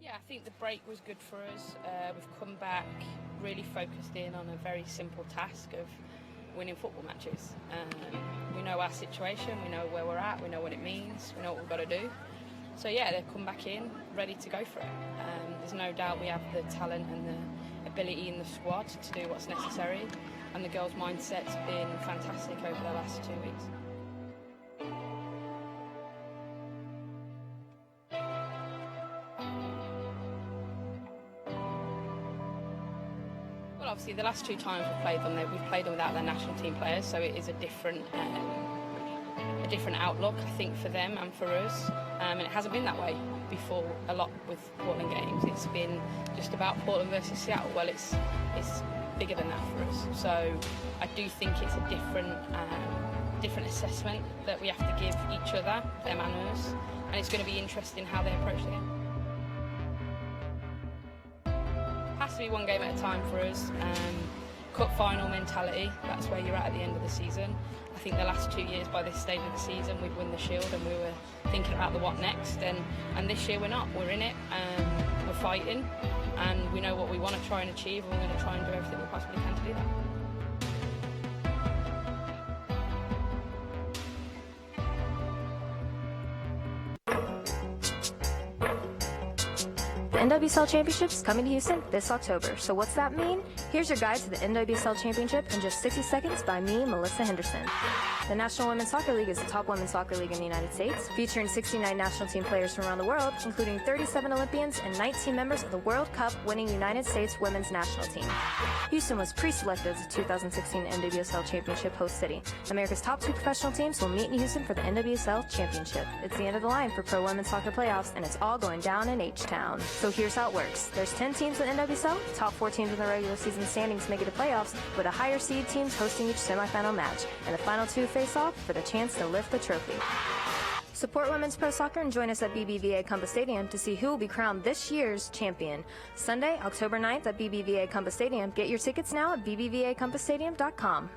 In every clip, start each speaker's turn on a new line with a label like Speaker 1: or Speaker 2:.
Speaker 1: Yeah, I think the break was good for us. We've come back really focused in on a very simple task of winning football matches. We know our situation, we know where we're at, we know what it means, we know what we've got to do. So yeah, they've come back in ready to go for it. There's no doubt we have the talent and the ability in the squad to do what's necessary, and the girls' mindset's been fantastic over the last 2 weeks. Well, obviously the last 2 times we've played them without their national team players, so it is a different outlook, I think, for them and for us. And it hasn't been that way before a lot with Portland games. It's been just about Portland versus Seattle. Well, it's bigger than that for us. So I do think it's a different assessment that we have to give each other, them and us. And it's going to be interesting how they approach the game. It has to be one game at a time for us. Cup final mentality, that's where you're at the end of the season. I think the last 2 years by this stage of the season we'd win the Shield and we were thinking about the what next, and this year we're not. We're in it, we're fighting, and we know what we want to try and achieve, and we're going to try and do everything we possibly can to do that.
Speaker 2: The NWSL Championship is coming to Houston this October. So what's that mean? Here's your guide to the NWSL Championship in just 60 seconds by me, Melissa Henderson. The National Women's Soccer League is the top women's soccer league in the United States, featuring 69 national team players from around the world, including 37 Olympians and 19 members of the World Cup winning United States women's national team. Houston was pre-selected as the 2016 NWSL Championship host city. America's top 2 professional teams will meet in Houston for the NWSL Championship. It's the end of the line for pro women's soccer playoffs, and it's all going down in H-Town. So here's how it works. There's 10 teams in NWSL. Top 4 teams in the regular season standings make it to playoffs, with a higher seed teams hosting each semifinal match, and the final 2 face off for the chance to lift the trophy. Support women's pro soccer and join us at BBVA Compass Stadium to see who will be crowned this year's champion. Sunday, October 9th at BBVA Compass Stadium. Get your tickets now at bbvacompassstadium.com.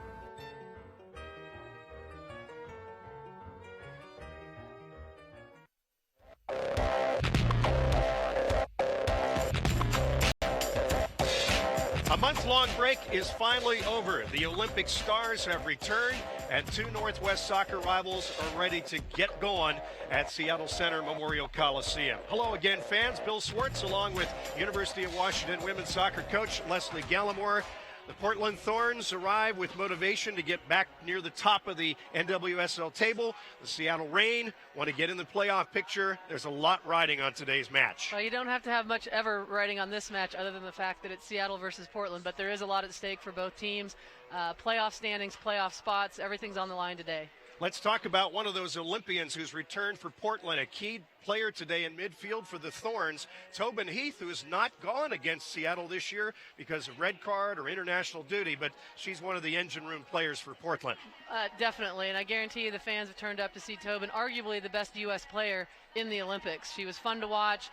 Speaker 3: A month-long break is finally over. The Olympic stars have returned, and 2 Northwest soccer rivals are ready to get going at Seattle Center Memorial Coliseum. Hello again, fans. Bill Swartz, along with University of Washington women's soccer coach Leslie Gallimore. The Portland Thorns arrive with motivation to get back near the top of the NWSL table. The Seattle Reign want to get in the playoff picture. There's a lot riding on today's match.
Speaker 4: Well, you don't have to have much ever riding on this match other than the fact that it's Seattle versus Portland, but there is a lot at stake for both teams. Playoff standings, playoff spots, everything's on the line today.
Speaker 3: Let's talk about one of those Olympians who's returned for Portland, a key player today in midfield for the Thorns, Tobin Heath, who has not gone against Seattle this year because of red card or international duty, but she's one of the engine room players for Portland.
Speaker 4: Definitely, and I guarantee you the fans have turned up to see Tobin, arguably the best U.S. player in the Olympics. She was fun to watch.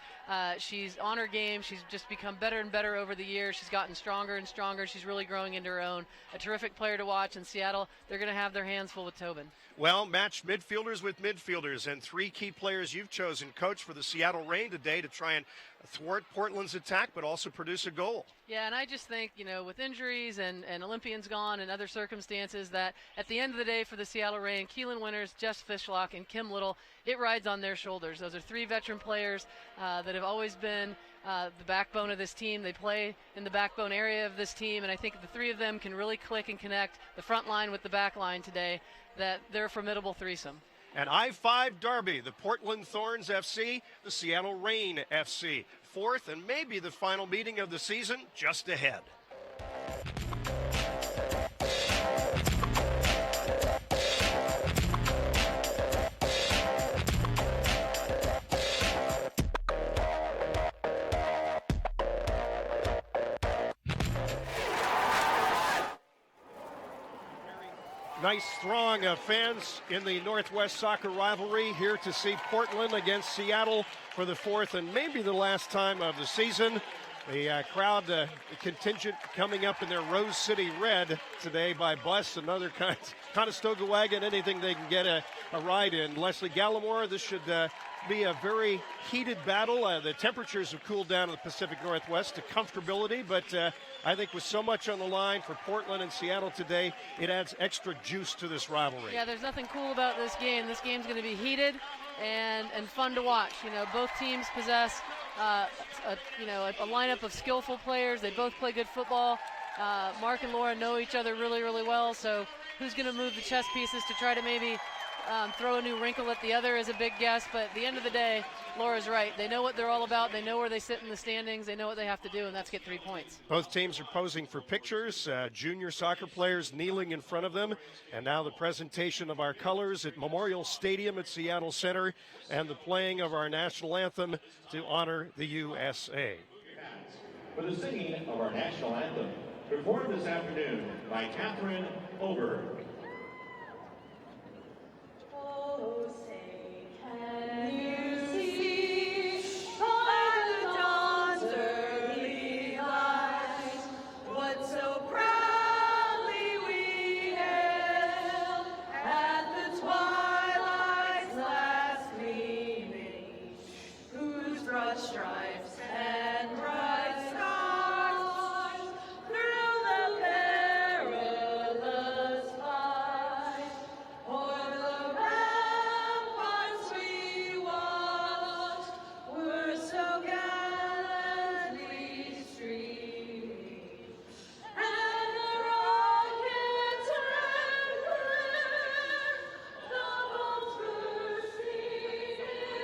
Speaker 4: She's on her game. She's just become better and better over the years. She's gotten stronger and stronger. She's really growing into her own. A terrific player to watch, and Seattle, they're going to have their hands full with Tobin.
Speaker 3: Well, match midfielders with midfielders, and 3 key players you've chosen, coach, for the Seattle Reign today to try and thwart Portland's attack, but also produce a goal.
Speaker 4: Yeah, and I just think, with injuries and Olympians gone and other circumstances, that at the end of the day for the Seattle Reign, Keelan Winters, Jess Fishlock, and Kim Little, it rides on their shoulders. Those are 3 veteran players that have always been the backbone of this team. They play in the backbone area of this team, and I think the 3 of them can really click and connect the front line with the back line today, that they're a formidable threesome.
Speaker 3: An I-5 derby, the Portland Thorns FC, the Seattle Reign FC. 4th and maybe the final meeting of the season just ahead. Nice throng of fans in the Northwest soccer rivalry here to see Portland against Seattle for the 4th and maybe the last time of the season. The crowd, the contingent coming up in their Rose City red today by bus and other kinds, Conestoga wagon, anything they can get a ride in. Leslie Gallimore, this should to be a very heated battle. The temperatures have cooled down in the Pacific Northwest to comfortability, but I think with so much on the line for Portland and Seattle today, it adds extra juice to this rivalry.
Speaker 4: Yeah, there's nothing cool about this game. This game's going to be heated and fun to watch. You know, both teams possess a lineup of skillful players. They both play good football. Mark and Laura know each other really, really well, so who's going to move the chess pieces to try to maybe throw a new wrinkle at the other is a big guess, but at the end of the day, Laura's right. They know what they're all about. They know where they sit in the standings. They know what they have to do, and that's get 3 points.
Speaker 3: Both teams are posing for pictures, junior soccer players kneeling in front of them, and now the presentation of our colors at Memorial Stadium at Seattle Center and the playing of our national anthem to honor the USA.
Speaker 5: For the singing of our national anthem, performed this afternoon by Catherine Ober.
Speaker 6: Stripes and bright stars through the perilous fight, o'er the ramparts we watched were so gallantly streaming, and the rockets rang clear, the bombs were singing.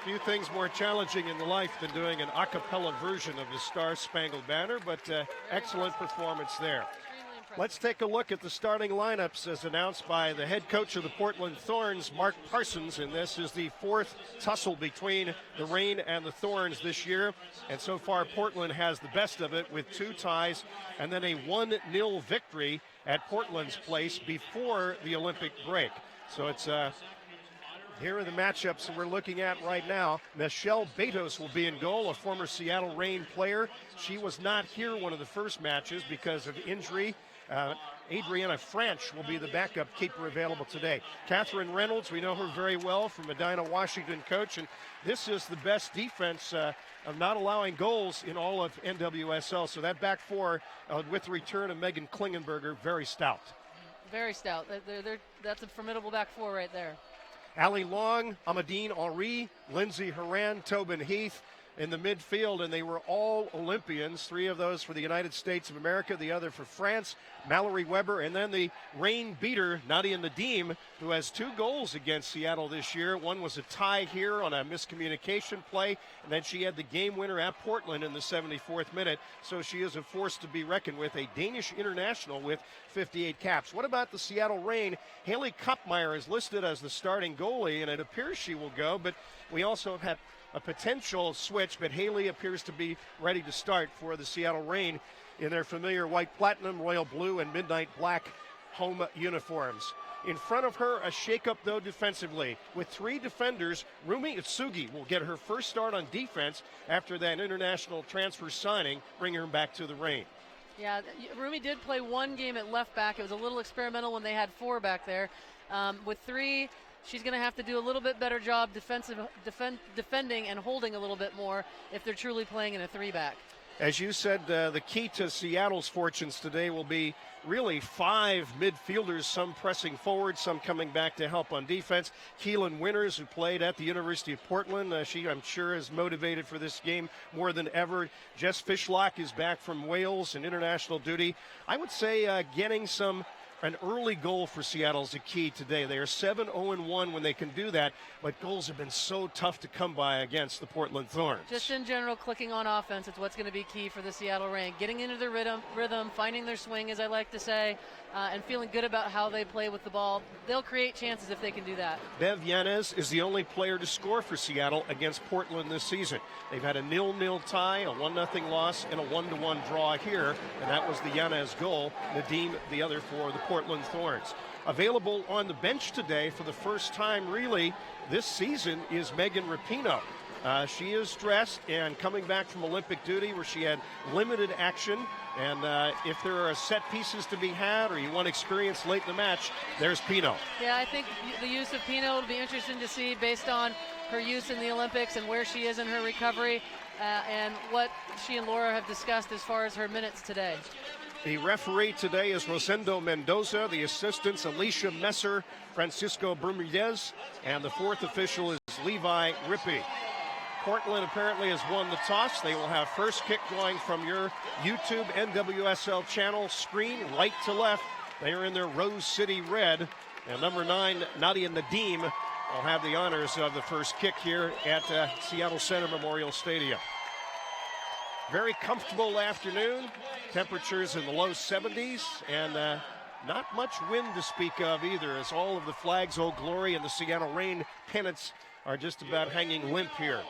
Speaker 3: Few things more challenging in life than doing an a cappella version of the Star-Spangled Banner, but excellent performance there. Let's take a look at the starting lineups as announced by the head coach of the Portland Thorns, Mark Parsons, and this is the fourth tussle between the Reign and the Thorns this year, and so far Portland has the best of it with 2 ties and then a 1-0 victory at Portland's place before the Olympic break. So it's here are the matchups that we're looking at right now. Michelle Betos will be in goal, a former Seattle Reign player. She was not here one of the first matches because of injury. Adriana French will be the backup keeper available today. Catherine Reynolds, we know her very well from Medina, Washington coach, and this is the best defense of not allowing goals in all of NWSL. So that back four with the return of Megan Klingenberger, very stout.
Speaker 4: Very stout. That's a formidable back four right there.
Speaker 3: Ali Long, Amadine Henry, Lindsay Horan, Tobin Heath in the midfield, and they were all Olympians, 3 of those for the United States of America, the other for France, Mallory Weber, and then the Reign beater, Nadia Nadim, who has 2 goals against Seattle this year. One was a tie here on a miscommunication play, and then she had the game winner at Portland in the 74th minute, so she is a force to be reckoned with, a Danish international with 58 caps. What about the Seattle Reign? Haley Kopmeyer is listed as the starting goalie, and it appears she will go, but we also have a potential switch, but Haley appears to be ready to start for the Seattle Reign in their familiar white platinum, royal blue, and midnight black home uniforms. In front of her, a shakeup, though, defensively. With 3 defenders, Rumi Itsugi will get her first start on defense after that international transfer signing, bringing her back to the Reign.
Speaker 4: Yeah, Rumi did play 1 game at left back. It was a little experimental when they had 4 back there. With 3, she's going to have to do a little bit better job defending and holding a little bit more if they're truly playing in a 3-back.
Speaker 3: As you said, the key to Seattle's fortunes today will be really 5 midfielders, some pressing forward, some coming back to help on defense. Keelan Winters, who played at the University of Portland, she, I'm sure, is motivated for this game more than ever. Jess Fishlock is back from Wales in international duty. I would say getting some an early goal for Seattle is a key today. They are 7-0-1 when they can do that, but goals have been so tough to come by against the Portland Thorns.
Speaker 4: Just in general, clicking on offense is what's going to be key for the Seattle Reign. Getting into their rhythm, finding their swing, as I like to say, and feeling good about how they play with the ball. They'll create chances if they can do that.
Speaker 3: Bev Yanez is the only player to score for Seattle against Portland this season. They've had a 0-0 tie, a 1-0 loss, and a 1-1 draw here, and that was the Yanez goal. Nadim, the other for the Portland Thorns. Available on the bench today for the first time, really, this season is Megan Rapinoe. She is dressed and coming back from Olympic duty where she had limited action. And if there are set pieces to be had or you want experience late in the match, there's Pino.
Speaker 4: Yeah, I think the use of Pino will be interesting to see based on her use in the Olympics and where she is in her recovery and what she and Laura have discussed as far as her minutes today.
Speaker 3: The referee today is Rosendo Mendoza. The assistants, Alicia Messer, Francisco Bermudez, and the fourth official is Levi Rippey. Portland apparently has won the toss. They will have first kick going from your YouTube NWSL channel screen right to left. They are in their Rose City red. And number 9, Nadia Nadim, will have the honors of the first kick here at Seattle Center Memorial Stadium. Very comfortable afternoon. Temperatures in the low 70s and not much wind to speak of either, as all of the flags, Old Glory, and the Seattle Reign pennants are just about hanging limp here.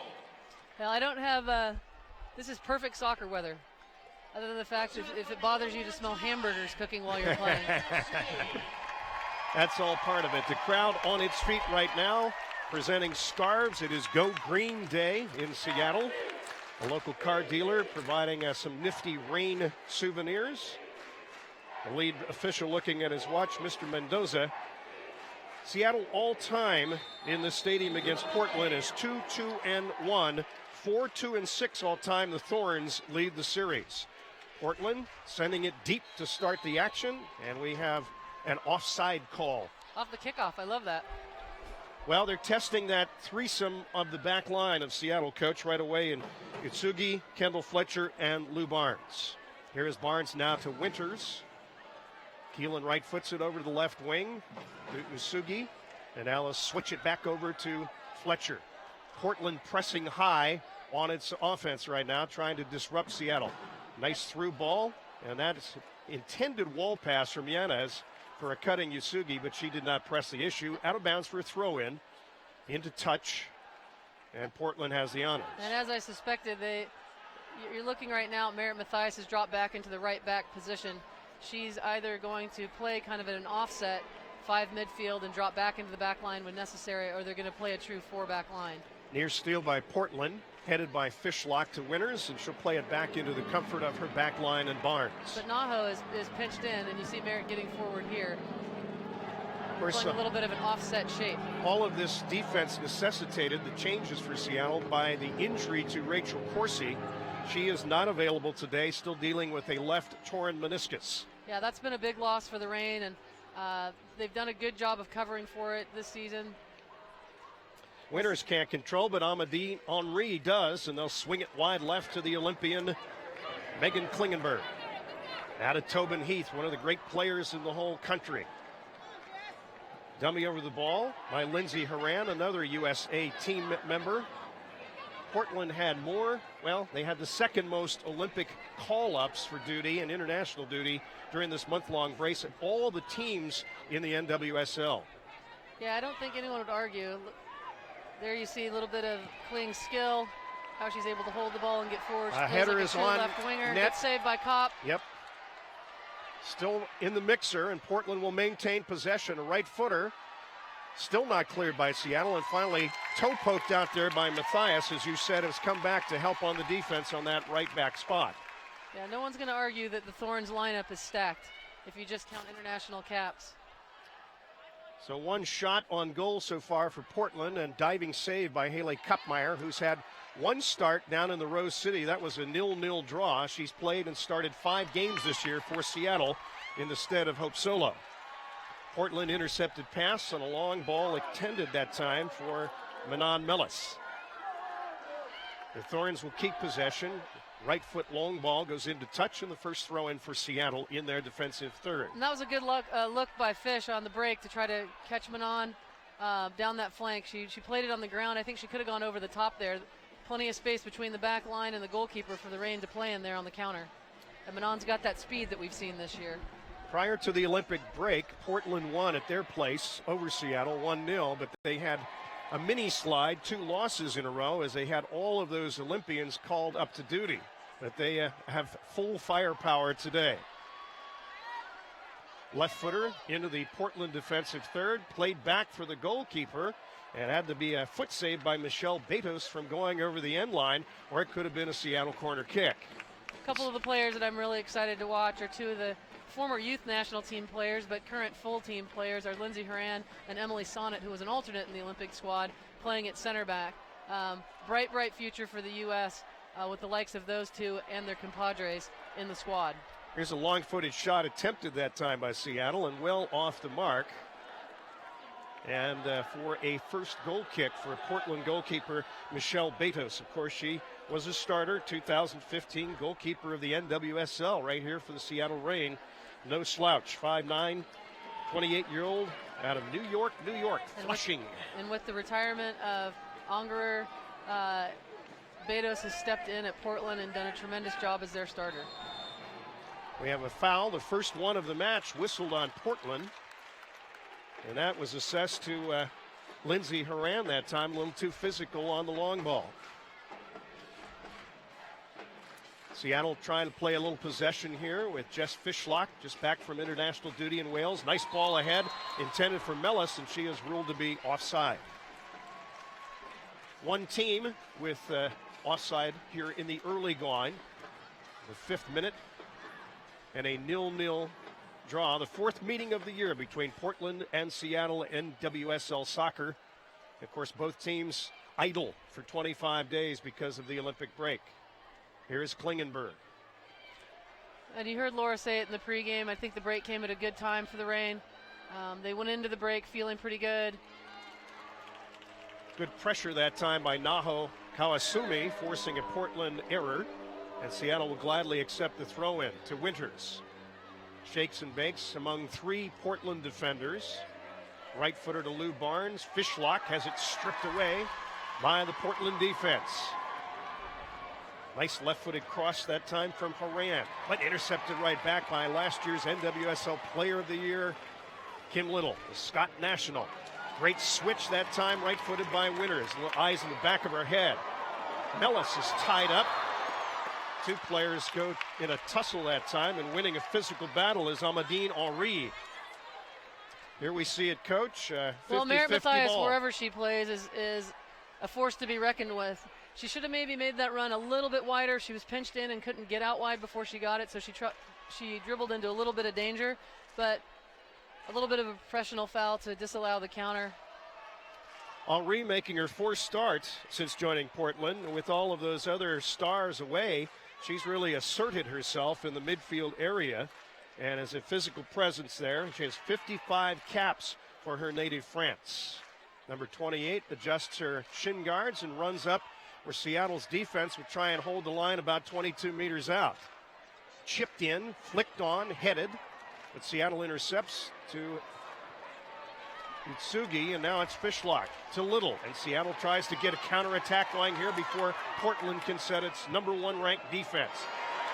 Speaker 4: Well, I don't have, this is perfect soccer weather, other than the fact if it bothers you to smell hamburgers cooking while you're playing.
Speaker 3: That's all part of it. The crowd on its feet right now, presenting scarves. It is Go Green Day in Seattle. A local car dealer providing some nifty Reign souvenirs. The lead official looking at his watch, Mr. Mendoza. Seattle all-time in the stadium against Portland is 2-2-1. 4-2-6 all-time. The Thorns lead the series. Portland sending it deep to start the action, and we have an offside call.
Speaker 4: Off the kickoff, I love that.
Speaker 3: Well, they're testing that threesome of the back line of Seattle, coach, right away in Itsugi, Kendall Fletcher, and Lou Barnes. Here is Barnes now to Winters. Keelan right foots it over to the left wing to Itsugi, and now let's switch it back over to Fletcher. Portland pressing high on its offense right now, trying to disrupt Seattle. Nice through ball, and that's intended wall pass from Yanez for a cutting Itsugi, but she did not press the issue. Out of bounds for a throw-in, into touch, and Portland has the honors.
Speaker 4: And as I suspected, you're looking right now, Merritt Mathias has dropped back into the right back position. She's either going to play kind of at an offset, 5 midfield, and drop back into the back line when necessary, or they're going to play a true 4-back line.
Speaker 3: Near steal by Portland, headed by Fishlock to Winters, and she'll play it back into the comfort of her back line and Barnes.
Speaker 4: But Naho is pinched in, and you see Merritt getting forward here.
Speaker 3: Of course,
Speaker 4: playing a little bit of an offset shape.
Speaker 3: All of this defense necessitated the changes for Seattle by the injury to Rachel Corsi. She is not available today, still dealing with a left torn meniscus.
Speaker 4: Yeah, that's been a big loss for the Reign, and they've done a good job of covering for it this season.
Speaker 3: Winters can't control, but Amadine Henry does, and they'll swing it wide left to the Olympian Megan Klingenberg. Out of Tobin Heath, one of the great players in the whole country. Dummy over the ball by Lindsey Horan, another USA team member. Portland had more, well, they had the second most Olympic call-ups for duty and international duty during this month-long brace of all the teams in the NWSL.
Speaker 4: Yeah, I don't think anyone would argue. There you see a little bit of Kling's skill, how she's able to hold the ball and get forward. She
Speaker 3: Header
Speaker 4: like
Speaker 3: is
Speaker 4: a
Speaker 3: on
Speaker 4: left winger.
Speaker 3: net.
Speaker 4: Gets saved by Kopp.
Speaker 3: Yep. Still in the mixer, and Portland will maintain possession. A right footer, still not cleared by Seattle, and finally toe poked out there by Mathias, as you said, has come back to help on the defense on that right back spot.
Speaker 4: Yeah, no one's going to argue that the Thorns lineup is stacked if you just count international caps.
Speaker 3: So one shot on goal so far for Portland, and diving save by Haley Kupmeyer, who's had one start down in the Rose City. That was a 0-0 draw. She's played and started 5 games this year for Seattle in the stead of Hope Solo. Portland intercepted pass on a long ball intended that time for Manon Mellis. The Thorns will keep possession. Right foot long ball goes into touch, and the first throw in for Seattle in their defensive third.
Speaker 4: And that was a good look by Fish on the break to try to catch Manon down that flank. She played it on the ground. I think she could have gone over the top there. Plenty of space between the back line and the goalkeeper for the Reign to play in there on the counter. And Manon's got that speed that we've seen this year.
Speaker 3: Prior to the Olympic break, Portland won at their place over Seattle 1-0, but they had a mini slide, 2 losses in a row, as they had all of those Olympians called up to duty. But they have full firepower today. Left footer into the Portland defensive third, played back for the goalkeeper, and had to be a foot save by Michelle Betos from going over the end line, or it could have been a Seattle corner kick.
Speaker 4: A couple of the players that I'm really excited to watch are 2 of the former youth national team players, but current full team players are Lindsay Horan and Emily Sonnet, who was an alternate in the Olympic squad, playing at center back. Bright future for the U.S. With the likes of those 2 and their compadres in the squad.
Speaker 3: Here's a long-footed shot attempted that time by Seattle and well off the mark. And for a first goal kick for Portland goalkeeper Michelle Betos. Of course, she was a starter, 2015 goalkeeper of the NWSL right here for the Seattle Reign. No slouch, 5'9", 28-year-old out of New York, Flushing.
Speaker 4: And with the retirement of Ungerer, Betos has stepped in at Portland and done a tremendous job as their starter.
Speaker 3: We have a foul, the first one of the match, whistled on Portland. And that was assessed to Lindsay Horan that time, a little too physical on the long ball. Seattle trying to play a little possession here with Jess Fishlock, just back from international duty in Wales. Nice ball ahead, intended for Mellis, and she is ruled to be offside. One team with offside here in the early going. The 5th minute, and a 0-0 draw. The 4th meeting of the year between Portland and Seattle NWSL soccer. Of course, both teams idle for 25 days because of the Olympic break. Here's Klingenberg.
Speaker 4: And you heard Laura say it in the pregame. I think the break came at a good time for the Reign. They went into the break feeling pretty good.
Speaker 3: Good pressure that time by Naho Kawasumi, forcing a Portland error. And Seattle will gladly accept the throw-in to Winters. Shakes and bakes among 3 Portland defenders. Right footer to Lou Barnes. Fishlock has it stripped away by the Portland defense. Nice left-footed cross that time from Horan, but intercepted right back by last year's NWSL Player of the Year, Kim Little, the Scott National. Great switch that time, right-footed by Winters. Little eyes in the back of her head. Mellis is tied up. 2 players go in a tussle that time, and winning a physical battle is Amadine Henry. Here we see it, Coach. 50-50
Speaker 4: well, Merritt Mathias,
Speaker 3: ball.
Speaker 4: wherever she plays, is a force to be reckoned with. She should have maybe made that run a little bit wider. She was pinched in and couldn't get out wide before she got it, so she dribbled into a little bit of danger, but a little bit of a professional foul to disallow the counter.
Speaker 3: Henry making her 4th start since joining Portland. With all of those other stars away, she's really asserted herself in the midfield area and as a physical presence there. She has 55 caps for her native France. Number 28 adjusts her shin guards and runs up where Seattle's defense would try and hold the line about 22 meters out. Chipped in, flicked on, headed, but Seattle intercepts to Utsugi, and now it's Fishlock to Little, and Seattle tries to get a counterattack going here before Portland can set its number 1 ranked defense.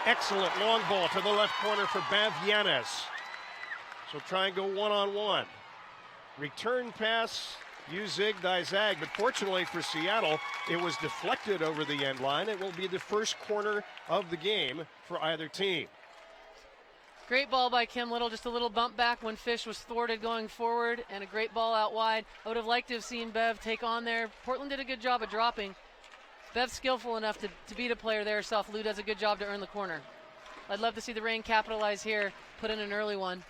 Speaker 3: Excellent long ball to the left corner for Bev Yanez. So try and go one-on-one. Return pass, you zig, die zag, but fortunately for Seattle, it was deflected over the end line. It will be the first corner of the game for either team.
Speaker 4: Great ball by Kim Little, just a little bump back when Fish was thwarted going forward, and a great ball out wide. I would have liked to have seen Bev take on there. Portland did a good job of dropping. Bev's skillful enough to beat a player there herself. Lou does a good job to earn the corner. I'd love to see the Reign capitalize here, put in an early one.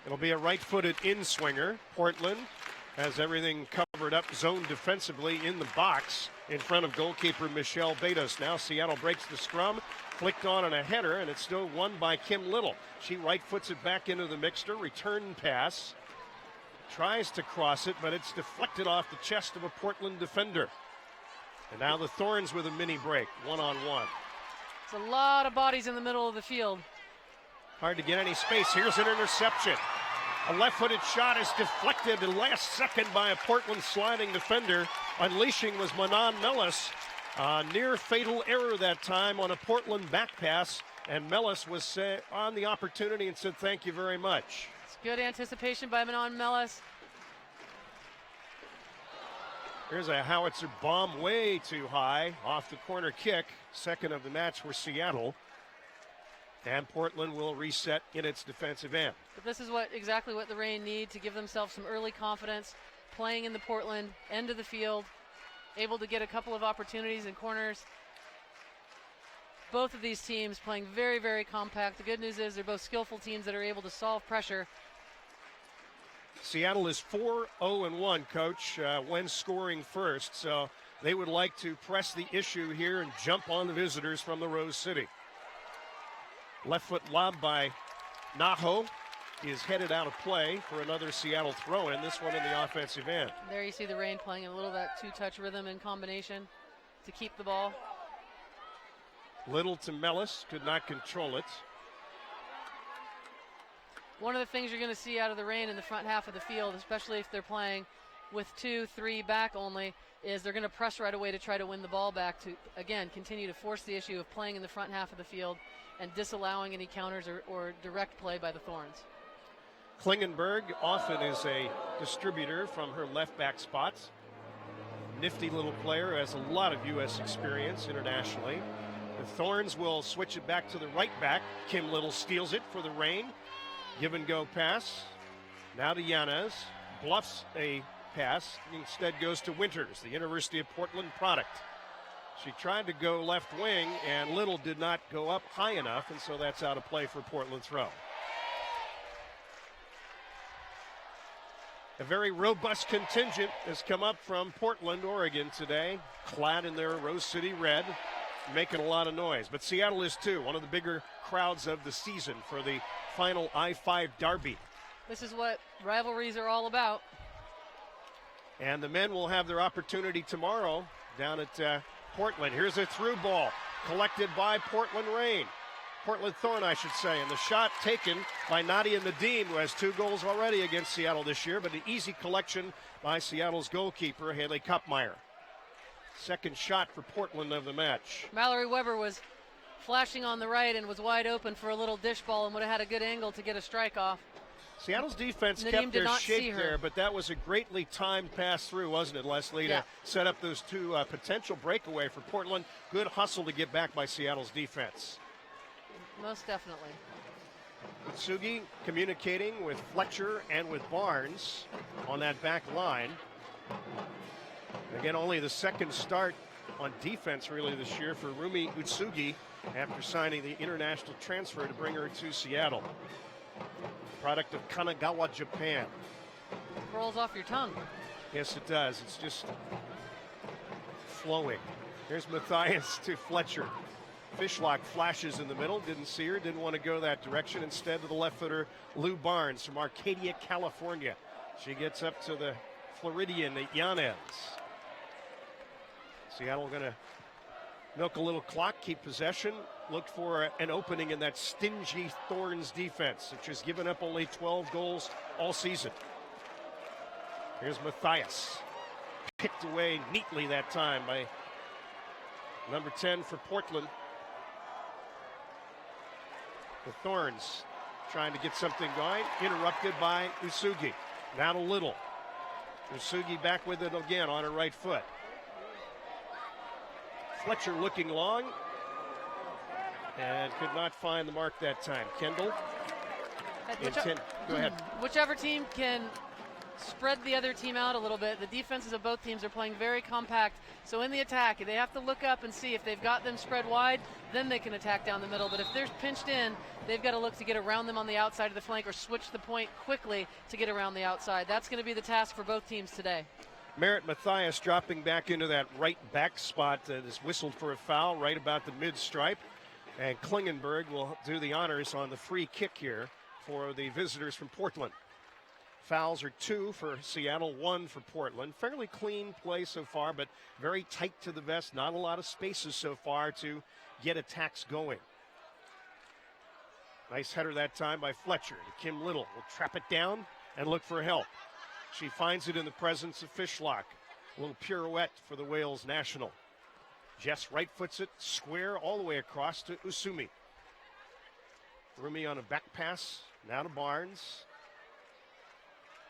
Speaker 3: It'll be a right-footed in-swinger. Portland has everything covered up, zoned defensively in the box in front of goalkeeper Michelle Betos. Now Seattle breaks the scrum, flicked on a header, and it's still won by Kim Little. She right-foots it back into the mixture, return pass. Tries to cross it, but it's deflected off the chest of a Portland defender. And now the Thorns with a mini break, 1-on-1.
Speaker 4: It's a lot of bodies in the middle of the field.
Speaker 3: Hard to get any space. Here's an interception. A left-footed shot is deflected the last second by a Portland sliding defender. Unleashing was Manon Mellis. Near fatal error that time on a Portland back pass, and Mellis was on the opportunity and said thank you very much.
Speaker 4: It's good anticipation by Manon Mellis.
Speaker 3: Here's a howitzer bomb way too high off the corner kick. Second of the match for Seattle. And Portland will reset in its defensive end.
Speaker 4: But this is exactly what the Reign need to give themselves some early confidence, playing in the Portland end of the field, able to get a couple of opportunities in corners. Both of these teams playing very, very compact. The good news is they're both skillful teams that are able to solve pressure.
Speaker 3: Seattle is 4-0-1, Coach, when scoring first. So they would like to press the issue here and jump on the visitors from the Rose City. Left foot lob by Naho is headed out of play for another Seattle throw-in, this one in the offensive end.
Speaker 4: There you see the Reign playing a little of that two-touch rhythm in combination to keep the ball.
Speaker 3: Little to Mellis, could not control it.
Speaker 4: One of the things you're going to see out of the Reign in the front half of the field, especially if they're playing with 2-3 back only, is they're going to press right away to try to win the ball back to, again, continue to force the issue of playing in the front half of the field and disallowing any counters or direct play by the Thorns.
Speaker 3: Klingenberg often is a distributor from her left back spots. Nifty little player, has a lot of U.S. experience internationally. The Thorns will switch it back to the right back. Kim Little steals it for the Reign. Give and go pass. Now to Yanez. Bluffs a pass. Instead goes to Winters, the University of Portland product. She tried to go left wing, and Little did not go up high enough, and so that's out of play for Portland throw. A very robust contingent has come up from Portland, Oregon today, clad in their Rose City red, making a lot of noise. But Seattle is too, one of the bigger crowds of the season for the final I-5 derby.
Speaker 4: This is what rivalries are all about.
Speaker 3: And the men will have their opportunity tomorrow down at Portland. Here's a through ball collected by Portland Thorn, I should say. And the shot taken by Nadia Nadim, who has 2 goals already against Seattle this year, but an easy collection by Seattle's goalkeeper, Haley Kupmeyer. Second shot for Portland of the match.
Speaker 4: Mallory Weber was flashing on the right and was wide open for a little dish ball and would have had a good angle to get a strike off.
Speaker 3: Seattle's defense
Speaker 4: Nadim
Speaker 3: kept
Speaker 4: did
Speaker 3: their
Speaker 4: not see
Speaker 3: shape
Speaker 4: her.
Speaker 3: there, but that was a greatly timed pass through, wasn't it, Leslie,
Speaker 4: Yeah.
Speaker 3: to set up those 2 potential breakaway for Portland. Good hustle to get back by Seattle's defense.
Speaker 4: Most definitely.
Speaker 3: Utsugi communicating with Fletcher and with Barnes on that back line. Again, only the second start on defense really this year for Rumi Utsugi after signing the international transfer to bring her to Seattle. Product of Kanagawa, Japan.
Speaker 4: Rolls off your tongue.
Speaker 3: Yes, it does. It's just flowing. Here's Matthias to Fletcher. Fishlock flashes in the middle. Didn't see her. Didn't want to go that direction. Instead to the left footer, Lou Barnes from Arcadia, California. She gets up to the Floridian Yanez. Seattle going to milk a little clock, keep possession, look for an opening in that stingy Thorns defense, which has given up only 12 goals all season. Here's Matthias. Picked away neatly that time by number 10 for Portland. The Thorns trying to get something going, interrupted by Usugi. Now to Little. Usugi back with it again on her right foot. Fletcher looking long and could not find the mark that time. Kendall. Go ahead.
Speaker 4: Whichever team can spread the other team out a little bit. The defenses of both teams are playing very compact. So in the attack, they have to look up and see if they've got them spread wide, then they can attack down the middle. But if they're pinched in, they've got to look to get around them on the outside of the flank or switch the point quickly to get around the outside. That's going to be the task for both teams today.
Speaker 3: Merritt Matthias dropping back into that right back spot that is whistled for a foul right about the mid-stripe. And Klingenberg will do the honors on the free kick here for the visitors from Portland. Fouls are 2 for Seattle, 1 for Portland. Fairly clean play so far, but very tight to the vest. Not a lot of spaces so far to get attacks going. Nice header that time by Fletcher. Kim Little will trap it down and look for help. She finds it in the presence of Fishlock. A little pirouette for the Wales national. Jess right foots it square all the way across to Usumi. Rumi on a back pass, now to Barnes.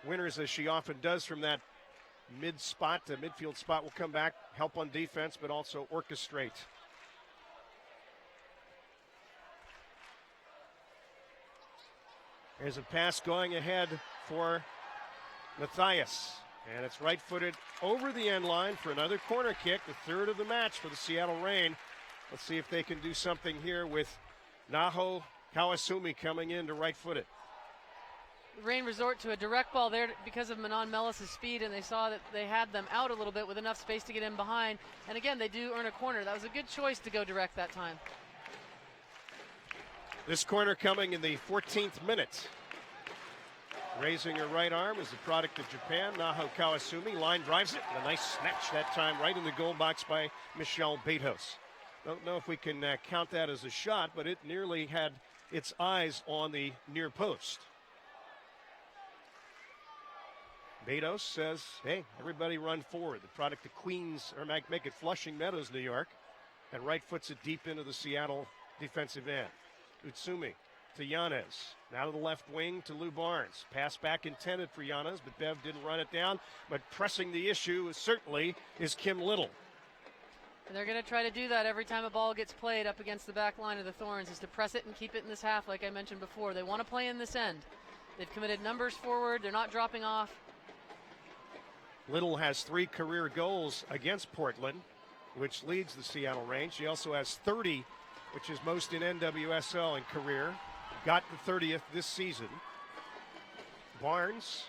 Speaker 3: Winters, as she often does from that midfield spot, will come back, help on defense, but also orchestrate. There's a pass going ahead for Matthias, and it's right-footed over the end line for another corner kick, the third of the match for the Seattle Reign. Let's see if they can do something here with Naho Kawasumi coming in to right-foot it.
Speaker 4: The Reign resort to a direct ball there because of Manon Mellis' speed, and they saw that they had them out a little bit with enough space to get in behind. And again, they do earn a corner. That was a good choice to go direct that time.
Speaker 3: This corner coming in the 14th minute. Raising her right arm is the product of Japan, Naho Kawasumi. Line drives it, and a nice snatch that time right in the goal box by Michelle Betos. Don't know if we can count that as a shot, but it nearly had its eyes on the near post. Betos says, hey, everybody run forward. The product of Queens, or make it Flushing Meadows, New York. And right foots it deep into the Seattle defensive end. Utsumi to Yanez. Now to the left wing to Lou Barnes. Pass back intended for Yanez, but Bev didn't run it down. But pressing the issue certainly is Kim Little.
Speaker 4: And they're going to try to do that every time a ball gets played up against the back line of the Thorns, is to press it and keep it in this half, like I mentioned before. They want to play in this end. They've committed numbers forward. They're not dropping off.
Speaker 3: Little has 3 career goals against Portland, which leads the Seattle Reign. She also has 30, which is most in NWSL in career. Got the 30th this season. Barnes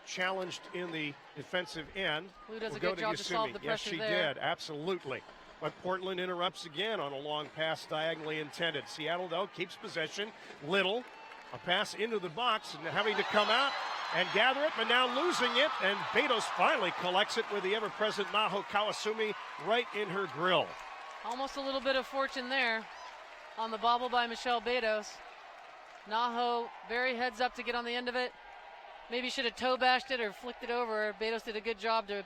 Speaker 3: challenged in the defensive end.
Speaker 4: Lou does a good job to solve the pressure there.
Speaker 3: Yes, she did, absolutely. But Portland interrupts again on a long pass diagonally intended. Seattle, though, keeps possession. Little, a pass into the box and having to come out and gather it, but now losing it, and Betos finally collects it with the ever-present Naho Kawasumi right in her grill.
Speaker 4: Almost a little bit of fortune there on the bobble by Michelle Betos. Naho very heads up to get on the end of it. Maybe should have toe bashed it or flicked it over. Betos did a good job to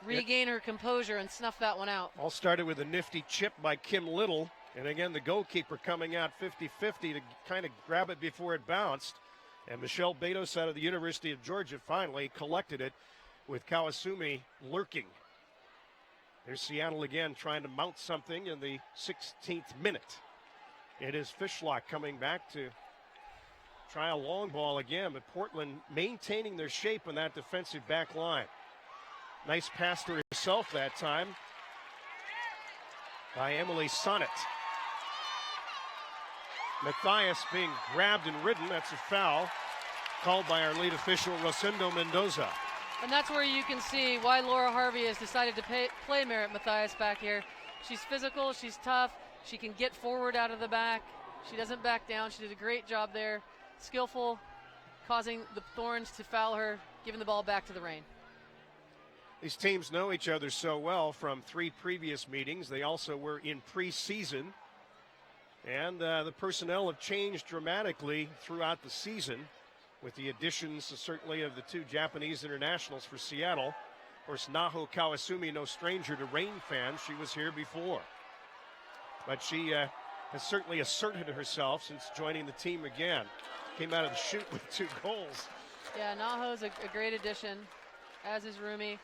Speaker 4: regain her composure and snuff that one out.
Speaker 3: All started with a nifty chip by Kim Little, and again the goalkeeper coming out 50-50 to kind of grab it before it bounced. And Michelle Betos out of the University of Georgia finally collected it with Kawasumi lurking. There's Seattle again trying to mount something in the 16th minute. It is Fishlock coming back to try a long ball again, but Portland maintaining their shape on that defensive back line. Nice pass to herself that time by Emily Sonnet. Matthias being grabbed and ridden. That's a foul called by our lead official, Rosendo Mendoza.
Speaker 4: And that's where you can see why Laura Harvey has decided to play Merritt Matthias back here. She's physical, she's tough, she can get forward out of the back. She doesn't back down. She did a great job there. Skillful, causing the Thorns to foul her, giving the ball back to the Reign.
Speaker 3: These teams know each other so well from 3 previous meetings. They also were in preseason. And the personnel have changed dramatically throughout the season with the additions certainly of the 2 Japanese internationals for Seattle. Of course, Naho Kawasumi, no stranger to Reign fans. She was here before. But she has certainly asserted herself since joining the team again. Came out of the chute with 2 goals.
Speaker 4: Yeah, Naho's a great addition, as is Rumi.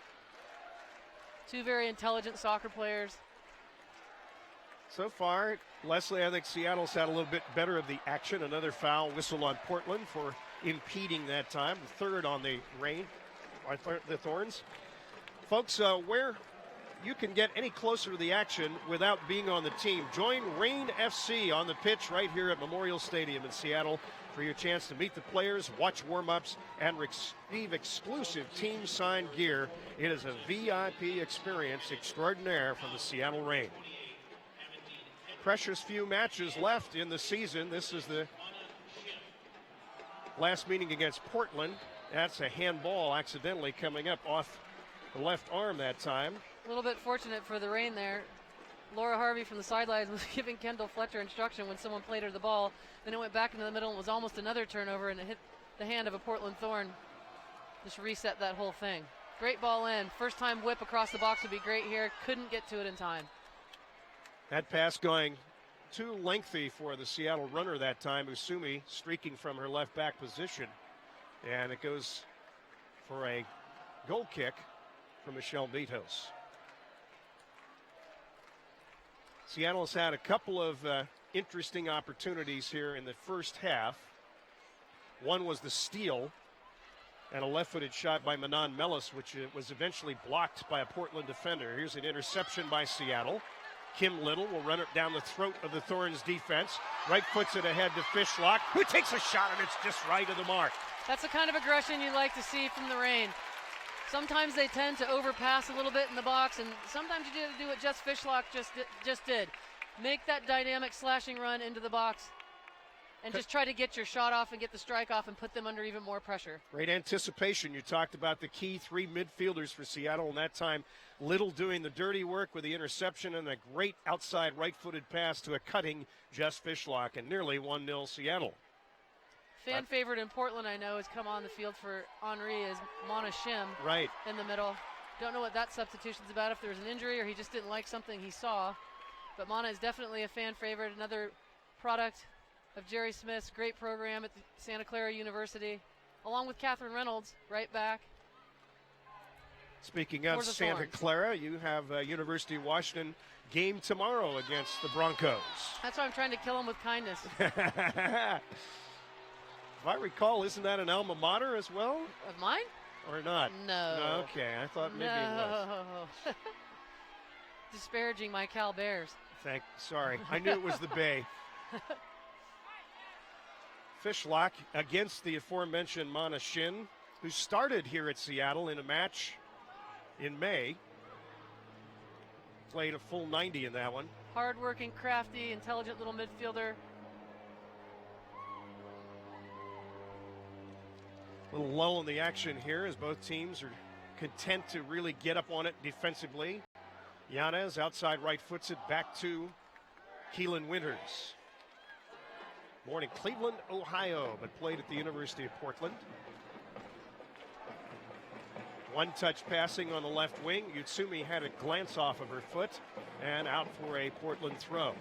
Speaker 4: 2 very intelligent soccer players.
Speaker 3: So far, Leslie, I think Seattle's had a little bit better of the action. Another foul whistle on Portland for impeding that time. The 3rd on the Reign, the Thorns. Folks, where you can get any closer to the action without being on the team, join Reign FC on the pitch right here at Memorial Stadium in Seattle for your chance to meet the players, watch warm-ups, and receive exclusive team-signed gear. It is a VIP experience extraordinaire from the Seattle Reign. Precious few matches left in the season. This is the last meeting against Portland. That's a handball accidentally coming up off the left arm that time.
Speaker 4: A little bit fortunate for the Reign there. Laura Harvey from the sidelines was giving Kendall Fletcher instruction when someone played her the ball. Then it went back into the middle and was almost another turnover, and it hit the hand of a Portland Thorn. Just reset that whole thing. Great ball in. First time whip across the box would be great here. Couldn't get to it in time.
Speaker 3: That pass going too lengthy for the Seattle runner that time. Usumi streaking from her left back position. And it goes for a goal kick for Michelle Beatos. Seattle has had a couple of interesting opportunities here in the first half. One was the steal and a left-footed shot by Manon Mellis, which was eventually blocked by a Portland defender. Here's an interception by Seattle. Kim Little will run it down the throat of the Thorns defense. Right foots it ahead to Fishlock, who takes a shot, and it's just right of the mark.
Speaker 4: That's the kind of aggression you like to see from the Reign. Sometimes they tend to overpass a little bit in the box, and sometimes you do what Jess Fishlock just did. Make that dynamic slashing run into the box and just try to get your shot off and get the strike off and put them under even more pressure.
Speaker 3: Great anticipation. You talked about the key three midfielders for Seattle, and that time Little doing the dirty work with the interception and a great outside right-footed pass to a cutting Jess Fishlock, and nearly 1-0 Seattle.
Speaker 4: Fan favorite in Portland, I know, has come on the field for Henri is Mana Shim
Speaker 3: right
Speaker 4: in the middle. Don't know what that substitution's about, if there was an injury or he just didn't like something he saw. But Mana is definitely a fan favorite, another product of Jerry Smith's great program at the Santa Clara University, along with Catherine Reynolds, right back.
Speaker 3: Speaking of Santa
Speaker 4: Thorns.
Speaker 3: Clara, you have University of Washington game tomorrow against the Broncos.
Speaker 4: That's why I'm trying to kill them with kindness.
Speaker 3: If I recall, isn't that an alma mater as well?
Speaker 4: Of mine?
Speaker 3: Or not?
Speaker 4: No.
Speaker 3: Okay, I thought maybe it was.
Speaker 4: Disparaging my Cal Bears.
Speaker 3: Sorry, I knew it was the Bay. Fishlock against the aforementioned Mana Shin, who started here at Seattle in a match in May. Played a full 90 in that one.
Speaker 4: Hard-working, crafty, intelligent little midfielder.
Speaker 3: A little lull in the action here as both teams are content to really get up on it defensively. Yanez outside right foots it back to Keelan Winters. Born in Cleveland, Ohio, but played at the University of Portland. One touch passing on the left wing. Utsumi had a glance off of her foot and out for a Portland throw.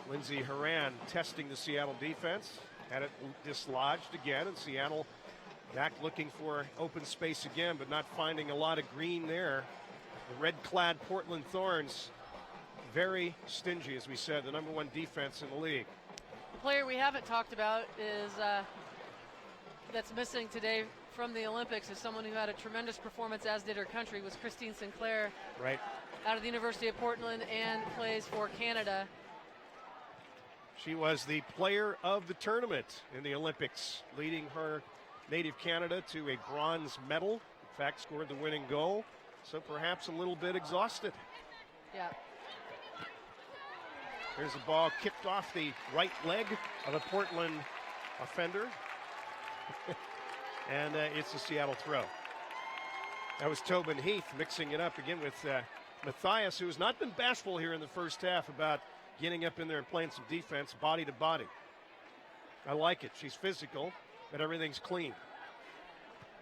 Speaker 3: Lindsey Horan testing the Seattle defense. Had it dislodged again, and Seattle back looking for open space again, but not finding a lot of green there. The red-clad Portland Thorns, very stingy, as we said, the number one defense in the league.
Speaker 4: The player we haven't talked about is that's missing today from the Olympics is someone who had a tremendous performance, as did her country, was Christine Sinclair.
Speaker 3: Right.
Speaker 4: Out of the University of Portland and plays for Canada.
Speaker 3: She was the player of the tournament in the Olympics, leading her native Canada to a bronze medal. In fact, scored the winning goal, so perhaps a little bit exhausted.
Speaker 4: Yeah.
Speaker 3: There's a ball kicked off the right leg of a Portland offender. And it's a Seattle throw. That was Tobin Heath mixing it up again with Matthias, who has not been bashful here in the first half about getting up in there and playing some defense, body to body. I like it. She's physical, but everything's clean.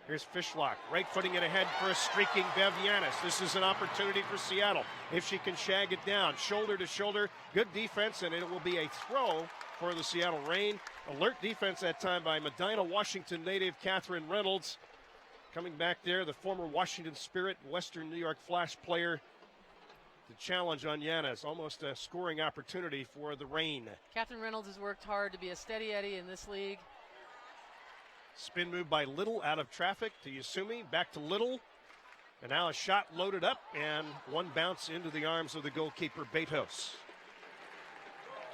Speaker 3: Here's Fishlock, right footing it ahead for a streaking Bev Yanis. This is an opportunity for Seattle. If she can shag it down, shoulder to shoulder, good defense, and it will be a throw for the Seattle Reign. Alert defense that time by Medina, Washington native Catherine Reynolds. Coming back there, the former Washington Spirit, Western New York Flash player, the challenge on Yanis, almost a scoring opportunity for the Reign.
Speaker 4: Catherine Reynolds has worked hard to be a steady Eddie in this league.
Speaker 3: Spin move by Little out of traffic to Yasumi, back to Little. And now a shot loaded up and one bounce into the arms of the goalkeeper Betos.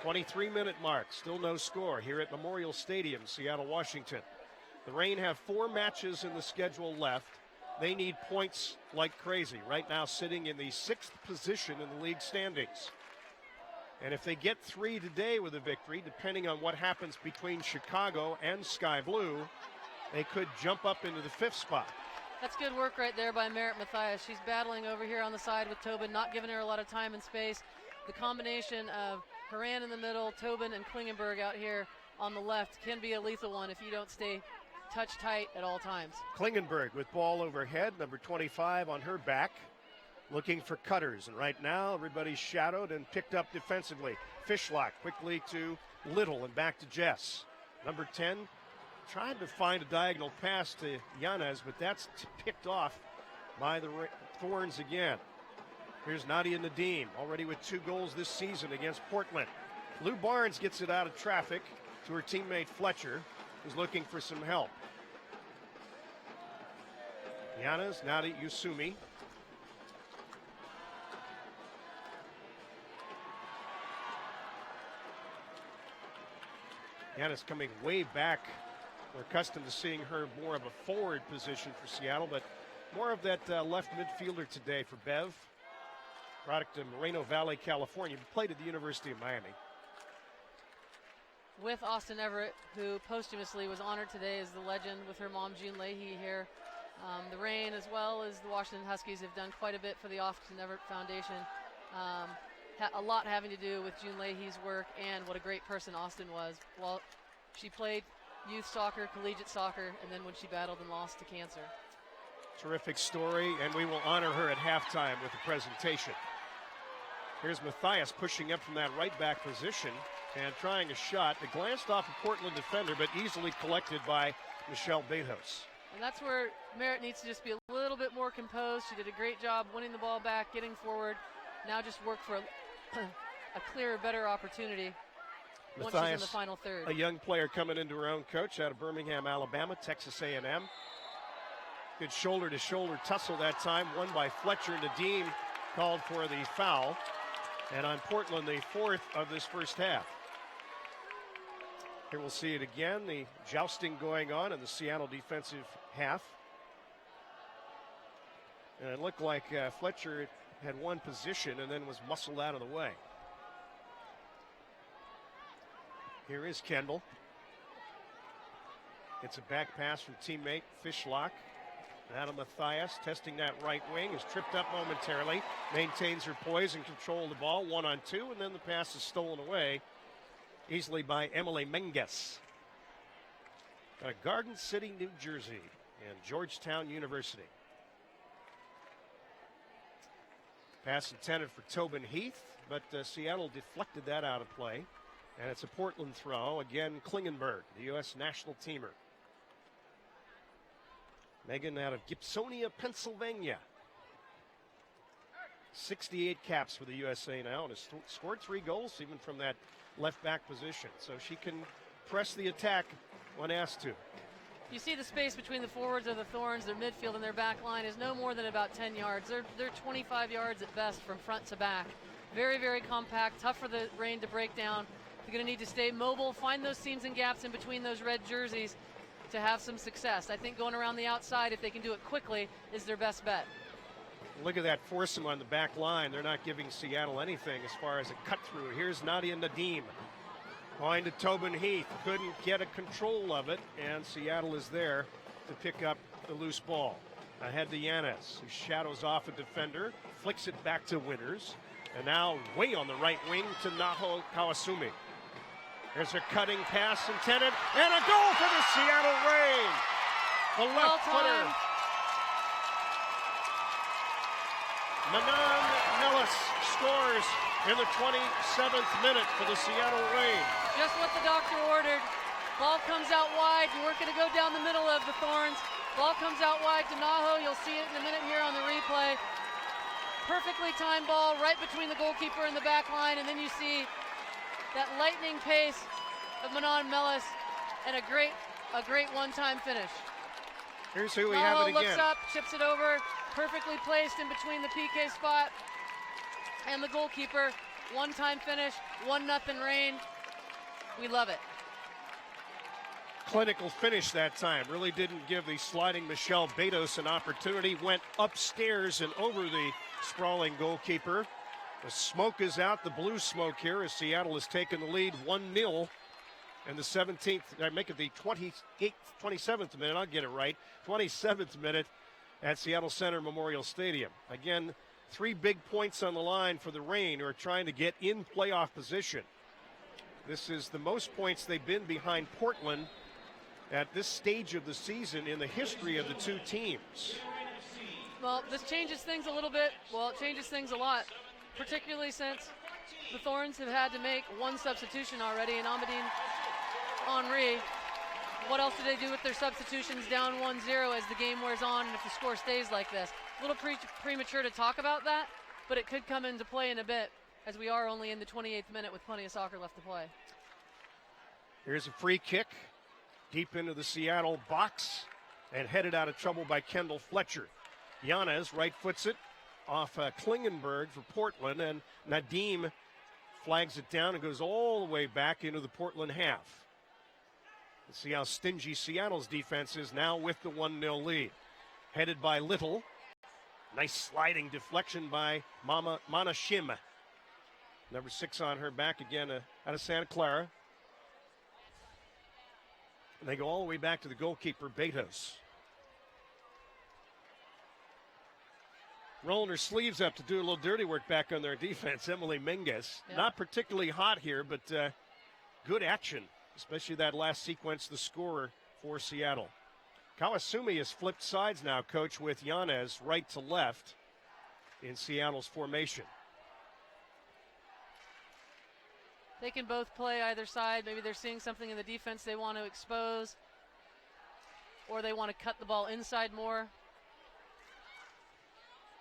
Speaker 3: 23-minute mark, still no score here at Memorial Stadium, Seattle, Washington. The Reign have 4 matches in the schedule left. They need points like crazy. Right now sitting in the 6th position in the league standings. And if they get 3 today with a victory, depending on what happens between Chicago and Sky Blue, they could jump up into the 5th spot.
Speaker 4: That's good work right there by Merritt Mathias. She's battling over here on the side with Tobin, not giving her a lot of time and space. The combination of Horan in the middle, Tobin and Klingenberg out here on the left can be a lethal one if you don't stay touch tight at all times.
Speaker 3: Klingenberg with ball overhead, number 25 on her back, looking for cutters. And right now, everybody's shadowed and picked up defensively. Fishlock quickly to Little and back to Jess. Number 10 tried to find a diagonal pass to Yanez, but that's picked off by the Thorns again. Here's Nadia Nadim, already with 2 goals this season against Portland. Lou Barnes gets it out of traffic to her teammate Fletcher, who's looking for some help. Yanez, Nadia Yusumi. Yanez coming way back. We're accustomed to seeing her more of a forward position for Seattle, but more of that left midfielder today for Bev. Product of Moreno Valley, California. Played at the University of Miami.
Speaker 4: With Austin Everett, who posthumously was honored today as the legend with her mom, June Leahy, here. The Reign, as well as the Washington Huskies, have done quite a bit for the Austin Everett Foundation. A lot having to do with June Leahy's work and what a great person Austin was. Well, she played youth soccer, collegiate soccer, and then when she battled and lost to cancer.
Speaker 3: Terrific story, and we will honor her at halftime with a presentation. Here's Mathias pushing up from that right back position and trying a shot. It glanced off a Portland defender, but easily collected by Michelle Betos.
Speaker 4: And that's where Merritt needs to just be a little bit more composed. She did a great job winning the ball back, getting forward. Now just work for a clearer, better opportunity once she's in the final third.
Speaker 3: A young player coming into her own, coach out of Birmingham, Alabama, Texas A&M. Good shoulder-to-shoulder tussle that time, won by Fletcher. Nadim called for the foul. And on Portland, the 4th of this first half. Here we'll see it again, the jousting going on in the Seattle defensive half. And it looked like Fletcher had one position and then was muscled out of the way. Here is Kendall. It's a back pass from teammate Fishlock. Adam Mathias testing that right wing, is tripped up momentarily, maintains her poise and control of the ball, 1-on-2, and then the pass is stolen away easily by Emily Menges. Garden City, New Jersey, and Georgetown University. Pass intended for Tobin Heath, but Seattle deflected that out of play. And it's a Portland throw. Again, Klingenberg, the U.S. national teamer. Megan out of Gibsonia, Pennsylvania. 68 caps for the USA now and has scored 3 goals even from that left back position. So she can press the attack when asked to.
Speaker 4: You see the space between the forwards of the Thorns, their midfield and their back line is no more than about 10 yards. They're 25 yards at best from front to back. Very, very compact, tough for the Reign to break down. They're going to need to stay mobile, find those seams and gaps in between those red jerseys to have some success. I think going around the outside, if they can do it quickly, is their best bet.
Speaker 3: Look at that foursome on the back line. They're not giving Seattle anything as far as a cut through. Here's Nadia Nadim. Going to Tobin Heath. Couldn't get a control of it, and Seattle is there to pick up the loose ball. Ahead to Yanez, who shadows off a defender, flicks it back to Winters, and now way on the right wing to Naho Kawasumi. There's her cutting pass intended, and a goal for the Seattle Reign. The left footer. Manon Nellis scores in the 27th minute for the Seattle Reign.
Speaker 4: Just what the doctor ordered. Ball comes out wide. You weren't going to go down the middle of the Thorns. Ball comes out wide to Naho. You'll see it in a minute here on the replay. Perfectly timed ball right between the goalkeeper and the back line, and then you see that lightning pace of Manon Mellis and a great one-time finish.
Speaker 3: Here's who we have it again.
Speaker 4: Looks up, chips it over, perfectly placed in between the PK spot and the goalkeeper. One-time finish, 1-0 Reign. We love it.
Speaker 3: Clinical finish that time. Really didn't give the sliding Michelle Betos an opportunity. Went upstairs and over the sprawling goalkeeper. The smoke is out, the blue smoke here, as Seattle has taken the lead 1-0. And the 17th, I make it the 27th minute, I'll get it right, 27th minute at Seattle Center Memorial Stadium. Again, 3 big points on the line for the Reign, who are trying to get in playoff position. This is the most points they've been behind Portland at this stage of the season in the history of the two teams.
Speaker 4: Well, this changes things a little bit. Well, it changes things a lot, particularly since the Thorns have had to make 1 substitution already, and Amadine Henry. What else do they do with their substitutions down 1-0 as the game wears on and if the score stays like this? A little premature to talk about that, but it could come into play in a bit as we are only in the 28th minute with plenty of soccer left to play.
Speaker 3: Here's a free kick deep into the Seattle box and headed out of trouble by Kendall Fletcher. Yanez right foots it off Klingenberg for Portland, and Nadim flags it down and goes all the way back into the Portland half. Let's see how stingy Seattle's defense is now with the 1-0 lead. Headed by Little. Nice sliding deflection by Mana Shim. Number 6 on her back again out of Santa Clara. And they go all the way back to the goalkeeper, Betos. Rolling her sleeves up to do a little dirty work back on their defense, Emily Mingus.
Speaker 4: Yep.
Speaker 3: Not particularly hot here, but good action, especially that last sequence, the scorer for Seattle. Kawasumi has flipped sides now, Coach, with Yanez right to left in Seattle's formation.
Speaker 4: They can both play either side. Maybe they're seeing something in the defense they want to expose, or they want to cut the ball inside more.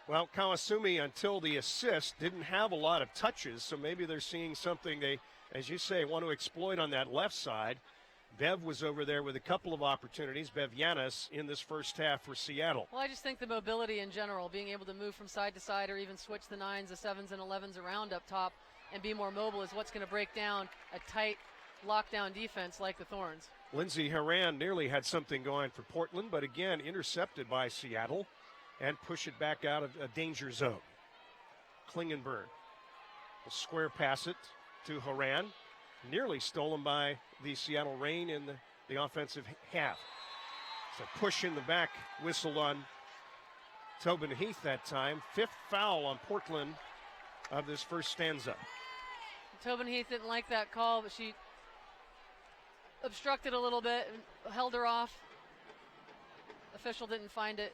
Speaker 3: Well, Kawasumi, until the assist, didn't have a lot of touches, so maybe they're seeing something they, as you say, want to exploit on that left side. Bev was over there with a couple of opportunities, Bev Yanis, in this first half for Seattle.
Speaker 4: Well, I just think the mobility in general, being able to move from side to side or even switch the 9s, the 7s, and 11s around up top and be more mobile is what's going to break down a tight lockdown defense like the Thorns.
Speaker 3: Lindsey Horan nearly had something going for Portland, but again, intercepted by Seattle and push it back out of a danger zone. Klingenberg will square pass it to Horan. Nearly stolen by the Seattle Reign in the offensive half. It's a push in the back, whistled on Tobin Heath that time. 5th foul on Portland of this first stanza.
Speaker 4: Tobin Heath didn't like that call, but she obstructed a little bit and held her off. Official didn't find it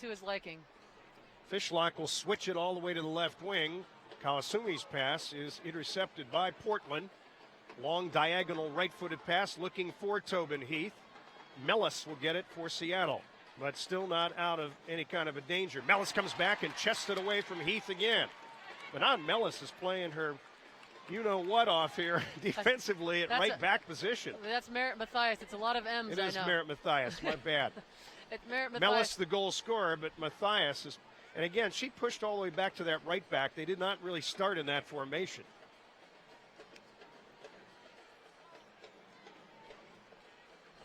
Speaker 4: to his liking.
Speaker 3: Fishlock will switch it all the way to the left wing. Kawasumi's pass is intercepted by Portland. Long diagonal right-footed pass looking for Tobin Heath. Mellis will get it for Seattle, but still not out of any kind of a danger. Mellis comes back and chests it away from Heath again. But now Mellis is playing her you-know-what off here defensively at right back position.
Speaker 4: That's Merritt Mathias. It's a lot of M's,
Speaker 3: It is Merritt Mathias, my bad.
Speaker 4: It's Merritt Mathias.
Speaker 3: Mellis the goal scorer, but Mathias is, and again, she pushed all the way back to that right back. They did not really start in that formation.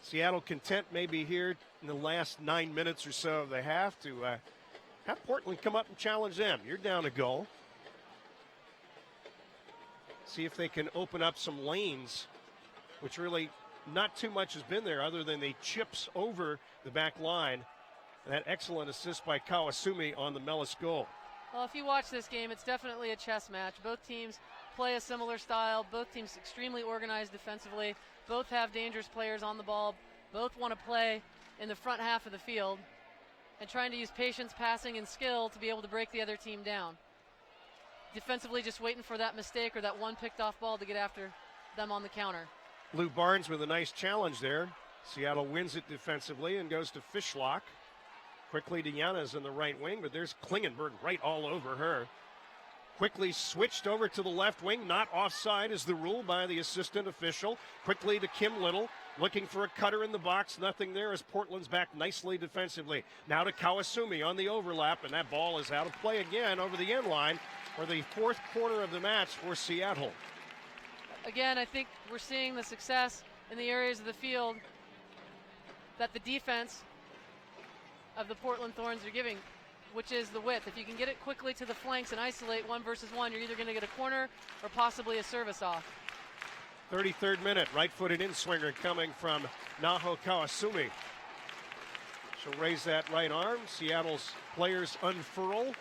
Speaker 3: Seattle content maybe here in the last 9 minutes or so of the half to have Portland come up and challenge them. You're down a goal. See if they can open up some lanes, which really not too much has been there other than the chips over the back line. That excellent assist by Kawasumi on the Mellis goal.
Speaker 4: Well, if you watch this game, it's definitely a chess match. Both teams play a similar style. Both teams extremely organized defensively. Both have dangerous players on the ball. Both want to play in the front half of the field and trying to use patience, passing, and skill to be able to break the other team down. Defensively, just waiting for that mistake or that one picked off ball to get after them on the counter.
Speaker 3: Lou Barnes with a nice challenge there. Seattle wins it defensively and goes to Fishlock. Quickly to Yanez in the right wing, but there's Klingenberg right all over her. Quickly switched over to the left wing. Not offside is the rule by the assistant official. Quickly to Kim Little, looking for a cutter in the box. Nothing there as Portland's back nicely defensively. Now to Kawasumi on the overlap, and that ball is out of play again over the end line for the 4th quarter of the match for Seattle.
Speaker 4: Again, I think we're seeing the success in the areas of the field that the defense of the Portland Thorns are giving. which is the width. If you can get it quickly to the flanks and isolate 1 versus 1, you're either going to get a corner or possibly a service off.
Speaker 3: 33rd minute, right-footed in-swinger coming from Naho Kawasumi. She'll raise that right arm. Seattle's players unfurl.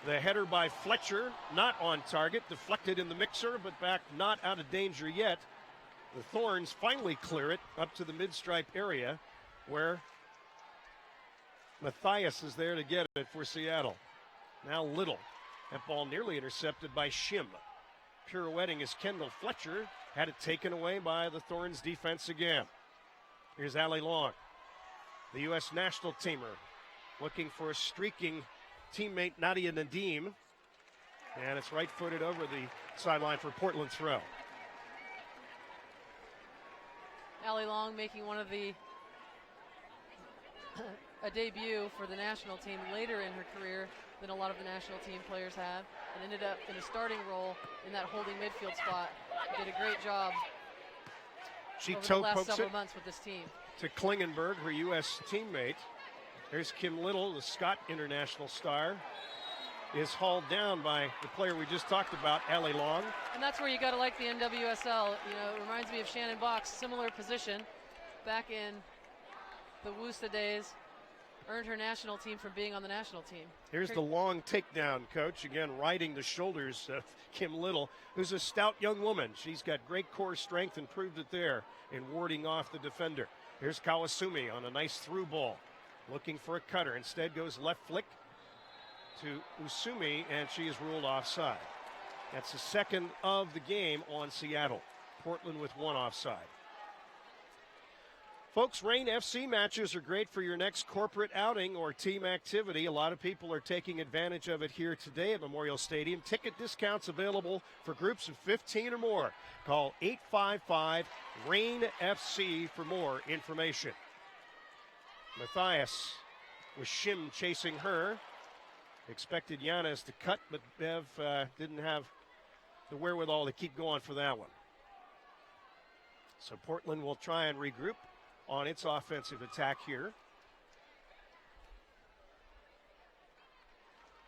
Speaker 3: The header by Fletcher, not on target, deflected in the mixer, but back not out of danger yet. The Thorns finally clear it up to the mid-stripe area where Matthias is there to get it for Seattle. Now Little. That ball nearly intercepted by Shim. Pirouetting as Kendall Fletcher had it taken away by the Thorns defense again. Here's Allie Long, the U.S. national teamer, looking for a streaking teammate Nadia Nadim. And it's right-footed over the sideline for Portland throw.
Speaker 4: Allie Long making one of the a debut for the national team later in her career than a lot of the national team players have, and ended up in a starting role in that holding midfield spot. Did a great job
Speaker 3: She
Speaker 4: over the
Speaker 3: toe
Speaker 4: last
Speaker 3: pokes
Speaker 4: several
Speaker 3: it
Speaker 4: months with this team.
Speaker 3: to Klingenberg, her U.S. teammate. There's Kim Little, the Scott international star, is hauled down by the player we just talked about, Allie Long.
Speaker 4: And that's where you got to like the NWSL. You know, it reminds me of Shannon Box, similar position back in the Worcester days. Earned her national team from being on the national team.
Speaker 3: Here's the long takedown, Coach. Again, riding the shoulders of Kim Little, who's a stout young woman. She's got great core strength and proved it there in warding off the defender. Here's Kawasumi on a nice through ball, looking for a cutter. Instead goes left flick to Usumi, and she is ruled offside. That's the second of the game on Seattle. Portland with 1 offside. Folks, Rain FC matches are great for your next corporate outing or team activity. A lot of people are taking advantage of it here today at Memorial Stadium. Ticket discounts available for groups of 15 or more. Call 855-RAIN-FC for more information. Matthias with Shim chasing her. Expected Yanez to cut, but Bev didn't have the wherewithal to keep going for that one. So Portland will try and regroup on its offensive attack here.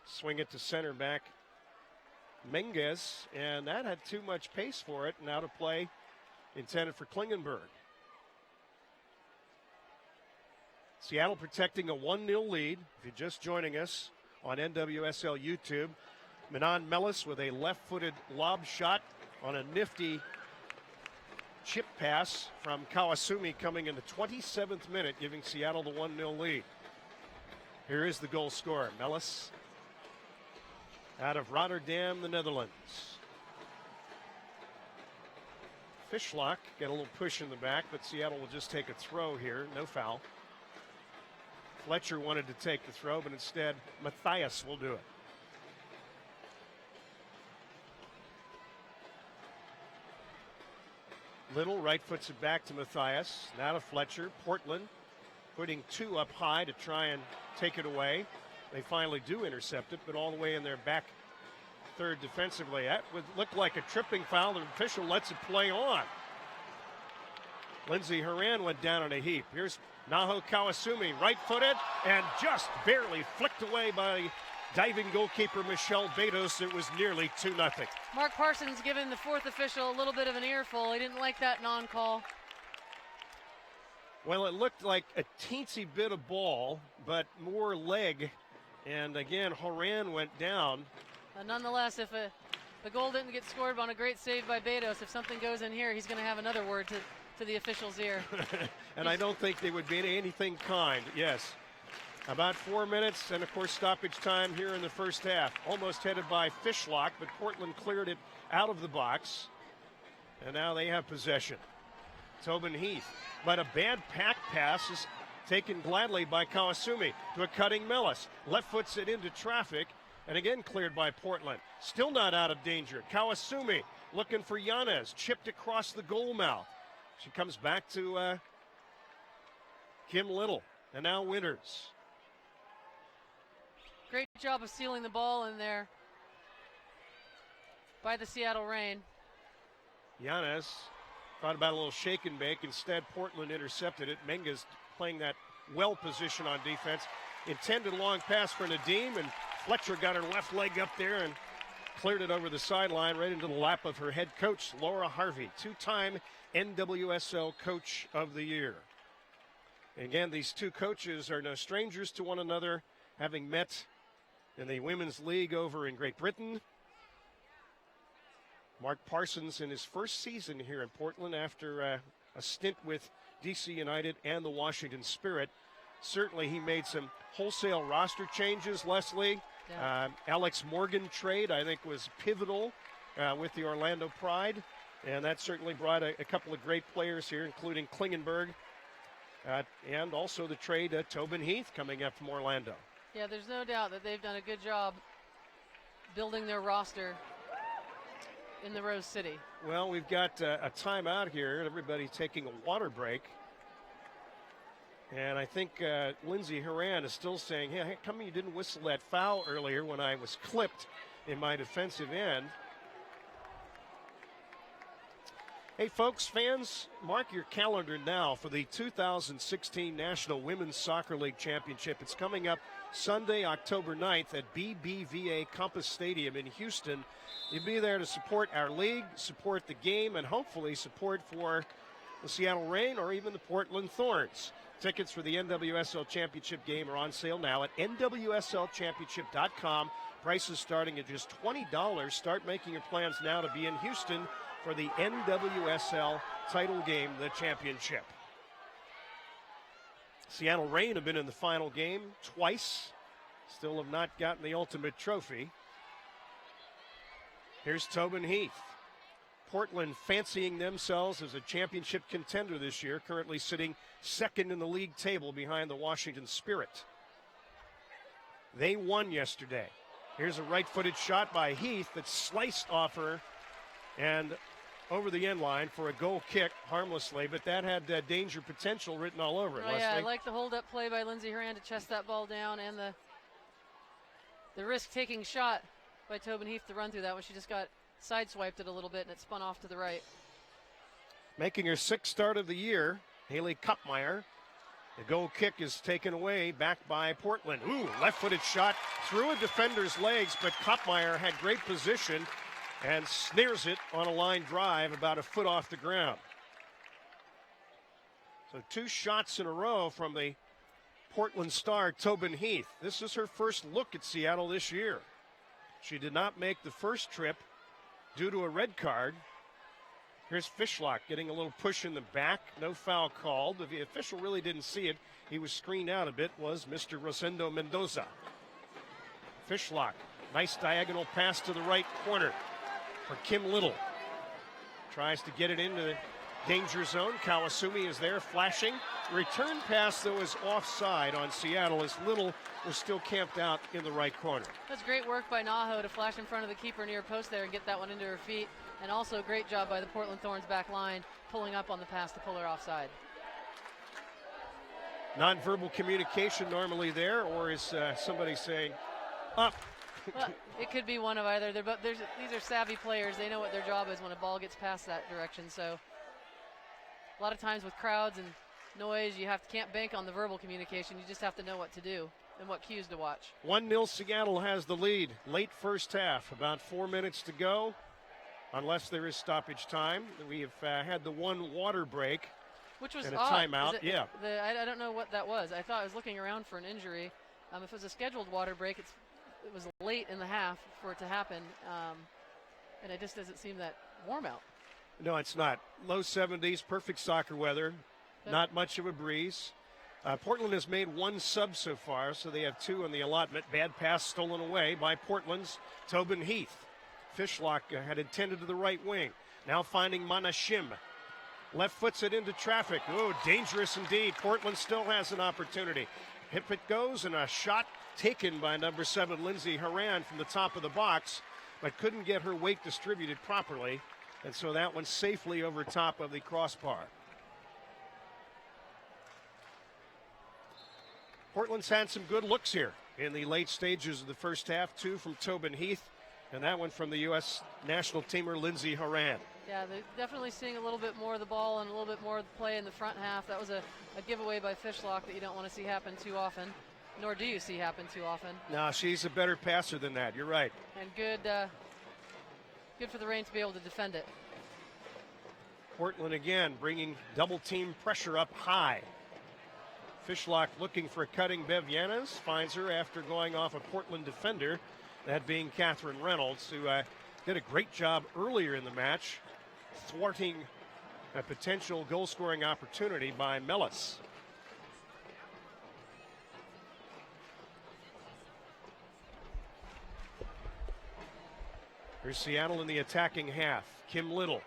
Speaker 3: Swing it to center back Menges, and that had too much pace for it. Now to play intended for Klingenberg. Seattle protecting a 1-0 lead. If you're just joining us on NWSL YouTube, Manon Mellis with a left-footed lob shot on a nifty chip pass from Kawasumi coming in the 27th minute, giving Seattle the 1-0 lead. Here is the goal scorer, Mellis, out of Rotterdam, the Netherlands. Fishlock got a little push in the back, but Seattle will just take a throw here, no foul. Fletcher wanted to take the throw, but instead Matthias will do it. Little right foots it back to Matthias. Now to Fletcher. Portland putting 2 up high to try and take it away. They finally do intercept it, but all the way in their back third defensively. That would look like a tripping foul. The official lets it play on. Lindsey Horan went down in a heap. Here's Naho Kawasumi, right-footed, and just barely flicked away by diving goalkeeper Michelle Betos. It was nearly 2-0.
Speaker 4: Mark Parsons giving the 4th official a little bit of an earful. He didn't like that non-call.
Speaker 3: Well, it looked like a teensy bit of ball, but more leg. And again, Horan went down.
Speaker 4: Nonetheless, if the goal didn't get scored on a great save by Betos, if something goes in here, he's going to have another word to the official's ear.
Speaker 3: And I don't think they would be anything kind. Yes. About 4 minutes, and of course stoppage time here in the first half. Almost headed by Fishlock, but Portland cleared it out of the box. And now they have possession. Tobin Heath. But a bad pack pass is taken gladly by Kawasumi to a cutting Mellis. Left foots it into traffic, and again cleared by Portland. Still not out of danger. Kawasumi looking for Yanez. Chipped across the goal mouth. She comes back to Kim Little. And now Winters.
Speaker 4: Great job of sealing the ball in there by the Seattle Reign.
Speaker 3: Yanez thought about a little shake and bake. Instead, Portland intercepted it. Menges playing that well position on defense. intended long pass for Nadim, and Fletcher got her left leg up there and cleared it over the sideline right into the lap of her head coach, Laura Harvey, two-time NWSL Coach of the Year. Again, these two coaches are no strangers to one another, having met in the Women's League over in Great Britain. Mark Parsons in his first season here in Portland after a stint with DC United and the Washington Spirit. Certainly he made some wholesale roster changes, Leslie.
Speaker 4: Yeah.
Speaker 3: Alex Morgan trade, I think, was pivotal with the Orlando Pride. And that certainly brought a couple of great players here, including Klingenberg. And also the trade Tobin Heath coming up from Orlando.
Speaker 4: Yeah, there's no doubt that they've done a good job building their roster in the Rose City.
Speaker 3: Well, we've got a timeout here. Everybody taking a water break. And I think Lindsey Horan is still saying, hey, how come you didn't whistle that foul earlier when I was clipped in my defensive end? Hey, folks, fans, mark your calendar now for the 2016 National Women's Soccer League Championship. It's coming up Sunday, October 9th at BBVA Compass Stadium in Houston. You'll be there to support our league, support the game, and hopefully support for the Seattle Reign or even the Portland Thorns. Tickets for the NWSL Championship game are on sale now at NWSLchampionship.com. Prices starting at just $20. Start making your plans now to be in Houston for the NWSL title game, the championship. Seattle Reign have been in the final game twice. Still have not gotten the ultimate trophy. Here's Tobin Heath. Portland fancying themselves as a championship contender this year, currently sitting second in the league table behind the Washington Spirit. They won yesterday. Here's a right-footed shot by Heath that's sliced off her and over the end line for a goal kick harmlessly, but that had danger potential written all over it.
Speaker 4: Oh,
Speaker 3: Leslie.
Speaker 4: yeah, I like the hold-up play by Lindsey Horan to chest that ball down, and the risk-taking shot by Tobin Heath to run through that one. She just got sideswiped it a little bit, and it spun off to the right.
Speaker 3: Making her sixth start of the year, Haley Kupmeyer. The goal kick is taken away, back by Portland. Ooh, left-footed shot through a defender's legs, but Kupmeyer had great position and snares it on a line drive about a foot off the ground. So two shots in a row from the Portland star, Tobin Heath. This is her first look at Seattle this year. She did not make the first trip due to a red card. Here's Fishlock getting a little push in the back. No foul called. The official really didn't see it. He was screened out a bit, was Mr. Rosendo Mendoza. Fishlock, nice diagonal pass to the right corner for Kim Little. Tries to get it into the danger zone. Kawasumi is there flashing. Return pass, though, is offside on Seattle as Little was still camped out in the right corner.
Speaker 4: That's great work by Naho to flash in front of the keeper near post there and get that one into her feet. And also great job by the Portland Thorns back line pulling up on the pass to pull her offside.
Speaker 3: Nonverbal communication normally there, or is somebody saying up?
Speaker 4: Well, it could be one of either. These are savvy players. They know what their job is when a ball gets past that direction. So a lot of times with crowds and noise, you can't bank on the verbal communication. You just have to know what to do and what cues to watch.
Speaker 3: 1-0 Seattle has the lead. Late first half, about 4 minutes to go, unless there is stoppage time. We have had the one water break,
Speaker 4: which was
Speaker 3: and a
Speaker 4: odd.
Speaker 3: timeout.
Speaker 4: I don't know what that was. I thought I was looking around for an injury. If it was a scheduled water break, it was late in the half for it to happen, and it just doesn't seem that warm out.
Speaker 3: No, it's not. Low 70s, perfect soccer weather, not much of a breeze. Portland has made one sub so far, so they have two in the allotment. Bad pass stolen away by Portland's Tobin Heath. Fishlock had intended to the right wing. Now finding Manashim. Left foots it into traffic. Oh, dangerous indeed. Portland still has an opportunity. Hip it goes, and a shot taken by number 7, Lindsey Horan, from the top of the box, but couldn't get her weight distributed properly, and so that one's safely over top of the crossbar. Portland's had some good looks here in the late stages of the first half. Two from Tobin Heath, and that one from the U.S. national teamer Lindsey Horan.
Speaker 4: Yeah, they're definitely seeing a little bit more of the ball and a little bit more of the play in the front half. That was a giveaway by Fishlock that you don't want to see happen too often. nor do you see happen too often.
Speaker 3: No, she's a better passer than that. You're right.
Speaker 4: And good for the Reign to be able to defend it.
Speaker 3: Portland again bringing double team pressure up high. Fishlock looking for cutting Bev Yanes, finds her after going off a Portland defender, that being Catherine Reynolds, who did a great job earlier in the match, thwarting a potential goal-scoring opportunity by Mellis. Here's Seattle in the attacking half. Kim Little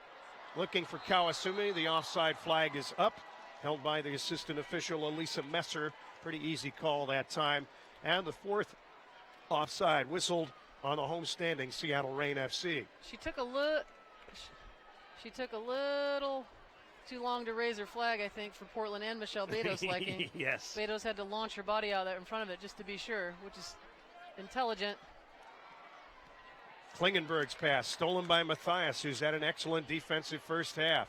Speaker 3: looking for Kawasumi. The offside flag is up, held by the assistant official Elisa Messer. Pretty easy call that time. And the fourth offside whistled on the home standing Seattle Reign FC.
Speaker 4: She took a little too long to raise her flag, I think, for Portland and Michelle Beto's liking.
Speaker 3: Yes.
Speaker 4: Beto's had to launch her body out there in front of it just to be sure, which is intelligent.
Speaker 3: Klingenberg's pass stolen by Matthias, who's had an excellent defensive first half.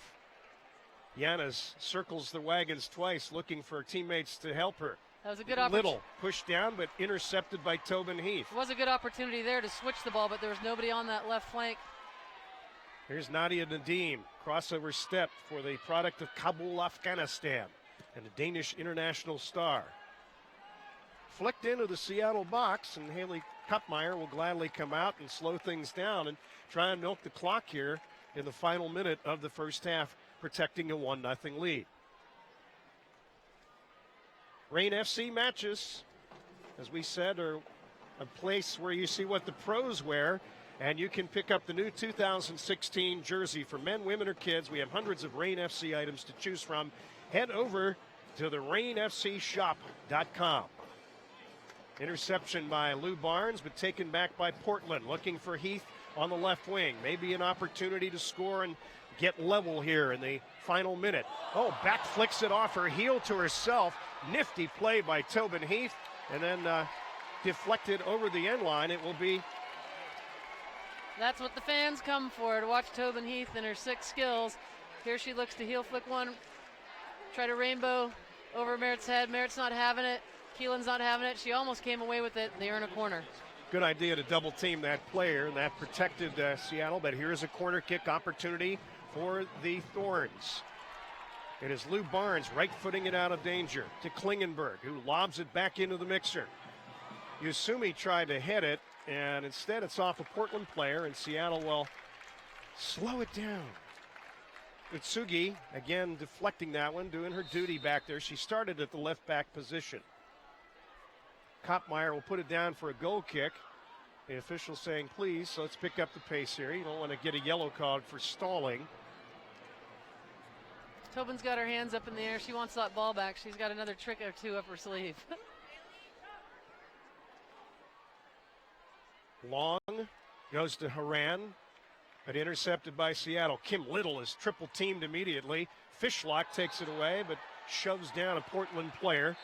Speaker 3: Yanis circles the wagons twice, looking for teammates to help her.
Speaker 4: That was a good opportunity.
Speaker 3: Little pushed down, but intercepted by Tobin Heath.
Speaker 4: It was a good opportunity there to switch the ball, but there was nobody on that left flank.
Speaker 3: Here's Nadia Nadim, crossover step for the product of Kabul, Afghanistan, and a Danish international star. Flicked into the Seattle box, and Haley Kupmeyer will gladly come out and slow things down and try and milk the clock here in the final minute of the first half, protecting a 1-0 lead. Reign FC matches, as we said, are a place where you see what the pros wear, and you can pick up the new 2016 jersey for men, women, or kids. We have hundreds of Reign FC items to choose from. Head over to the ReignFCshop.com. Interception by Lou Barnes, but taken back by Portland. Looking for Heath on the left wing. Maybe an opportunity to score and get level here in the final minute. Oh, back flicks it off her heel to herself. Nifty play by Tobin Heath, and then deflected over the end line. It will be.
Speaker 4: That's what the fans come for, to watch Tobin Heath and her 6 skills. Here she looks to heel flick one, try to rainbow over Merritt's head. Merritt's not having it. Keelan's not having it. She almost came away with it. They earn a corner.
Speaker 3: Good idea to double team that player, and that protected Seattle. But here's a corner kick opportunity for the Thorns. It is Lou Barnes right-footing it out of danger to Klingenberg, who lobs it back into the mixer. Yusumi tried to head it, and instead it's off a Portland player, and Seattle will slow it down. Utsugi, again, deflecting that one, doing her duty back there. She started at the left back position. Kopmeyer will put it down for a goal kick. The official saying, please, let's pick up the pace here. You don't want to get a yellow card for stalling.
Speaker 4: Tobin's got her hands up in the air. She wants that ball back. She's got another trick or two up her sleeve.
Speaker 3: Long goes to Haran, but intercepted by Seattle. Kim Little is triple teamed immediately. Fishlock takes it away, but shoves down a Portland player.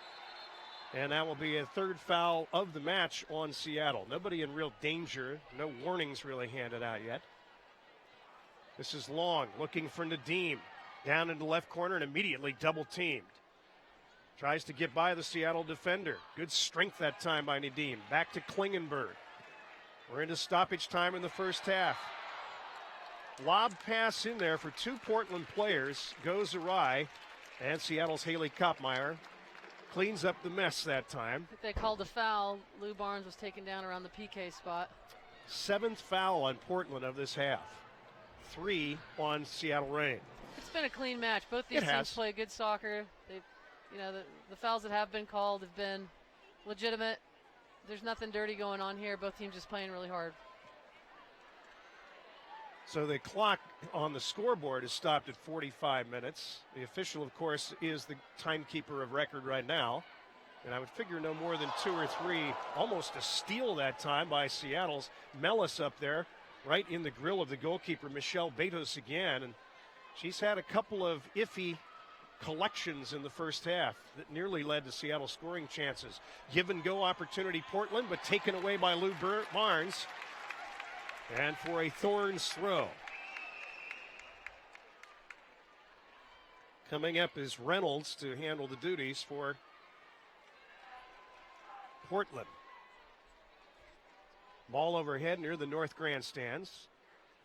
Speaker 3: And that will be a third foul of the match on Seattle. Nobody in real danger. No warnings really handed out yet. This is Long looking for Nadim. Down in the left corner and immediately double teamed. Tries to get by the Seattle defender. Good strength that time by Nadim. Back to Klingenberg. We're into stoppage time in the first half. Lob pass in there for 2 Portland players. Goes awry. And Seattle's Haley Kopmeyer cleans up the mess that time.
Speaker 4: I think they called a foul. Lou Barnes was taken down around the PK spot.
Speaker 3: 7th foul on Portland of this half. 3 on Seattle Reign.
Speaker 4: It's been a clean match. Both these teams play good soccer. They, the fouls that have been called have been legitimate. There's nothing dirty going on here. Both teams just playing really hard.
Speaker 3: So the clock on the scoreboard is stopped at 45 minutes. The official, of course, is the timekeeper of record right now. And I would figure no more than 2 or 3. Almost a steal that time by Seattle's Mellis up there, right in the grill of the goalkeeper, Michelle Betos again. And she's had a couple of iffy collections in the first half that nearly led to Seattle scoring chances. Give and go opportunity, Portland, but taken away by Lou Barnes. And for a Thorns throw. Coming up is Reynolds to handle the duties for Portland. Ball overhead near the north grandstands.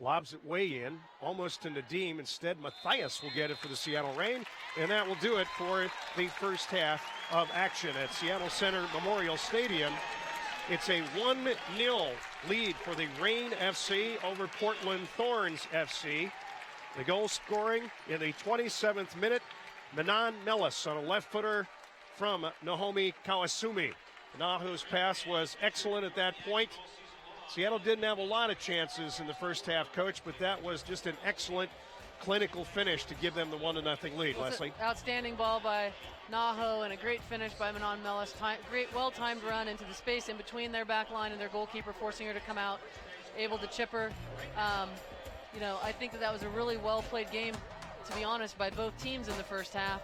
Speaker 3: Lobs it way in, almost to Nadim. Instead, Matthias will get it for the Seattle Reign, and that will do it for the first half of action at Seattle Center Memorial Stadium. It's a 1-0 lead for the Reign FC over Portland Thorns FC. The goal scoring in the 27th minute, Manon Mellis on a left footer from Nahomi Kawasumi. Nahu's pass was excellent at that point. Seattle didn't have a lot of chances in the first half, Coach, but that was just an excellent clinical finish to give them the 1-0 lead. Leslie?
Speaker 4: Outstanding ball by Naho and a great finish by Manon Mellis. Great, well-timed run into the space in between their back line and their goalkeeper, forcing her to come out, able to chip her. I think that was a really well-played game, to be honest, by both teams in the first half.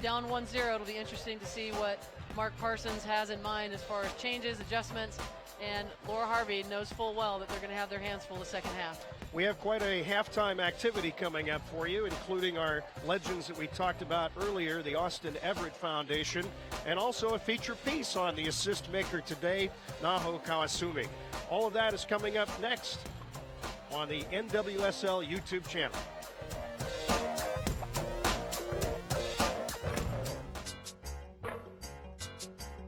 Speaker 4: Down 1-0, it'll be interesting to see what Mark Parsons has in mind as far as changes, adjustments, and Laura Harvey knows full well that they're going to have their hands full the second half.
Speaker 3: We have quite a halftime activity coming up for you, including our legends that we talked about earlier, the Austin Everett Foundation, and also a feature piece on the assist maker today, Naho Kawasumi. All of that is coming up next on the NWSL YouTube channel.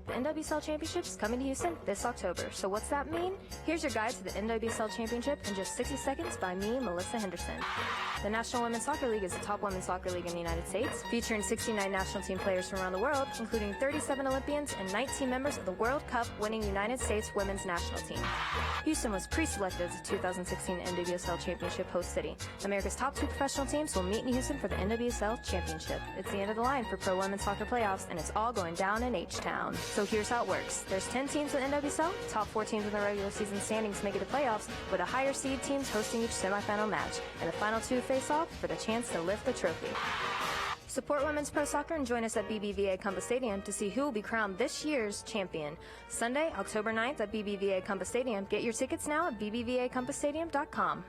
Speaker 2: The NWSL Championship is coming to Houston this October. So what's that mean? Here's your guide to the NWSL Championship in just 60 seconds by me, Melissa Henderson. The National Women's Soccer League is the top women's soccer league in the United States, featuring 69 national team players from around the world, including 37 Olympians and 19 members of the World Cup winning United States women's national team. Houston was pre-selected as the 2016 NWSL Championship host city. America's top 2 professional teams will meet in Houston for the NWSL Championship. It's the end of the line for pro women's soccer playoffs, and it's all going down in H-Town. So here's how it works. There's 10 teams in NWSL. Top 4 teams in the regular season standings make it to playoffs, with the higher seed teams hosting each semifinal match, and the final 2 face off for the chance to lift the trophy. Support women's pro soccer and join us at BBVA Compass Stadium to see who will be crowned this year's champion. Sunday, October 9th at BBVA Compass Stadium. Get your tickets now at bbvacompassstadium.com.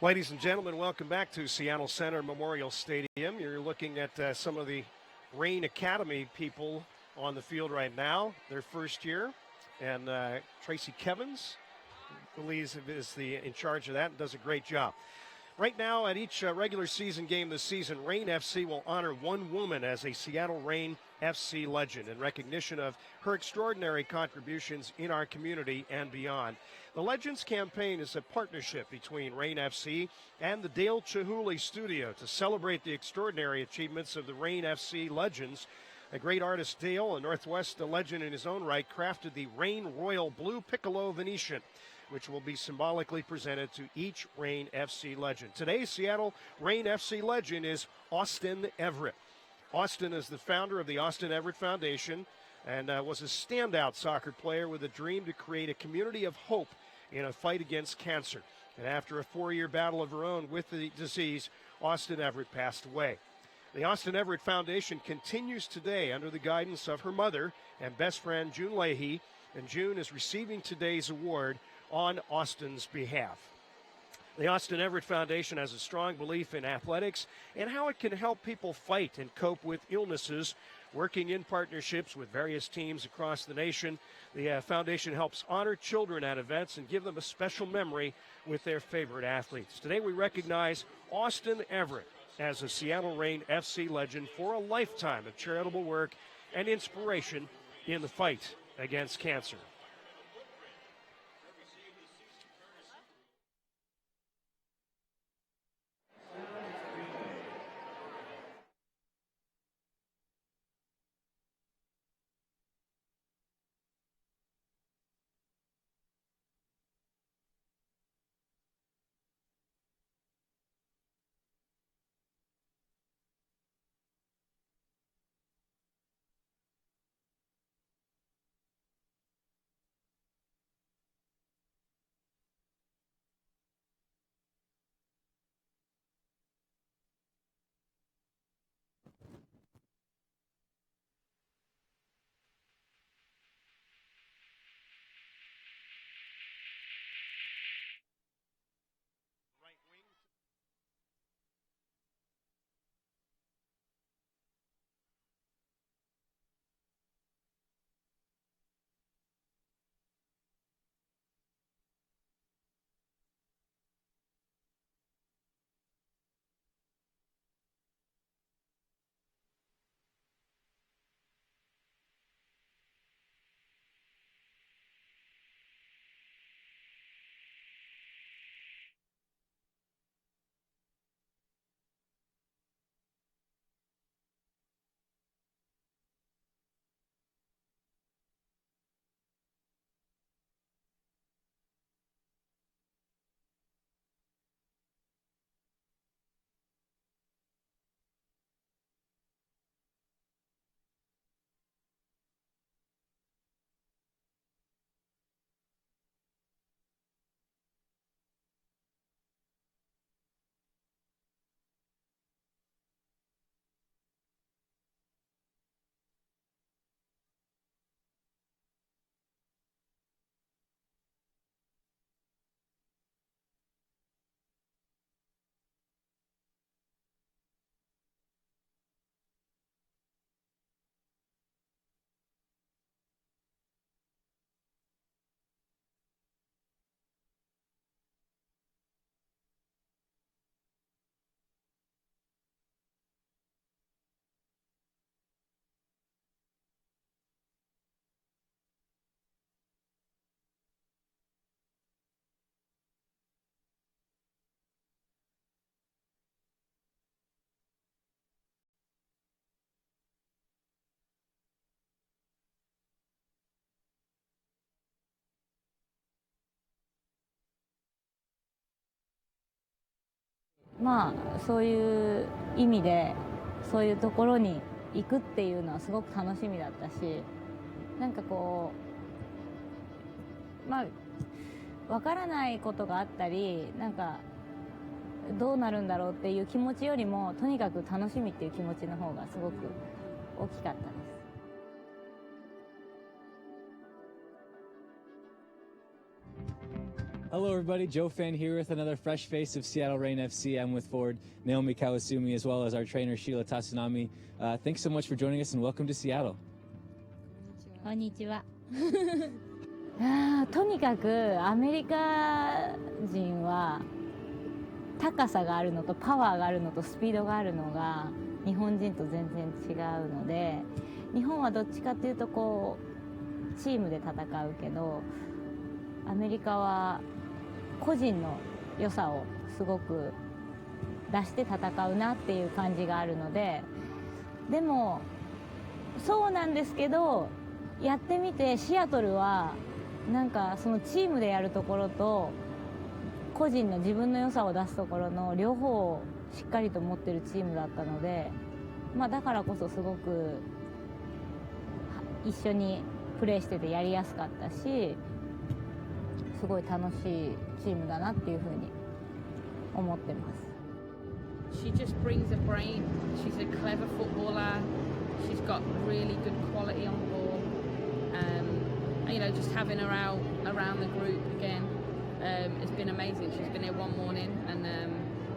Speaker 3: Ladies and gentlemen, welcome back to Seattle Center Memorial Stadium. You're looking at some of the Reign Academy people on the field right now, their first year. And Tracy Kevins, believes, is in charge of that and does a great job. Right now, at each regular season game this season, Reign FC will honor one woman as a Seattle Reign FC legend in recognition of her extraordinary contributions in our community and beyond. The Legends campaign is a partnership between Reign FC and the Dale Chihuly Studio to celebrate the extraordinary achievements of the Reign FC legends. A great artist, Dale, a Northwest legend in his own right, crafted the Reign Royal Blue Piccolo Venetian, which will be symbolically presented to each Reign FC legend. Today's Seattle Reign FC legend is Austin Everett. Austin is the founder of the Austin Everett Foundation and was a standout soccer player with a dream to create a community of hope in a fight against cancer. And after a 4-year battle of her own with the disease, Austin Everett passed away. The Austin Everett Foundation continues today under the guidance of her mother and best friend, June Leahy, and June is receiving today's award on Austin's behalf. The Austin Everett Foundation has a strong belief in athletics and how it can help people fight and cope with illnesses. Working in partnerships with various teams across the nation, the foundation helps honor children at events and give them a special memory with their favorite athletes. Today we recognize Austin Everett as a Seattle Reign FC legend for a lifetime of charitable work and inspiration in the fight against cancer.
Speaker 7: まあそういう意味でそういうところに行くっていうのはすごく楽しみだったし、なんかこうまあ分からないことがあったり、なんかどうなるんだろうっていう気持ちよりも、とにかく楽しみっていう気持ちの方がすごく大きかったです。
Speaker 8: Hello, everybody. Joe Fan here with another fresh face of Seattle Reign FC. I'm with forward Naomi Kawasumi as well as our trainer Sheila Tatsunami. Thanks so much for joining us and welcome to Seattle.
Speaker 7: こんにちは。とにかくアメリカ人は高さがあるのとパワーがあるのとスピードがあるのが日本人と全然違うので、日本はどっちかっていうとこうチームで戦うけど、アメリカは個人の良さをすごく出して戦うなっていう感じがあるので、でもそうなんですけど、やってみてシアトルはなんかそのチームでやるところと個人の自分の良さを出すところの両方をしっかりと持ってるチームだったので、まあだからこそすごく一緒にプレーしててやりやすかったし、すごい楽しいチームだなっていうふうに思ってます。
Speaker 1: She just brings a brain. She's a clever footballer. She's got really good quality on the ball. And, you know, just having her out around the group again has been amazing. She's been here one morning and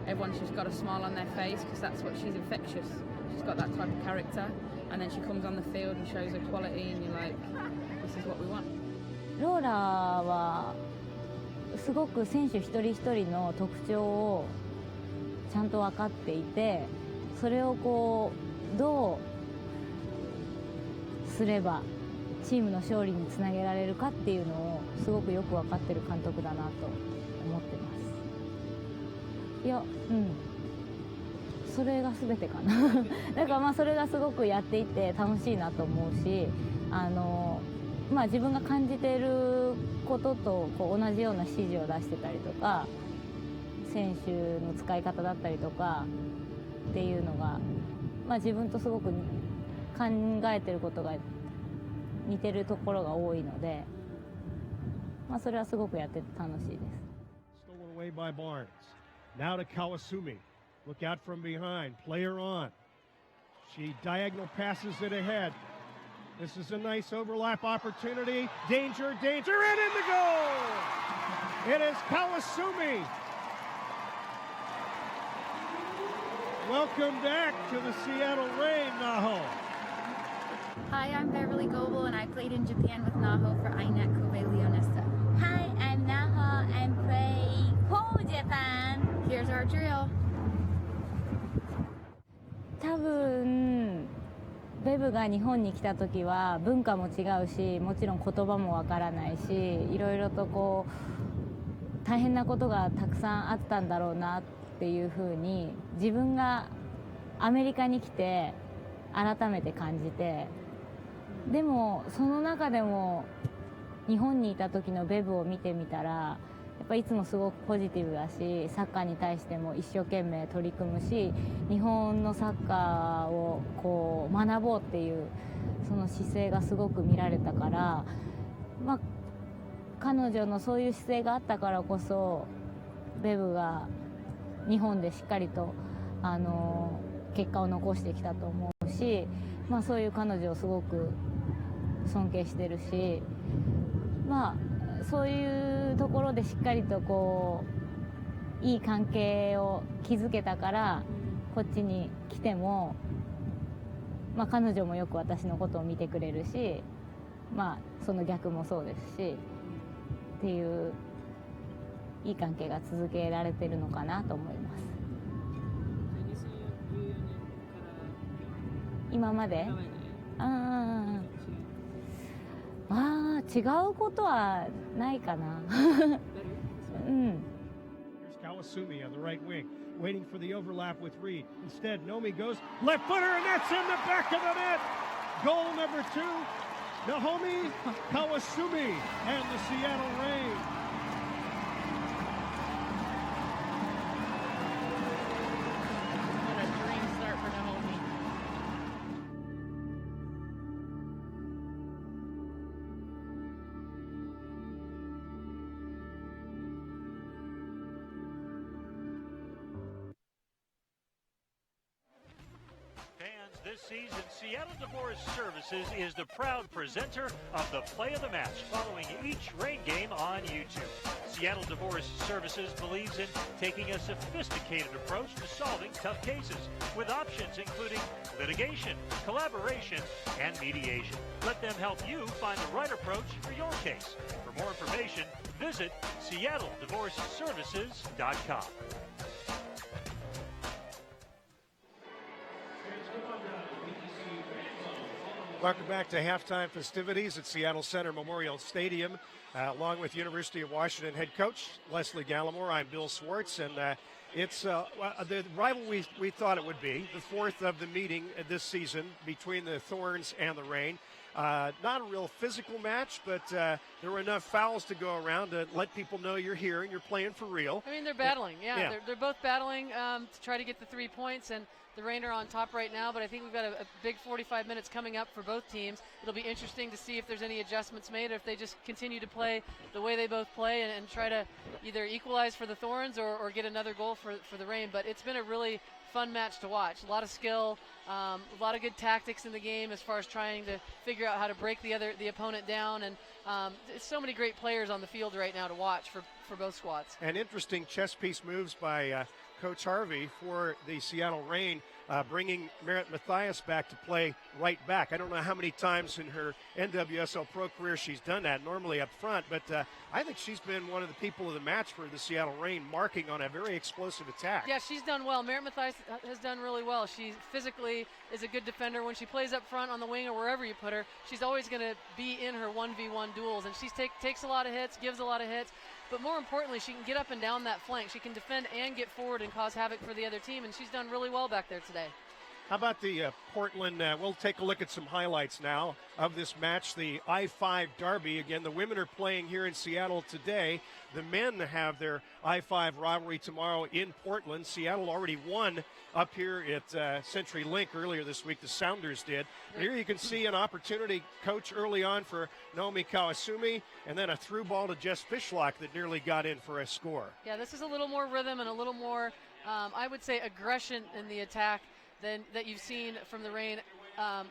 Speaker 1: everyone's just got a smile on their face because that's what she's infectious. She's got that type of character. And then she comes on the field and shows her quality and you're like, this is what we want.
Speaker 7: ローラはすごく選手一人一人の特徴をちゃんと分かっていて、それをこうどうすればチームの勝利につなげられるかっていうのをすごくよく分かってる監督だなと思ってます。いや、それが全てかなだからまあそれがすごくやっていて楽しいなと思うし、まあ自分が感じていることとこう同じような指示を出してたりとか、選手の使い方だったりとかっていうのが、まあ自分とすごく考えてることが似てるところが多いので、まあそれはすごくやってて楽しいです。
Speaker 3: Stolen away by Barnes. Now to Kawasumi. Look out from behind. Player on. She diagonal passes it ahead. This is a nice overlap opportunity. Danger, danger, and in the goal! It is Kawasumi. Welcome back to the Seattle Reign, Naho.
Speaker 9: Hi, I'm Beverly Goebel, and I played in Japan with Naho for INET Kobe Leonessa. Hi, I'm Naho, and play for Japan. Here's our drill.
Speaker 7: 多分ベブが日本に来た時は文化も違うし、もちろん言葉もわからないし、いろいろとこう大変なことがたくさんあったんだろうなっていうふうに自分がアメリカに来て改めて感じて、でもその中でも日本にいた時のベブを見てみたら、やっぱいつもすごくポジティブだし、サッカーに対しても一生懸命取り組むし、日本のサッカーをこう学ぼうっていうその姿勢がすごく見られたから、まあ彼女のそういう姿勢があったからこそベブが日本でしっかりと結果を残してきたと思うし、まあそういう彼女をすごく尊敬してるし、まあそういうところでしっかりとこういい関係を築けたから、こっちに来ても、まあ彼女もよく私のことを見てくれるし、まあその逆もそうですしっていういい関係が続けられてるのかなと思います。今まで違うことはないかな。
Speaker 3: Here's Kawasumi on the right wing, waiting for the overlap with Reed. Instead, Nomi goes left footer, and that's in the back of the net. Goal number 2, Naomi Kawasumi and the Seattle Reign.
Speaker 10: season, Seattle Divorce Services is the proud presenter of the Play of the Match, following each rain game on YouTube. Seattle Divorce Services believes in taking a sophisticated approach to solving tough cases, with options including litigation, collaboration, and mediation. Let them help you find the right approach for your case. For more information, visit SeattleDivorceServices.com.
Speaker 3: Welcome back to halftime festivities at Seattle Center Memorial Stadium. Along with University of Washington head coach Leslie Gallimore, I'm Bill Swartz, and it's the rival we thought it would be, the fourth of the meeting this season between the Thorns and the Reign. Not a real physical match, but there were enough fouls to go around to let people know you're here and you're playing for real.
Speaker 4: I mean, they're battling. Yeah. They're both battling to try to get the 3 points, and the Reign are on top right now, but I think we've got a big 45 minutes coming up for both teams. It'll be interesting to see if there's any adjustments made or if they just continue to play the way they both play and try to either equalize for the Thorns or get another goal for the Reign. But it's been a really fun match to watch. A lot of skill, a lot of good tactics in the game as far as trying to figure out how to break the opponent down, and so many great players on the field right now to watch for both squads.
Speaker 3: And interesting chess piece moves by Coach Harvey for the Seattle Reign, bringing Merritt Mathias back to play right back. I don't know how many times in her NWSL pro career she's done that, normally up front, but I think she's been one of the people of the match for the Seattle Reign, marking on a very explosive attack.
Speaker 4: Yeah, she's done well. Merritt Mathias has done really well. She physically is a good defender. When she plays up front on the wing or wherever you put her, she's always going to be in her 1v1 duels, and she takes a lot of hits, gives a lot of hits. But more importantly, she can get up and down that flank. She can defend and get forward and cause havoc for the other team, and she's done really well back there today.
Speaker 3: How about the Portland? We'll take a look at some highlights now of this match, the I-5 Derby. Again, the women are playing here in Seattle today. The men have their I-5 rivalry tomorrow in Portland. Seattle already won up here at CenturyLink earlier this week. The Sounders did. And here you can see an opportunity, coach, early on for Naomi Kawasumi, and then a through ball to Jess Fishlock that nearly got in for a score.
Speaker 4: Yeah, this is a little more rhythm and a little more, I would say, aggression in the attack than that you've seen from the Reign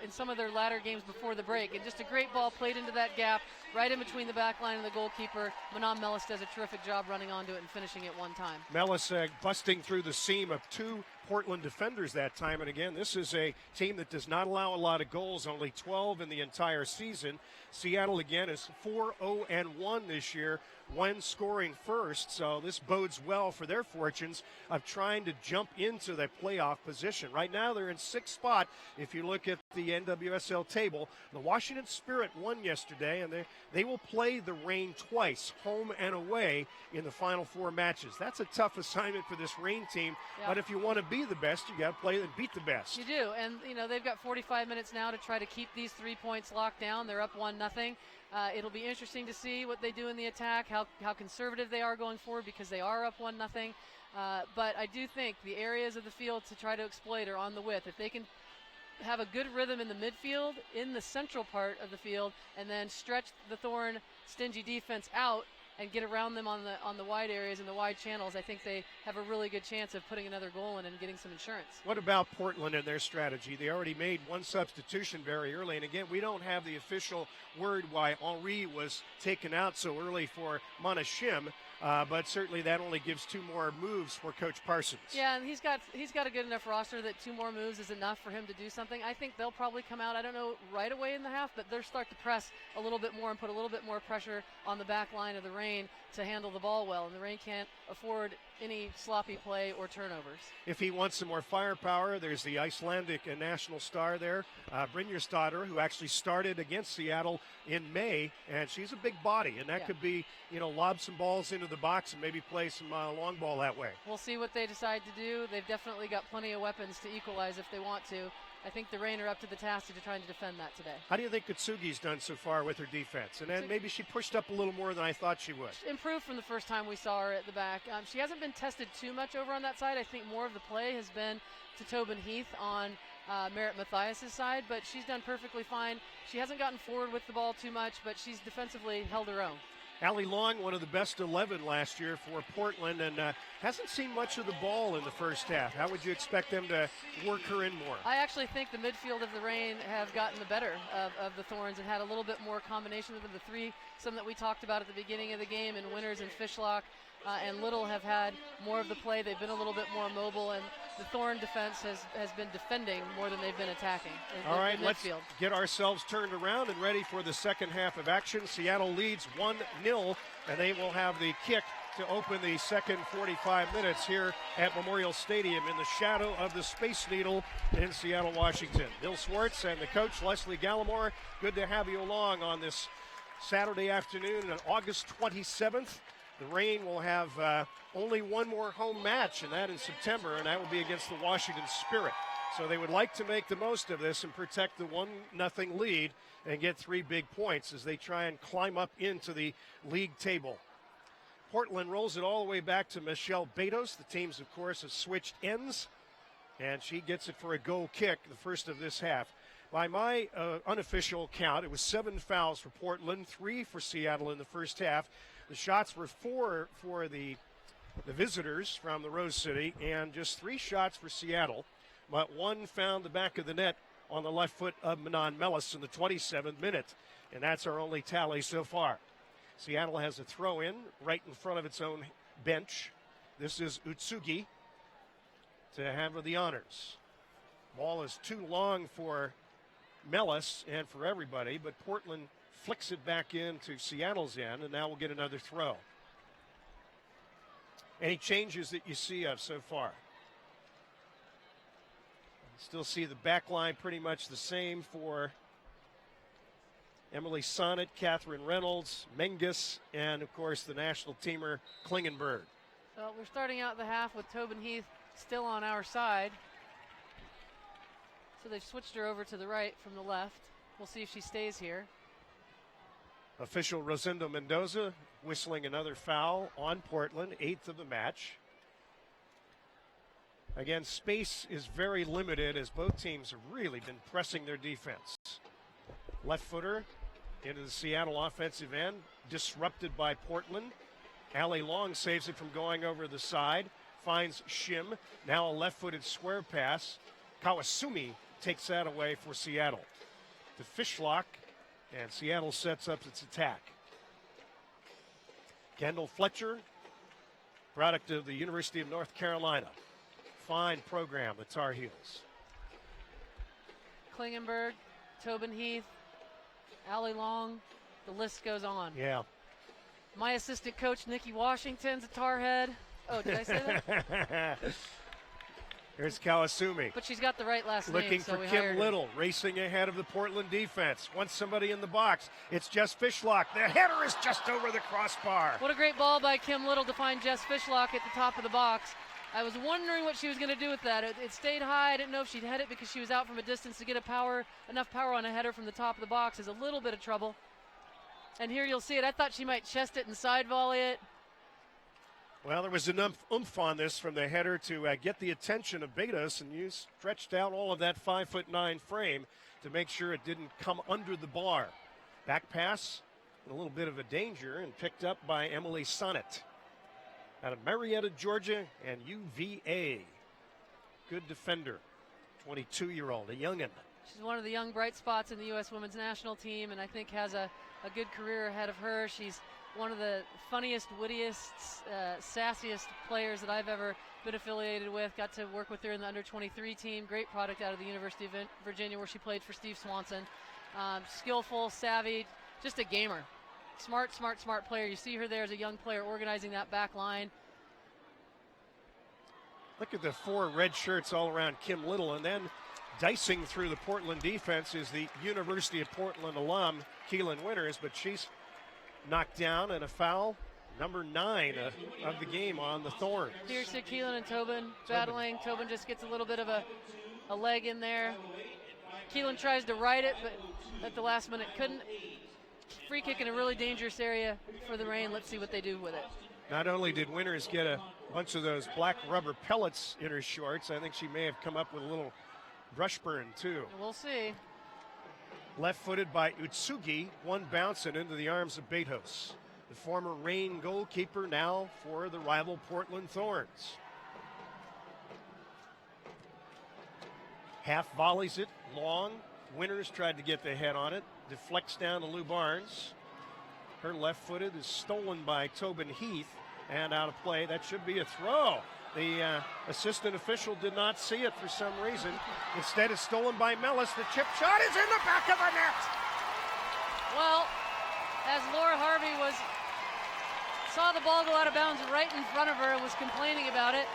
Speaker 4: in some of their latter games before the break. And just a great ball played into that gap, right in between the back line and the goalkeeper. Manon Mellis does a terrific job running onto it and finishing it one time.
Speaker 3: Mellis busting through the seam of two Portland defenders that time. And again, this is a team that does not allow a lot of goals, only 12 in the entire season. Seattle, again, is 4-0-1 this year when scoring first. So this bodes well for their fortunes of trying to jump into the playoff position. Right now, they're in sixth spot. If you look at the NWSL table, the Washington Spirit won yesterday, and they will play the Reign twice, home and away, in the final four matches. That's a tough assignment for this Reign team, but if you want to be the best, you got to play and beat the best.
Speaker 4: You do, and they've got 45 minutes now to try to keep these 3 points locked down. They're up 1-0. It'll be interesting to see what they do in the attack, how conservative they are going forward, because they are up 1-0. But I do think the areas of the field to try to exploit are on the width. If they can have a good rhythm in the midfield, in the central part of the field, and then stretch the Thorn stingy defense out and get around them on the wide areas and the wide channels, I think they have a really good chance of putting another goal in and getting some insurance.
Speaker 3: What about Portland and their strategy? They already made one substitution very early, and again, we don't have the official word why Henri was taken out so early for Monashim, but certainly that only gives two more moves for Coach Parsons.
Speaker 4: Yeah, and he's got a good enough roster that two more moves is enough for him to do something. I think they'll probably come out, I don't know, right away in the half, but they'll start to press a little bit more and put a little bit more pressure on the back line of the Reign to handle the ball well, and the Reign can't afford any sloppy play or turnovers.
Speaker 3: If he wants some more firepower, there's the Icelandic national star there, Brynjarsdottir, who actually started against Seattle in May, and she's a big body, and that could be, lob some balls into the box and maybe play some long ball that way.
Speaker 4: We'll see what they decide to do. They've definitely got plenty of weapons to equalize if they want to. I think the Reign are up to the task of trying to defend that today.
Speaker 3: How do you think Katsugi's done so far with her defense? And then maybe she pushed up a little more than I thought she would.
Speaker 4: Improved from the first time we saw her at the back. She hasn't been tested too much over on that side. I think more of the play has been to Tobin Heath on Merritt Mathias' side, but she's done perfectly fine. She hasn't gotten forward with the ball too much, but she's defensively held her own.
Speaker 3: Allie Long, one of the best 11 last year for Portland, and hasn't seen much of the ball in the first half. How would you expect them to work her in more?
Speaker 4: I actually think the midfield of the Reign have gotten the better of the Thorns and had a little bit more combination of the three, some that we talked about at the beginning of the game, and Winters and Fishlock and Little have had more of the play. They've been a little bit more mobile, and the Thorn defense has been defending more than they've been attacking.
Speaker 3: All right, let's get ourselves turned around and ready for the second half of action. Seattle leads 1-0, and they will have the kick to open the second 45 minutes here at Memorial Stadium in the shadow of the Space Needle in Seattle, Washington. Bill Swartz and the coach, Leslie Gallimore, good to have you along on this Saturday afternoon on August 27th. The Reign will have only one more home match, and that in September, and that will be against the Washington Spirit. So they would like to make the most of this and protect the 1-0 lead and get 3 big points as they try and climb up into the league table. Portland rolls it all the way back to Michelle Betos. The teams, of course, have switched ends, and she gets it for a goal kick, the first of this half. By my unofficial count, it was 7 fouls for Portland, 3 for Seattle in the first half. The shots were 4 for the visitors from the Rose City and just 3 shots for Seattle. But 1 found the back of the net on the left foot of Manon Mellis in the 27th minute. And that's our only tally so far. Seattle has a throw in right in front of its own bench. This is Utsugi to have the honors. Ball is too long for Mellis and for everybody, but Portland flicks it back into Seattle's end, and now we'll get another throw. Any changes that you see of so far? Still see the back line pretty much the same for Emily Sonnet, Catherine Reynolds, Menges, and, of course, the national teamer Klingenberg.
Speaker 4: So we're starting out the half with Tobin Heath still on our side. So they've switched her over to the right from the left. We'll see if she stays here.
Speaker 3: Official Rosendo Mendoza whistling another foul on Portland, 8th of the match. Again, space is very limited as both teams have really been pressing their defense. Left footer into the Seattle offensive end, disrupted by Portland. Allie Long saves it from going over the side, finds Shim. Now a left-footed square pass. Kawasumi takes that away for Seattle. To Fishlock, and Seattle sets up its attack. Kendall Fletcher, product of the University of North Carolina. Fine program, the Tar Heels.
Speaker 4: Klingenberg, Tobin Heath, Allie Long, the list goes on.
Speaker 3: Yeah.
Speaker 4: My assistant coach, Nikki Washington's a Tar Head. Oh, did I say that?
Speaker 3: Here's Kawasumi.
Speaker 4: But she's got the right last
Speaker 3: Looking
Speaker 4: name, so
Speaker 3: for
Speaker 4: we
Speaker 3: Kim
Speaker 4: hired her.
Speaker 3: Little, racing ahead of the Portland defense. Wants somebody in the box. It's Jess Fishlock. The header is just over the crossbar.
Speaker 4: What a great ball by Kim Little to find Jess Fishlock at the top of the box. I was wondering what she was going to do with that. It stayed high. I didn't know if she'd head it because she was out from a distance. To get enough power on a header from the top of the box is a little bit of trouble. And here you'll see it. I thought she might chest it and side volley it.
Speaker 3: Well, there was enough oomph on this from the header to get the attention of Betos, and you stretched out all of that 5'9" frame to make sure it didn't come under the bar. Back pass, a little bit of a danger, and picked up by Emily Sonnet out of Marietta, Georgia, and UVA. Good defender, 22-year-old, a youngin'.
Speaker 4: She's one of the young bright spots in the U.S. women's national team, and I think has a good career ahead of her. She's one of the funniest, wittiest, sassiest players that I've ever been affiliated with. Got to work with her in the under-23 team. Great product out of the University of Virginia, where she played for Steve Swanson. Skillful, savvy, just a gamer. Smart player. You see her there as a young player organizing that back line.
Speaker 3: Look at the 4 red shirts all around Kim Little, and then dicing through the Portland defense is the University of Portland alum, Keelan Winters, but she's knocked down, and a foul, number 9 of the game on the Thorns.
Speaker 4: Here's Keelan and Tobin battling. Tobin just gets a little bit of a leg in there. Keelan tries to right it, but at the last minute couldn't. Free kick in a really dangerous area for the Reign. Let's see what they do with it.
Speaker 3: Not only did Winters get a bunch of those black rubber pellets in her shorts, I think she may have come up with a little brush burn too.
Speaker 4: We'll see.
Speaker 3: Left-footed by Utsugi, one bouncing into the arms of Betos. the former Reign goalkeeper, now for the rival Portland Thorns. Half volleys it long. Winters tried to get the head on it. Deflects down to Lou Barnes. Her left-footed is stolen by Tobin Heath and out of play. That should be a throw. The assistant official did not see it for some reason. Instead, it's stolen by Mellis. The chip shot is in the back of the net.
Speaker 4: Well, as Laura Harvey saw the ball go out of bounds right in front of her and was complaining about it,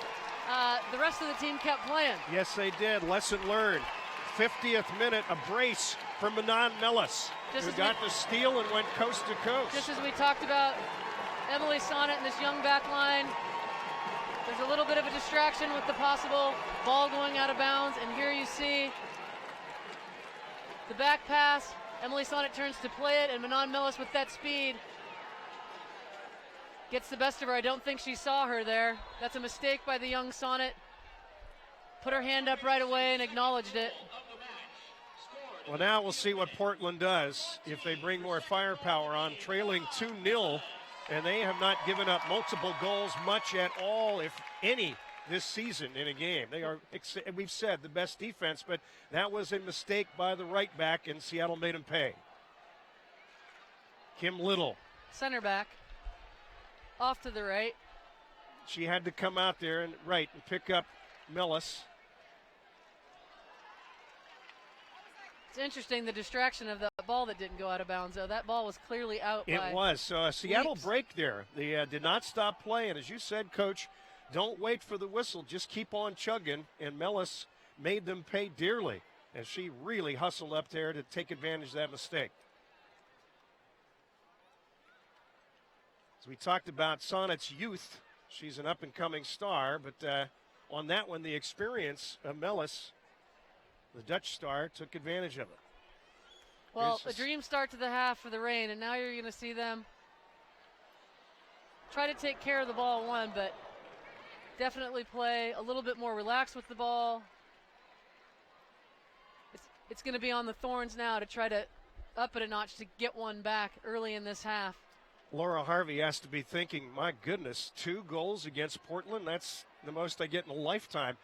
Speaker 4: the rest of the team kept playing.
Speaker 3: Yes, they did. Lesson learned. 50th minute, a brace for Manon Mellis, who got the steal and went coast to coast.
Speaker 4: Just as we talked about Emily Sonnet and this young back line, there's a little bit of a distraction with the possible ball going out of bounds, and here you see the back pass. Emily Sonnet turns to play it, and Manon Mellis with that speed gets the best of her. I don't think she saw her there. That's a mistake by the young Sonnet. Put her hand up right away and acknowledged it.
Speaker 3: Well, now we'll see what Portland does if they bring more firepower on, trailing 2-0, and they have not given up multiple goals much at all, if any, this season in a game. They are, we've said, the best defense, but that was a mistake by the right back, and Seattle made him pay. Kim Little.
Speaker 4: Center back. Off to the right.
Speaker 3: She had to come out there and pick up Mellis.
Speaker 4: It's interesting, the distraction of the ball that didn't go out of bounds, though. That ball was clearly out.
Speaker 3: It was. So Seattle break there. They did not stop playing. As you said, Coach, don't wait for the whistle. Just keep on chugging. And Mellis made them pay dearly as she really hustled up there to take advantage of that mistake. As we talked about Sonnet's youth, she's an up-and-coming star, but on that one, the experience of Mellis, the Dutch star, took advantage of it.
Speaker 4: Well, a dream start to the half for the Reign, and now you're going to see them try to take care of the ball, but definitely play a little bit more relaxed with the ball. It's going to be on the Thorns now to try to up it a notch to get one back early in this half.
Speaker 3: Laura Harvey has to be thinking, my goodness, 2 goals against Portland? That's the most I get in a lifetime.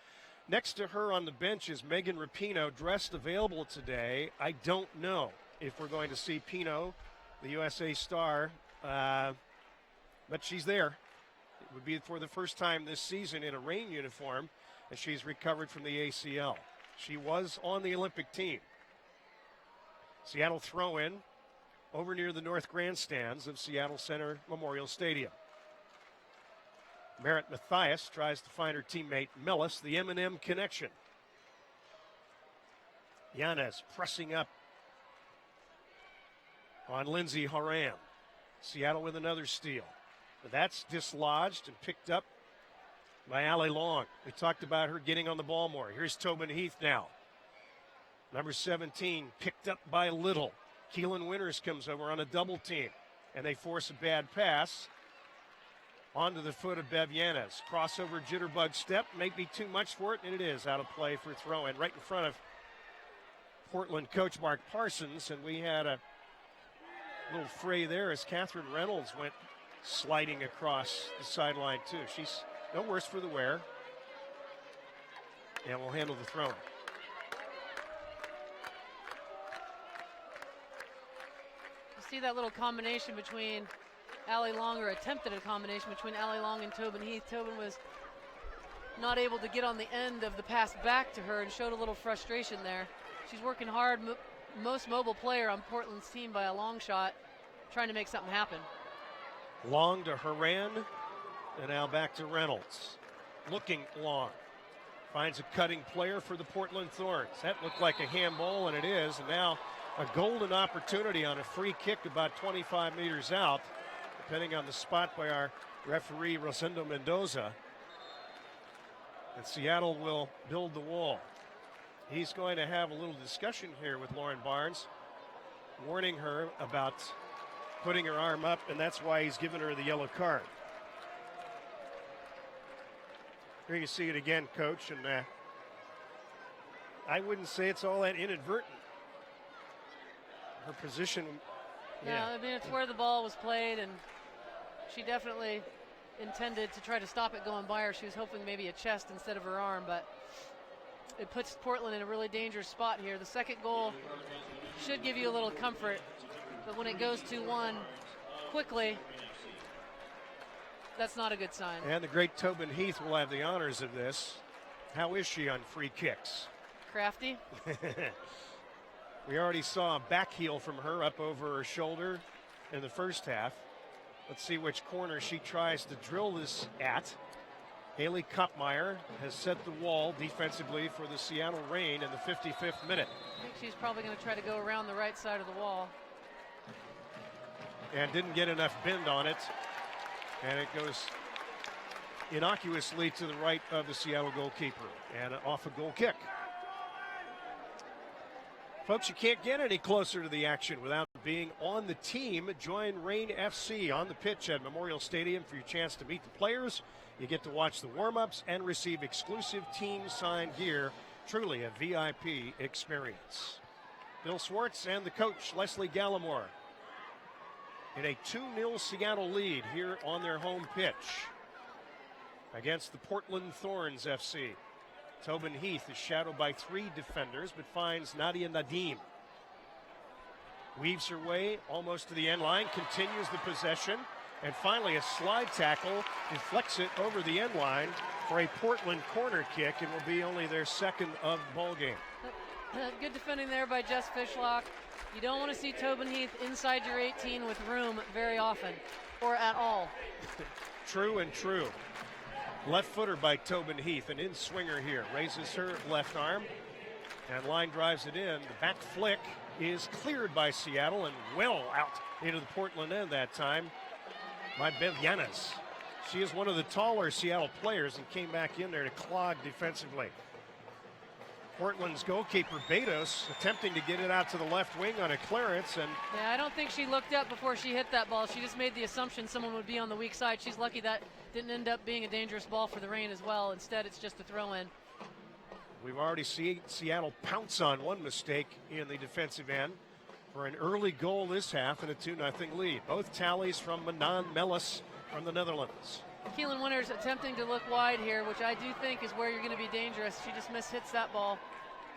Speaker 3: Next to her on the bench is Megan Rapinoe, dressed available today. I don't know if we're going to see Pino, the USA star, but she's there. It would be for the first time this season in a Reign uniform as she's recovered from the ACL. She was on the Olympic team. Seattle throw-in over near the north grandstands of Seattle Center Memorial Stadium. Merritt Mathias tries to find her teammate Mellis, the M&M connection. Yanez pressing up on Lindsay Horan. Seattle with another steal. But that's dislodged and picked up by Allie Long. We talked about her getting on the ball more. Here's Tobin Heath now. Number 17 picked up by Little. Keelan Winters comes over on a double team, and they force a bad pass onto the foot of Bev Yanez. Crossover jitterbug step, may be too much for it, and it is out of play for throw-in right in front of Portland coach Mark Parsons, and we had a little fray there as Catherine Reynolds went sliding across the sideline too. She's no worse for the wear, and will handle the throw-in.
Speaker 4: See that little combination between Allie Long, or attempted a combination between Allie Long and Tobin Heath. Tobin was not able to get on the end of the pass back to her and showed a little frustration there. She's working hard, most mobile player on Portland's team by a long shot, trying to make something happen.
Speaker 3: Long to Horan, and now back to Reynolds. Looking Long. Finds a cutting player for the Portland Thorns. That looked like a handball, and it is, and now a golden opportunity on a free kick about 25 meters out, depending on the spot by our referee, Rosendo Mendoza. And Seattle will build the wall. He's going to have a little discussion here with Lauren Barnes, warning her about putting her arm up, and that's why he's given her the yellow card. Here you see it again, Coach, and I wouldn't say it's all that inadvertent. Her position.
Speaker 4: Yeah, I mean, it's where the ball was played, and She definitely intended to try to stop it going by her. She was hoping maybe a chest instead of her arm, but it puts Portland in a really dangerous spot here. The second goal should give you a little comfort, but when it goes 2-1 quickly, that's not a good sign.
Speaker 3: And the great Tobin Heath will have the honors of this. How is she on free kicks?
Speaker 4: Crafty.
Speaker 3: We already saw a back heel from her up over her shoulder in the first half. Let's see which corner she tries to drill this at. Haley Kopmeyer has set the wall defensively for the Seattle Reign in the 55th minute.
Speaker 4: I think she's probably going to try to go around the right side of the wall.
Speaker 3: And didn't get enough bend on it. And it goes innocuously to the right of the Seattle goalkeeper and off a goal kick. Folks, you can't get any closer to the action without being on the team. Join Reign FC on the pitch at Memorial Stadium for your chance to meet the players. You get to watch the warm-ups and receive exclusive team-signed gear. Truly a VIP experience. Bill Swartz and the coach, Leslie Gallimore, in a 2-0 Seattle lead here on their home pitch against the Portland Thorns FC. Tobin Heath is shadowed by 3 defenders, but finds Nadia Nadim. Weaves her way almost to the end line, continues the possession, and finally a slide tackle deflects it over the end line for a Portland corner kick, and will be only their second of the ball game.
Speaker 4: Good defending there by Jess Fishlock. You don't want to see Tobin Heath inside your 18 with room very often, or at all.
Speaker 3: True and true. Left footer by Tobin Heath, an in-swinger here. Raises her left arm, and line drives it in. The back flick is cleared by Seattle and well out into the Portland end that time by Bev Yanes. She is one of the taller Seattle players and came back in there to clog defensively. Portland's goalkeeper Betos attempting to get it out to the left wing on a clearance, and
Speaker 4: yeah, I don't think she looked up before she hit that ball. She just made the assumption someone would be on the weak side. She's lucky that didn't end up being a dangerous ball for the Reign as well. Instead, it's just a throw in.
Speaker 3: We've already seen Seattle pounce on one mistake in the defensive end for an early goal this half and a 2-0 lead. Both tallies from Manon Melis from the Netherlands.
Speaker 4: Keelan Winters attempting to look wide here, which I do think is where you're going to be dangerous. She just mishits that ball.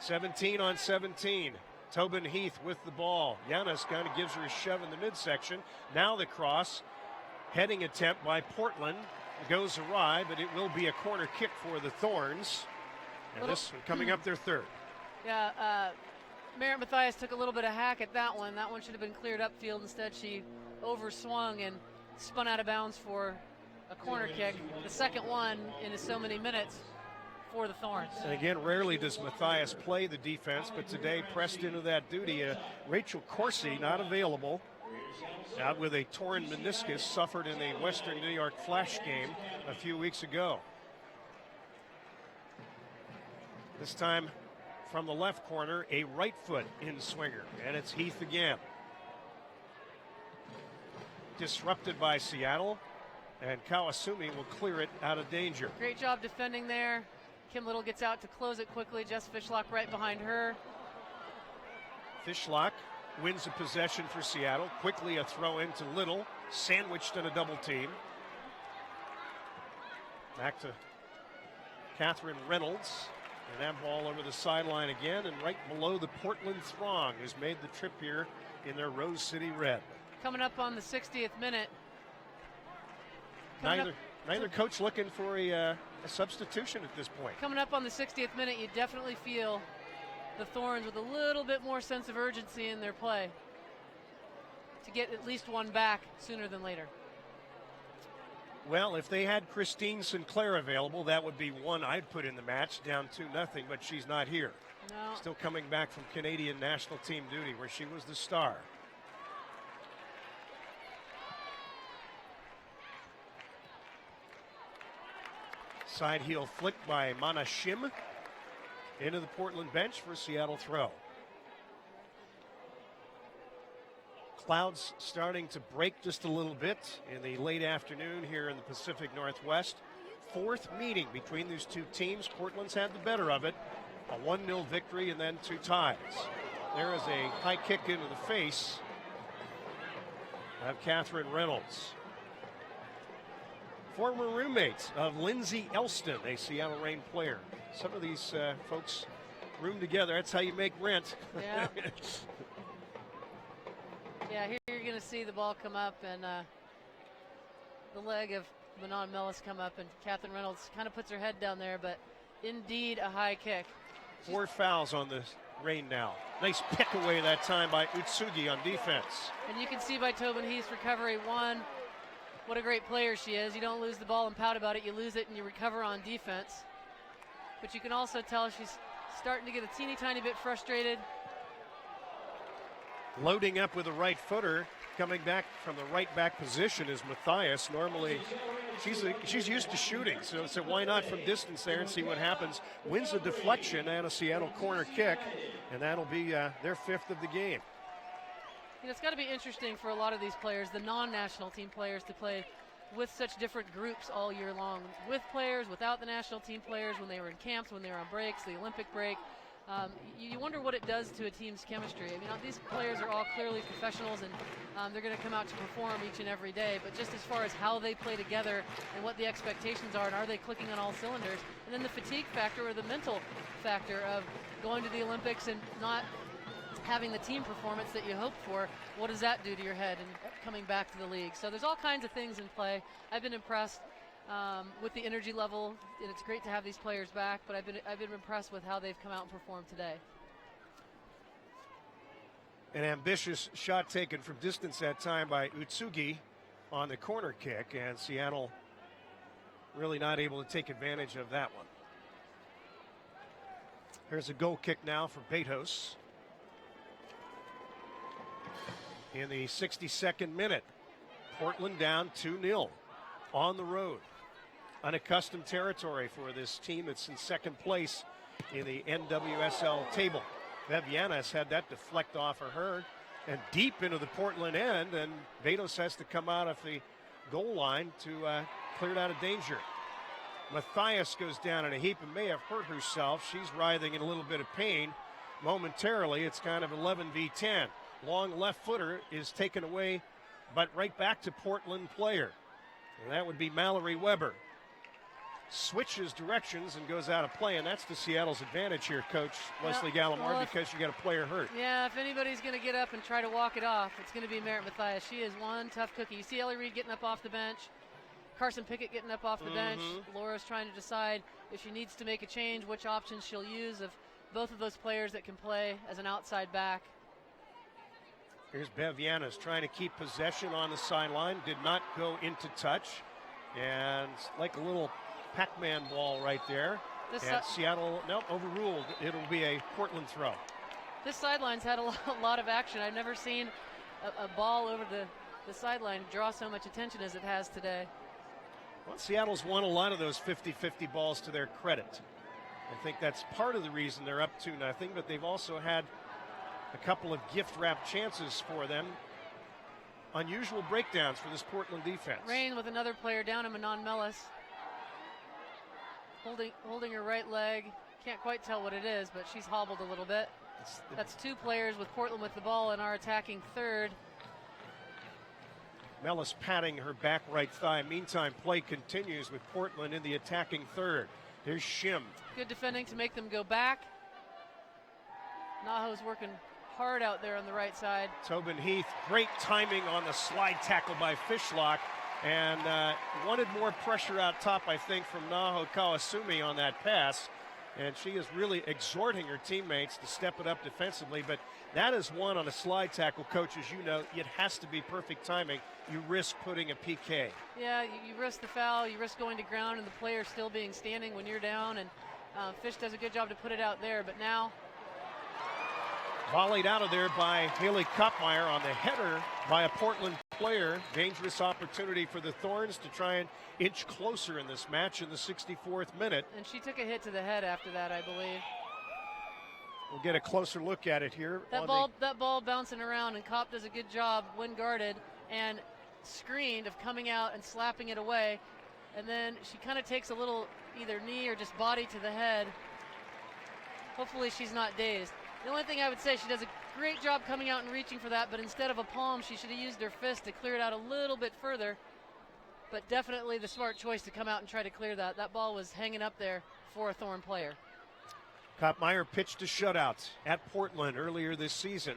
Speaker 3: 17 on 17. Tobin Heath with the ball. Yanis kind of gives her a shove in the midsection. Now the cross. Heading attempt by Portland goes awry, but it will be a corner kick for the Thorns. And this one coming up their third.
Speaker 4: Yeah, Merritt Mathias took a little bit of hack at that one. That one should have been cleared upfield. Instead, she overswung and spun out of bounds for a corner kick. The second one in so many minutes for the Thorns.
Speaker 3: And again, rarely does Mathias play the defense, but today pressed into that duty. Rachel Corsi not available. Out with a torn meniscus suffered in the Western New York Flash game a few weeks ago. This time from the left corner, a right foot in swinger, and it's Heath again. Disrupted by Seattle, and Kawasumi will clear it out of danger.
Speaker 4: Great job defending there. Kim Little gets out to close it quickly. Jess Fishlock right behind her.
Speaker 3: Fishlock wins the possession for Seattle. Quickly a throw into Little, sandwiched in a double team. Back to Catherine Reynolds. And that ball over the sideline again, and right below the Portland throng who's made the trip here in their Rose City red.
Speaker 4: Coming up on the 60th minute.
Speaker 3: Neither coach looking for a substitution at this point.
Speaker 4: Coming up on the 60th minute, you definitely feel the Thorns with a little bit more sense of urgency in their play to get at least one back sooner than later.
Speaker 3: Well, if they had Christine Sinclair available, that would be one I'd put in the match, down 2-0, but she's not here.
Speaker 4: No.
Speaker 3: Still coming back from Canadian national team duty where she was the star. Side heel flick by Mana Shim into the Portland bench for Seattle throw. Clouds starting to break just a little bit in the late afternoon here in the Pacific Northwest. Fourth meeting between these two teams. Portland's had the better of it. A 1-0 victory and then 2 ties. There is a high kick into the face of Catherine Reynolds. former roommate of Lindsay Elston, a Seattle Reign player. Some of these folks room together. That's how you make rent.
Speaker 4: Yeah. Yeah, here you're going to see the ball come up and the leg of Manon Mellis come up, and Catherine Reynolds kind of puts her head down there, but indeed a high kick.
Speaker 3: 4 fouls on the Reign now. Nice pick away that time by Utsugi on defense.
Speaker 4: And you can see by Tobin Heath's recovery, one, what a great player she is. You don't lose the ball and pout about it. You lose it and you recover on defense. But you can also tell she's starting to get a teeny tiny bit frustrated.
Speaker 3: Loading up with a right footer, coming back from the right back position is Matthias. Normally, she's used to shooting, so why not from distance there and see what happens. Wins a deflection and a Seattle corner kick, and that'll be their 5th of the game.
Speaker 4: You know, it's got to be interesting for a lot of these players, the non-national team players, to play with such different groups all year long. With players, without the national team players, when they were in camps, when they were on breaks, the Olympic break. You wonder what it does to a team's chemistry. I mean, these players are all clearly professionals, and they're going to come out to perform each and every day. But just as far as how they play together and what the expectations are, and are they clicking on all cylinders, and then the fatigue factor or the mental factor of going to the Olympics and not having the team performance that you hoped for, what does that do to your head and coming back to the league? So there's all kinds of things in play. I've been impressed with the energy level, and it's great to have these players back, but I've been impressed with how they've come out and performed today.
Speaker 3: An ambitious shot taken from distance that time by Utsugi on the corner kick, and Seattle really not able to take advantage of that one. Here's a goal kick now for Betos. In the 62nd minute, Portland down 2-0 on the road. Unaccustomed territory for this team that's in second place in the NWSL table. Vevianas had that deflect off of her and deep into the Portland end, and Betos has to come out of the goal line to clear it out of danger. Matthias goes down in a heap and may have hurt herself. She's writhing in a little bit of pain. Momentarily, it's kind of 11 v 10. Long left footer is taken away, but right back to Portland player. And that would be Mallory Weber. Switches directions and goes out of play, and that's to Seattle's advantage here, Coach Leslie Gallimore, because you got a player hurt.
Speaker 4: Yeah, if anybody's going to get up and try to walk it off, it's going to be Merritt Matthias. She is one tough cookie. You see Ellie Reed getting up off the bench, Carson Pickett getting up off the bench. Laura's trying to decide if she needs to make a change, which options she'll use of both of those players that can play as an outside back.
Speaker 3: Here's Bevianas trying to keep possession on the sideline. Did not go into touch. And like a little Pac-Man ball right there. Seattle, overruled. It'll be a Portland throw.
Speaker 4: This sideline's had a lot of action. I've never seen a ball over the sideline draw so much attention as it has today.
Speaker 3: Well, Seattle's won a lot of those 50-50 balls to their credit. I think that's part of the reason they're up 2-0, but they've also had a couple of gift-wrapped chances for them. Unusual breakdowns for this Portland defense.
Speaker 4: Reign with another player down, Manon Mellis. Holding her right leg. Can't quite tell what it is, but she's hobbled a little bit. That's 2 players with Portland with the ball and our attacking third.
Speaker 3: Mellis patting her back right thigh. Meantime, play continues with Portland in the attacking third. Here's Shim.
Speaker 4: Good defending to make them go back. Naho's working hard out there on the right side.
Speaker 3: Tobin Heath, great timing on the slide tackle by Fishlock, and wanted more pressure out top, I think, from Naho Kawasumi on that pass. And she is really exhorting her teammates to step it up defensively. But that is one on a slide tackle, Coach, as you know, it has to be perfect timing. You risk putting a PK.
Speaker 4: Yeah, you risk the foul, you risk going to ground, and the player still being standing when you're down. And Fish does a good job to put it out there. But now,
Speaker 3: volleyed out of there by Haley Kopmeyer on the header by a Portland player. Dangerous opportunity for the Thorns to try and inch closer in this match in the 64th minute.
Speaker 4: And she took a hit to the head after that, I believe.
Speaker 3: We'll get a closer look at it here.
Speaker 4: That ball bouncing around, and Kopp does a good job when guarded and screened of coming out and slapping it away. And then she kind of takes a little either knee or just body to the head. Hopefully she's not dazed. The only thing I would say, she does a great job coming out and reaching for that, but instead of a palm, she should have used her fist to clear it out a little bit further. but definitely the smart choice to come out and try to clear that. That ball was hanging up there for a Thorn player.
Speaker 3: Koppmeyer pitched a shutout at Portland earlier this season.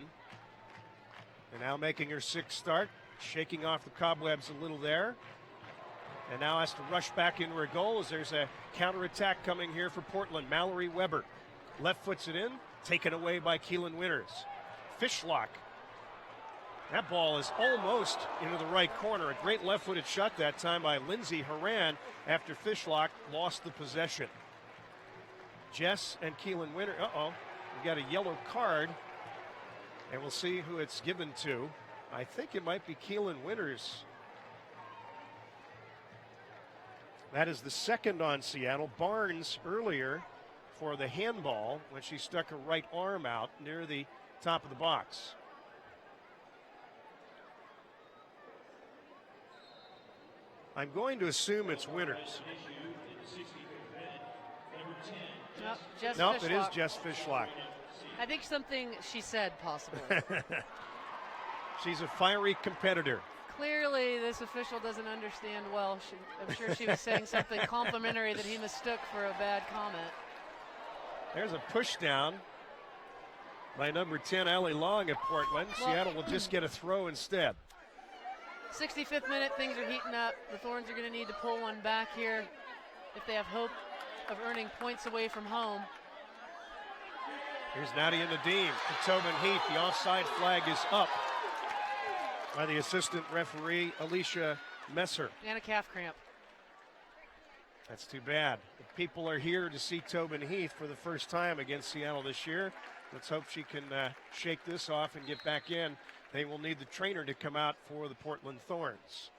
Speaker 3: And now making her sixth start, shaking off the cobwebs a little there. And now has to rush back into her goal as there's a counterattack coming here for Portland. Mallory Weber left foots it in, taken away by Keelan Winters. Fishlock. That ball is almost into the right corner. A great left-footed shot that time by Lindsay Horan after Fishlock lost the possession. Jess and Keelan Winters. We got a yellow card. And we'll see who it's given to. I think it might be Keelan Winters. That is the second on Seattle. Barnes earlier for the handball when she stuck her right arm out near the top of the box. I'm going to assume it's Winters. Nope, it is Jess Fishlock.
Speaker 4: I think something she said, possibly.
Speaker 3: She's a fiery competitor.
Speaker 4: Clearly, this official doesn't understand well. I'm sure she was saying something complimentary that he mistook for a bad comment.
Speaker 3: There's a push down by number 10, Allie Long at Portland. Seattle will just get a throw instead.
Speaker 4: 65th minute, things are heating up. The Thorns are going to need to pull one back here if they have hope of earning points away from home.
Speaker 3: Here's Nadia Nadim to Tobin Heath. The offside flag is up by the assistant referee, Alicia Messer.
Speaker 4: And a calf cramp.
Speaker 3: That's too bad. The people are here to see Tobin Heath for the first time against Seattle this year. Let's hope she can shake this off and get back in. They will need the trainer to come out for the Portland Thorns.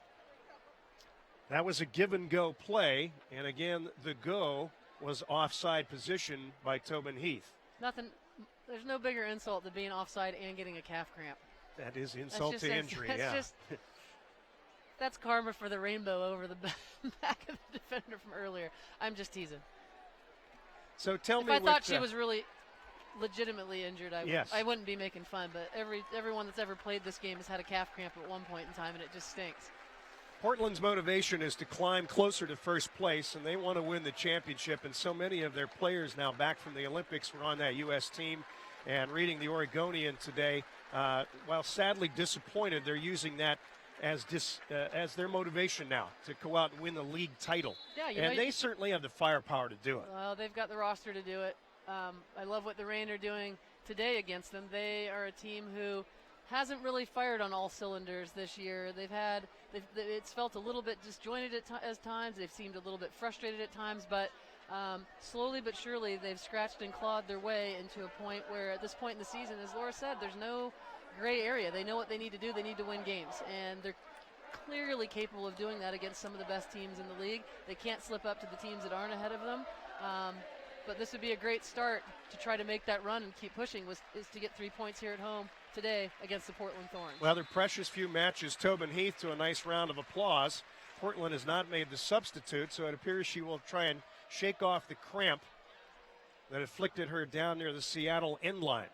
Speaker 3: That was a give-and-go play, and again, the go was offside position by Tobin Heath.
Speaker 4: There's no bigger insult than being offside and getting a calf cramp.
Speaker 3: That is insult to injury,
Speaker 4: That's karma for the rainbow over the back of the defender from earlier. I'm just teasing.
Speaker 3: So tell me,
Speaker 4: if I thought she was really legitimately injured, I wouldn't be making fun, but everyone that's ever played this game has had a calf cramp at one point in time, and it just stinks.
Speaker 3: Portland's motivation is to climb closer to first place, and they want to win the championship, and so many of their players now back from the Olympics were on that U.S. team. And reading the Oregonian today, while sadly disappointed, they're using that as their motivation now to go out and win the league title. Yeah, they certainly have the firepower to do it.
Speaker 4: Well, they've got the roster to do it. I love what the Reign are doing today against them. They are a team who hasn't really fired on all cylinders this year. It's felt a little bit disjointed at times. They've seemed a little bit frustrated at times, but slowly but surely they've scratched and clawed their way into a point where at this point in the season, as Laura said, there's no gray area. They know what they need to do. They need to win games, and they're clearly capable of doing that against some of the best teams in the league. They can't slip up to the teams that aren't ahead of them. But this would be a great start to try to make that run and keep pushing, is to get 3 points here at home today against the Portland Thorns.
Speaker 3: Well, their precious few matches, Tobin Heath to a nice round of applause. Portland has not made the substitute, so it appears she will try and shake off the cramp that afflicted her down near the Seattle end line.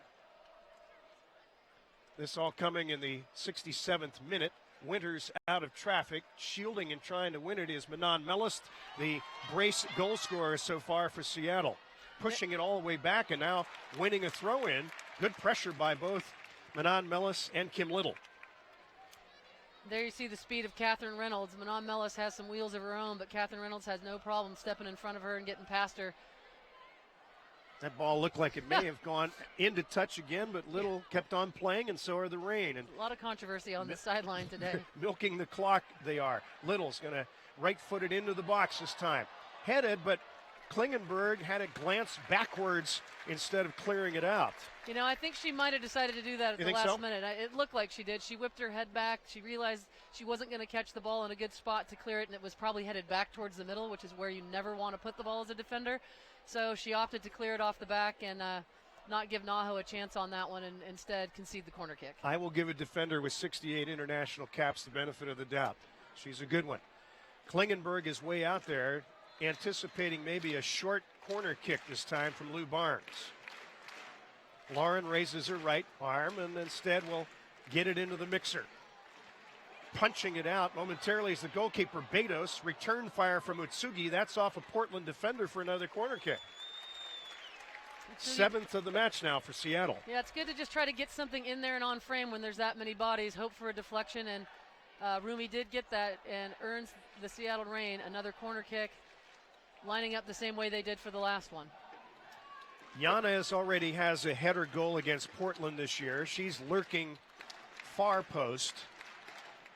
Speaker 3: This all coming in the 67th minute. Winters out of traffic, shielding and trying to win it is Manon Mellist, the brace goal scorer so far for Seattle. Pushing it all the way back and now winning a throw-in. Good pressure by both Manon Mellist and Kim Little.
Speaker 4: There you see the speed of Catherine Reynolds. Manon Mellist has some wheels of her own, but Catherine Reynolds has no problem stepping in front of her and getting past her.
Speaker 3: That ball looked like it may have gone into touch again, but Little kept on playing, and so are the Reign. And
Speaker 4: a lot of controversy on the sideline today.
Speaker 3: Milking the clock they are. Little's going to right-foot it into the box this time. Headed, but Klingenberg had it glance backwards instead of clearing it out.
Speaker 4: You know, I think she might have decided to do that at the last minute. It looked like she did. She whipped her head back. She realized she wasn't going to catch the ball in a good spot to clear it, and it was probably headed back towards the middle, which is where you never want to put the ball as a defender. So she opted to clear it off the back and not give Naho a chance on that one and instead concede the corner kick.
Speaker 3: I will give a defender with 68 international caps the benefit of the doubt. She's a good one. Klingenberg is way out there, anticipating maybe a short corner kick this time from Lou Barnes. Lauren raises her right arm and instead will get it into the mixer. punching it out momentarily as the goalkeeper Betos. Return fire from Utsugi. That's off a Portland defender for another corner kick. 7th of the match now for Seattle.
Speaker 4: Yeah, it's good to just try to get something in there and on frame when there's that many bodies. Hope for a deflection, and Rumi did get that and earns the Seattle Reign another corner kick, lining up the same way they did for the last one.
Speaker 3: Yanez already has a header goal against Portland this year. She's lurking far post.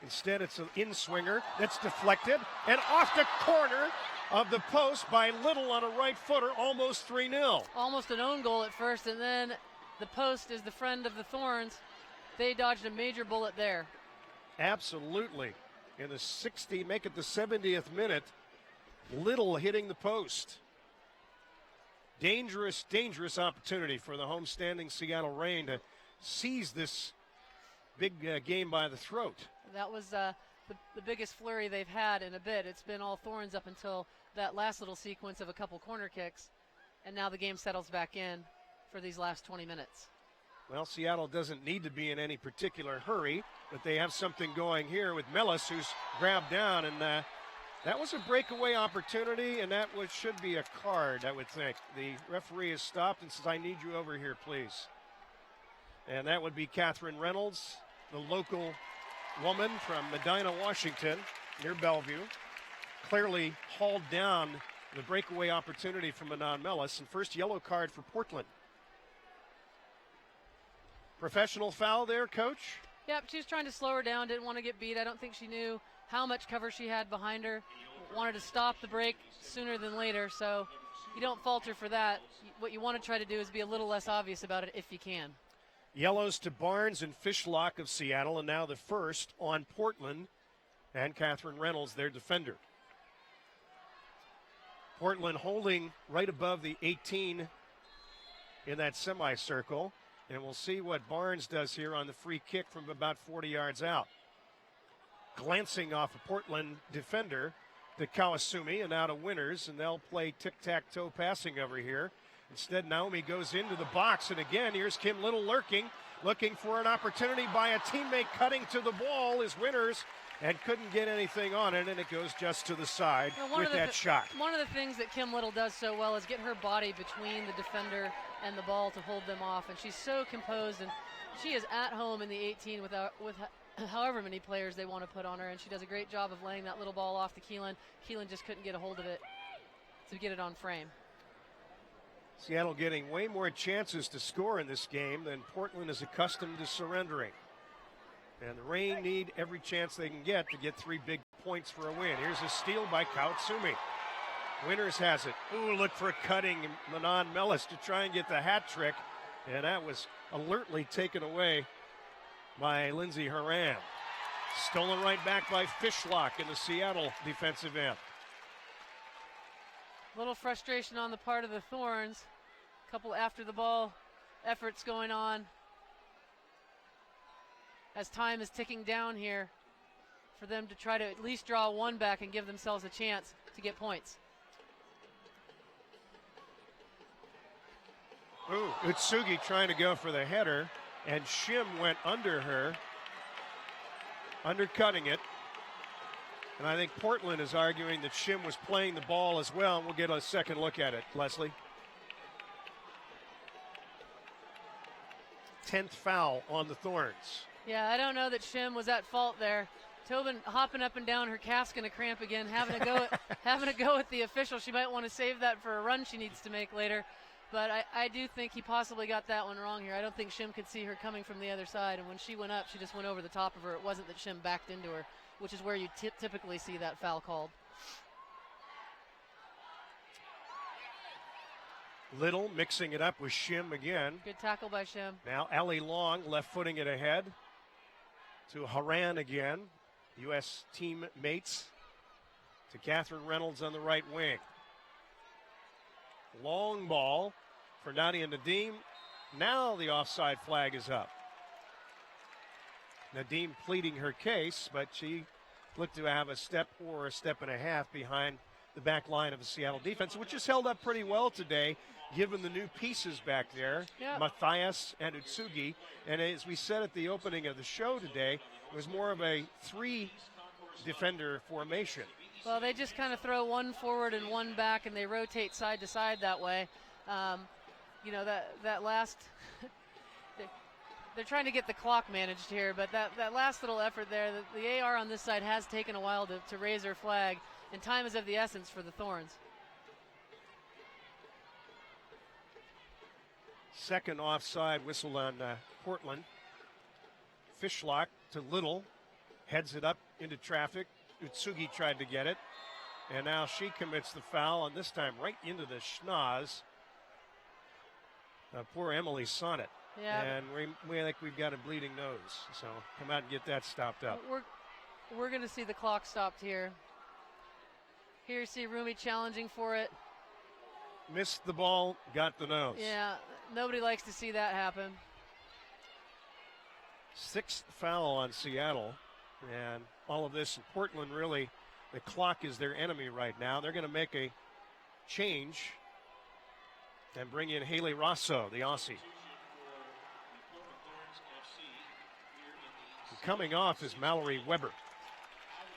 Speaker 3: Instead, it's an in-swinger that's deflected and off the corner of the post by Little on a right footer, almost 3-0.
Speaker 4: Almost an own goal at first, and then the post is the friend of the Thorns. They dodged a major bullet there.
Speaker 3: Absolutely. In the make it the 70th minute, Little hitting the post. Dangerous, dangerous opportunity for the homestanding Seattle Reign to seize this big game by the throat.
Speaker 4: That was the biggest flurry they've had in a bit. It's been all Thorns up until that last little sequence of a couple corner kicks, and now the game settles back in for these last 20 minutes.
Speaker 3: Well, Seattle doesn't need to be in any particular hurry, but they have something going here with Mellis, who's grabbed down, and that was a breakaway opportunity, and that should be a card, I would think. The referee has stopped and says, "I need you over here, please." And that would be Catherine Reynolds, the local woman from Medina, Washington, near Bellevue. Clearly hauled down the breakaway opportunity from Manon Mellis, and first yellow card for Portland. Professional foul there, Coach?
Speaker 4: Yep, she was trying to slow her down, didn't want to get beat. I don't think she knew how much cover she had behind her. Wanted to stop the break sooner than later, so you don't falter for that. What you want to try to do is be a little less obvious about it if you can.
Speaker 3: Yellows to Barnes and Fishlock of Seattle, and now the first on Portland and Catherine Reynolds, their defender. Portland holding right above the 18 in that semicircle, and we'll see what Barnes does here on the free kick from about 40 yards out. Glancing off a Portland defender to Kawasumi, and now to Winters, and they'll play tic-tac-toe passing over here. Instead, Naomi goes into the box, and again, here's Kim Little looking for an opportunity by a teammate cutting to the ball is Winters, and couldn't get anything on it, and it goes just to the side with that shot.
Speaker 4: One of the things that Kim Little does so well is get her body between the defender and the ball to hold them off, and she's so composed, and she is at home in the 18 with however many players they want to put on her, and she does a great job of laying that little ball off to Keelan. Keelan just couldn't get a hold of it to get it on frame.
Speaker 3: Seattle getting way more chances to score in this game than Portland is accustomed to surrendering. And the Reign need every chance they can get to get 3 big points for a win. Here's a steal by Kautsumi. Winters has it. Ooh, look for a cutting Manon Mellis to try and get the hat trick. And that was alertly taken away by Lindsay Horan. Stolen right back by Fishlock in the Seattle defensive end.
Speaker 4: Little frustration on the part of the Thorns. A couple after the ball efforts going on as time is ticking down here for them to try to at least draw one back and give themselves a chance to get points.
Speaker 3: Ooh, Utsugi trying to go for the header, and Shim went under her, undercutting it. And I think Portland is arguing that Shim was playing the ball as well, and we'll get a second look at it, Leslie. 10th foul on the Thorns.
Speaker 4: Yeah, I don't know that Shim was at fault there. Tobin hopping up and down, her calf's going to cramp again, having to go at the official. She might want to save that for a run she needs to make later. But I do think he possibly got that one wrong here. I don't think Shim could see her coming from the other side, and when she went up, she just went over the top of her. It wasn't that Shim backed into her, which is where you typically see that foul called.
Speaker 3: Little mixing it up with Shim again.
Speaker 4: Good tackle by Shim.
Speaker 3: Now Ellie Long left footing it ahead to Haran again. U.S. teammates to Catherine Reynolds on the right wing. Long ball for Nadia Nadim. Now the offside flag is up. Nadim pleading her case, but she looked to have a step or a step and a half behind the back line of the Seattle defense, which has held up pretty well today, given the new pieces back there, Matthias and Utsugi. And as we said at the opening of the show today, it was more of a 3-defender formation.
Speaker 4: Well, they just kind of throw one forward and one back, and they rotate side to side that way. You know, that last they're trying to get the clock managed here, but that last little effort there, the AR on this side has taken a while to raise their flag, and time is of the essence for the Thorns.
Speaker 3: Second offside whistle on Portland. Fishlock to Little, heads it up into traffic. Utsugi tried to get it, and now she commits the foul, and this time right into the schnoz. Poor Emily Sonnet.
Speaker 4: Yeah.
Speaker 3: And we think we've got a bleeding nose, so come out and get that stopped up.
Speaker 4: We're going to see the clock stopped here. Here you see Rumi challenging for it.
Speaker 3: Missed the ball, got the nose.
Speaker 4: Yeah, nobody likes to see that happen.
Speaker 3: 6th foul on Seattle, and all of this in Portland, really, the clock is their enemy right now. They're going to make a change and bring in Haley Rosso, the Aussie. And coming off is Mallory Weber.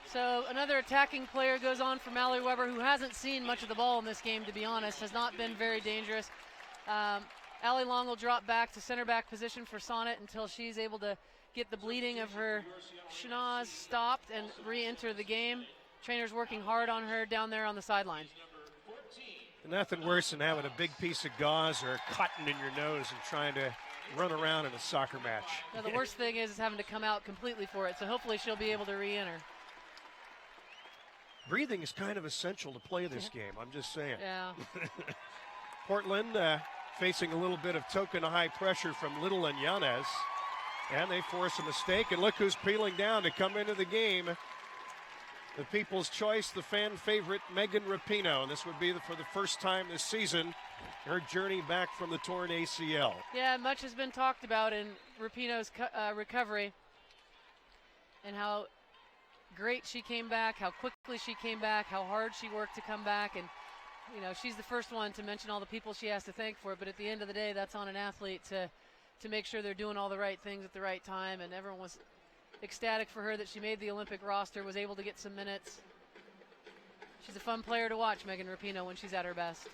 Speaker 4: So another attacking player goes on for Mallory Weber, who hasn't seen much of the ball in this game, to be honest, has not been very dangerous. Allie Long will drop back to center back position for Sonnet until she's able to get the bleeding of her schnoz stopped and re-enter the game. Trainer's working hard on her down there on the sideline.
Speaker 3: Nothing worse than having a big piece of gauze or cotton in your nose and trying to run around in a soccer match.
Speaker 4: Now, the worst thing is having to come out completely for it, so hopefully she'll be able to re-enter.
Speaker 3: Breathing is kind of essential to play this game, I'm just saying.
Speaker 4: Yeah.
Speaker 3: Portland facing a little bit of token high pressure from Little and Yanez, and they force a mistake, and look who's peeling down to come into the game. The people's choice, the fan favorite, Megan Rapinoe. And this would be for the first time this season, her journey back from the torn ACL.
Speaker 4: Yeah, much has been talked about in Rapinoe's recovery and how great she came back, how quickly she came back, how hard she worked to come back. And, you know, she's the first one to mention all the people she has to thank for it. But at the end of the day, that's on an athlete to make sure they're doing all the right things at the right time. And everyone was ecstatic for her that she made the Olympic roster, was able to get some minutes. She's a fun player to watch, Megan Rapinoe, when she's at her best.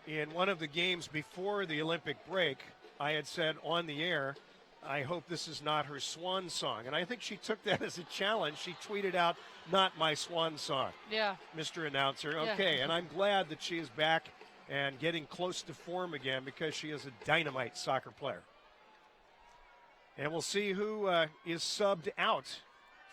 Speaker 3: In one of the games before the Olympic break, I had said on the air, I hope this is not her swan song. And I think she took that as a challenge. She tweeted out, "Not my swan song."
Speaker 4: Yeah.
Speaker 3: Mr. Announcer.
Speaker 4: Yeah.
Speaker 3: Okay, and I'm glad that she is back and getting close to form again because she is a dynamite soccer player. And we'll see who is subbed out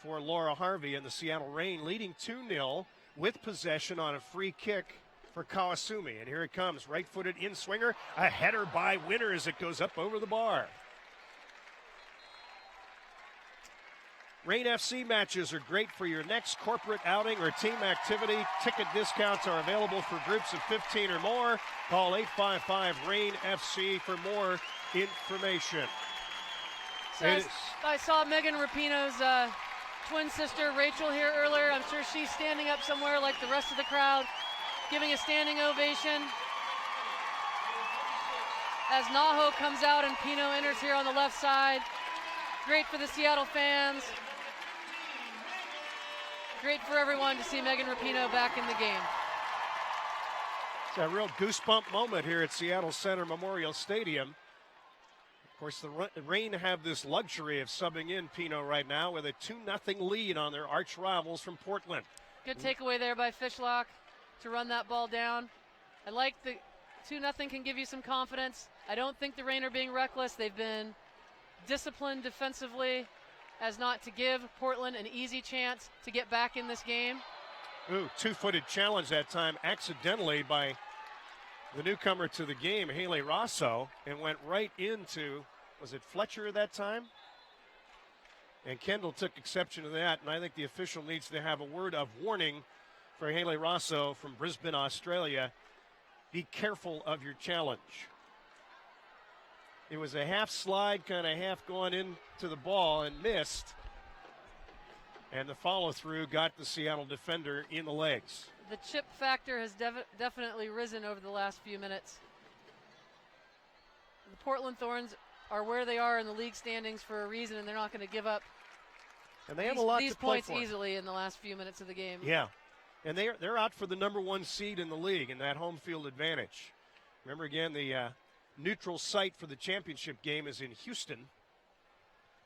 Speaker 3: for Laura Harvey and the Seattle Reign, leading 2-0 with possession on a free kick for Kawasumi. And here it comes, right-footed in-swinger, a header by Winter as it goes up over the bar. Reign FC matches are great for your next corporate outing or team activity. Ticket discounts are available for groups of 15 or more. Call 855-REIGN-FC for more information.
Speaker 4: So I saw Megan Rapinoe's twin sister, Rachel, here earlier. I'm sure she's standing up somewhere like the rest of the crowd, giving a standing ovation. As Naho comes out and Pino enters here on the left side. Great for the Seattle fans. Great for everyone to see Megan Rapinoe back in the game.
Speaker 3: It's a real goosebump moment here at Seattle Center Memorial Stadium. Of course, the Reign have this luxury of subbing in Pino right now with a 2-0 lead on their arch rivals from Portland.
Speaker 4: Good takeaway there by Fishlock to run that ball down. I like the 2-0 can give you some confidence. I don't think the Reign are being reckless. They've been disciplined defensively as not to give Portland an easy chance to get back in this game.
Speaker 3: Ooh, two-footed challenge that time accidentally by the newcomer to the game, Haley Rosso, and went right into, was it Fletcher that time? And Kendall took exception to that, and I think the official needs to have a word of warning for Haley Rosso from Brisbane, Australia. Be careful of your challenge. It was a half slide, kind of half going into the ball and missed. And the follow-through got the Seattle defender in the legs.
Speaker 4: The chip factor has definitely risen over the last few minutes. The Portland Thorns are where they are in the league standings for a reason, and they're not going to give up
Speaker 3: And they have a lot
Speaker 4: these
Speaker 3: to play
Speaker 4: points
Speaker 3: for.
Speaker 4: easily in the last few minutes of the game.
Speaker 3: Yeah, and they're out for the #1 seed in the league and that home field advantage. Remember, again, the neutral site for the championship game is in Houston.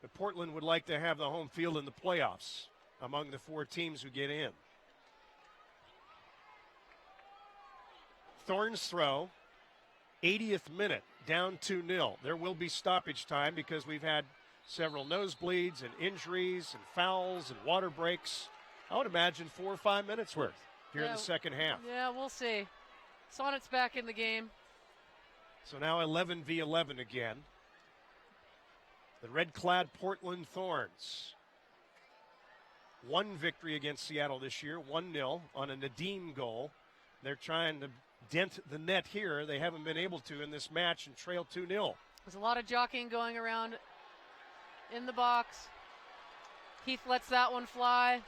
Speaker 3: But Portland would like to have the home field in the playoffs among the 4 teams who get in. Thorns throw, 80th minute, down 2-0. There will be stoppage time because we've had several nosebleeds and injuries and fouls and water breaks. I would imagine 4 or 5 minutes worth here in the second half.
Speaker 4: Yeah, we'll see. Sonnet's back in the game.
Speaker 3: So now 11v11 again. The red-clad Portland Thorns. 1 victory against Seattle this year, 1-0 on a Nadim goal. They're trying to dent the net here. They haven't been able to in this match and trail 2-0.
Speaker 4: There's a lot of jockeying going around in the box. Heath lets that one fly.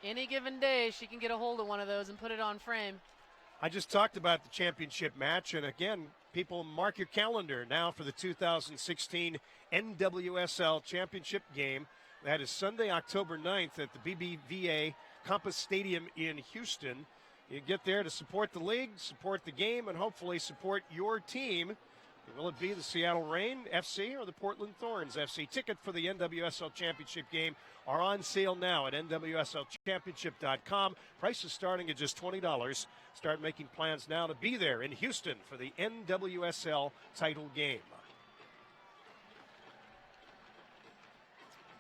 Speaker 4: Any given day, she can get a hold of one of those and put it on frame.
Speaker 3: I just talked about the championship match, and again, people mark your calendar now for the 2016 NWSL championship game. That is Sunday, October 9th at the BBVA Compass Stadium in Houston. You get there to support the league, support the game, and hopefully support your team. Will it be the Seattle Reign FC or the Portland Thorns FC? Tickets for the NWSL Championship game are on sale now at NWSLchampionship.com. Prices starting at just $20. Start making plans now to be there in Houston for the NWSL title game.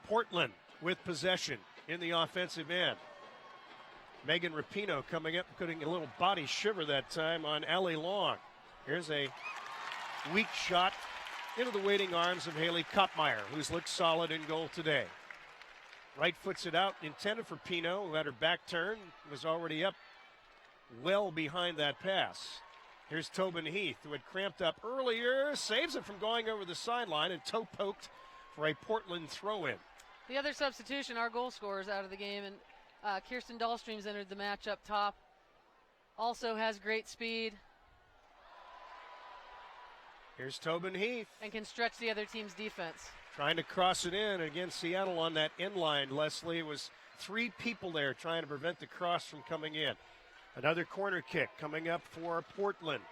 Speaker 3: Portland with possession in the offensive end. Megan Rapinoe coming up, putting a little body shiver that time on Allie Long. Here's a weak shot into the waiting arms of Haley Kottmeyer, who's looked solid in goal today. Right foots it out, intended for Pino, who had her back turned, was already up well behind that pass. Here's Tobin Heath, who had cramped up earlier, saves it from going over the sideline and toe poked for a Portland throw-in.
Speaker 4: The other substitution, our goal scorers out of the game, and Kirsten Dahlstream's entered the match up top. Also has great speed.
Speaker 3: Here's Tobin Heath.
Speaker 4: And can stretch the other team's defense.
Speaker 3: Trying to cross it in against Seattle on that end line. Leslie, was 3 people there trying to prevent the cross from coming in. Another corner kick coming up for Portland.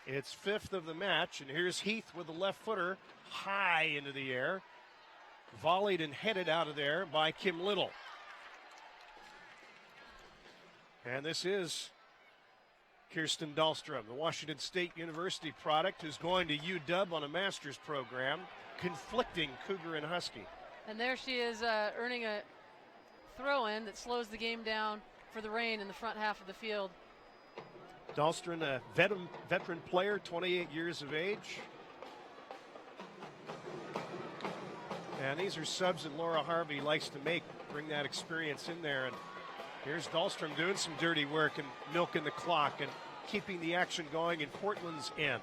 Speaker 3: It's 5th of the match, and here's Heath with the left footer high into the air. Volleyed and headed out of there by Kim Little. And this is Kirsten Dahlstrom, the Washington State University product, who's going to UW on a master's program, conflicting Cougar and Husky.
Speaker 4: And there she is earning a throw-in that slows the game down for the Reign in the front half of the field.
Speaker 3: Dahlstrom, a veteran player, 28 years of age. And these are subs that Laura Harvey likes to bring that experience in there. And here's Dahlstrom doing some dirty work and milking the clock and keeping the action going in Portland's end.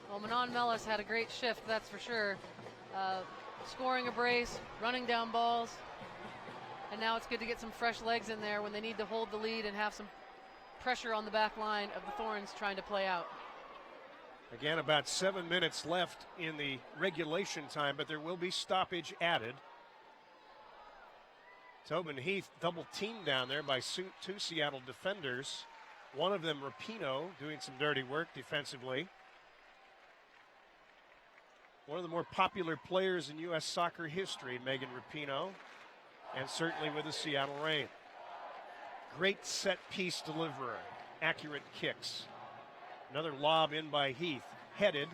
Speaker 4: Well, Manon Mellis had a great shift, that's for sure. Scoring a brace, running down balls. And now it's good to get some fresh legs in there when they need to hold the lead and have some pressure on the back line of the Thorns trying to play out.
Speaker 3: Again, about 7 minutes left in the regulation time, but there will be stoppage added. Tobin Heath double teamed down there by 2 Seattle defenders. One of them, Rapinoe, doing some dirty work defensively. One of the more popular players in U.S. soccer history, Megan Rapinoe, and certainly with the Seattle Reign. Great set piece deliverer, accurate kicks. Another lob in by Heath, headed.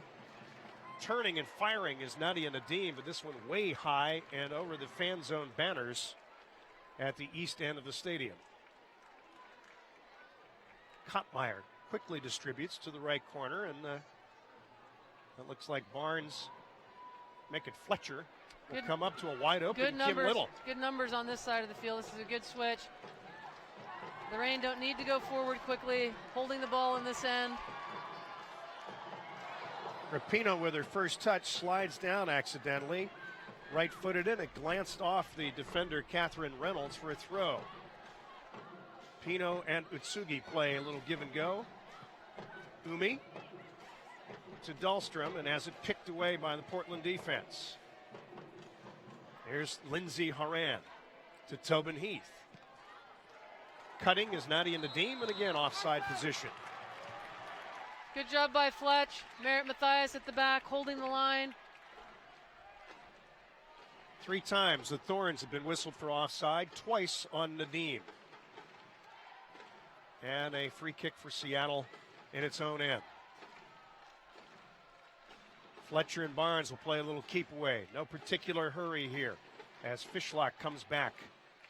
Speaker 3: Turning and firing is Nadia Nadim, but this one way high and over the fan zone banners at the east end of the stadium. Kottmeyer quickly distributes to the right corner, and that looks like Barnes, make it Fletcher, will come up to a wide open Kim Little.
Speaker 4: Good numbers on this side of the field. This is a good switch. The Reign don't need to go forward quickly, holding the ball in this end.
Speaker 3: Rapinoe with her first touch slides down accidentally. Right-footed in, it glanced off the defender Catherine Reynolds for a throw. Pino and Utsugi play a little give and go. Umi to Dahlstrom, and has it picked away by the Portland defense. Here's Lindsay Horan to Tobin Heath. Cutting is Nadia Nadim, and again offside position.
Speaker 4: Good job by Fletch. Merritt Mathias at the back, holding the line.
Speaker 3: 3 times the Thorns have been whistled for offside, twice on Nadim. And a free kick for Seattle in its own end. Fletcher and Barnes will play a little keep away. No particular hurry here as Fishlock comes back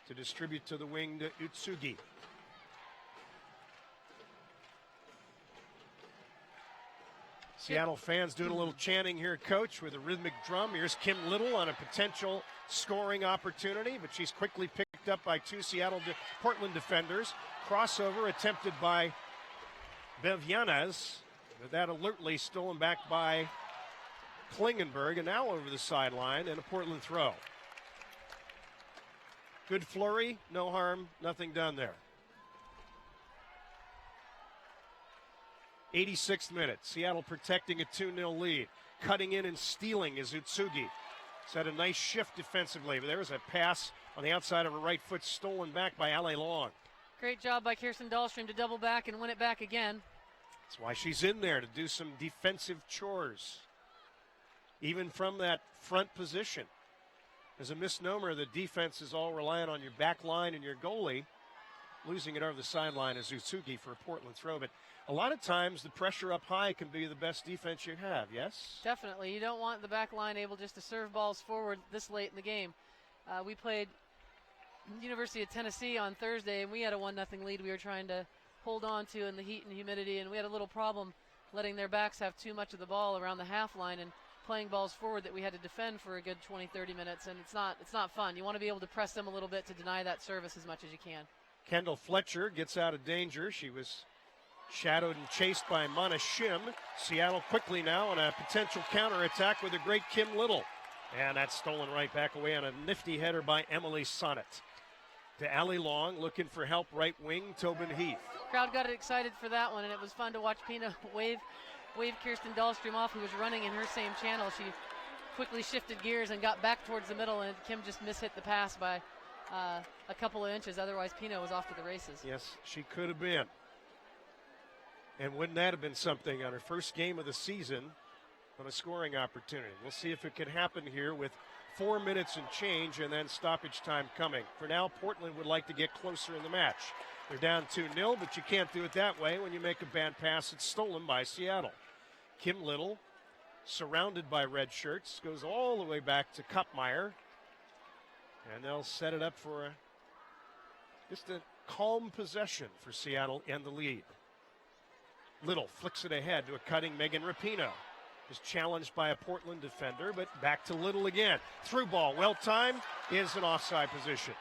Speaker 3: to distribute to the wing to Utsugi. Seattle fans doing a little chanting here, Coach, with a rhythmic drum. Here's Kim Little on a potential scoring opportunity, but she's quickly picked up by 2 Portland defenders. Crossover attempted by Bev-Yanez, but that alertly stolen back by Klingenberg, and now over the sideline and a Portland throw. Good flurry, no harm, nothing done there. 86th minute, Seattle protecting a 2-0 lead. Cutting in and stealing is Utsugi. It's had a nice shift defensively, but there was a pass on the outside of her right foot stolen back by Ale Long.
Speaker 4: Great job by Kirsten Dahlstrom to double back and win it back again.
Speaker 3: That's why she's in there, to do some defensive chores, even from that front position. There's a misnomer that defense is all reliant on your back line and your goalie. Losing it over the sideline is Utsugi for a Portland throw, but a lot of times the pressure up high can be the best defense you have, yes?
Speaker 4: Definitely. You don't want the back line able just to serve balls forward this late in the game. We played University of Tennessee on Thursday, and we had a 1-0 lead we were trying to hold on to in the heat and humidity, and we had a little problem letting their backs have too much of the ball around the half line and playing balls forward that we had to defend for a good 20-30 minutes, and it's not fun. You want to be able to press them a little bit to deny that service as much as you can.
Speaker 3: Kendall Fletcher gets out of danger. She was shadowed and chased by Mana Shim. Seattle quickly now on a potential counterattack with a great Kim Little. And that's stolen right back away on a nifty header by Emily Sonnet. To Ali Long, looking for help right wing, Tobin Heath.
Speaker 4: Crowd got excited for that one, and it was fun to watch Pina wave Kirsten Dahlstrom off, who was running in her same channel. She quickly shifted gears and got back towards the middle, and Kim just mishit the pass by a couple of inches. Otherwise, Pino was off to the races.
Speaker 3: Yes, she could have been. And wouldn't that have been something on her first game of the season on a scoring opportunity? We'll see if it can happen here with 4 minutes and change and then stoppage time coming. For now, Portland would like to get closer in the match. They're down 2-0, but you can't do it that way. When you make a bad pass, it's stolen by Seattle. Kim Little, surrounded by red shirts, goes all the way back to Kupmeyer. And they'll set it up for just a calm possession for Seattle and the lead. Little flicks it ahead to a cutting Megan Rapinoe. Is challenged by a Portland defender, but back to Little again. Through ball, well timed, is an offside position.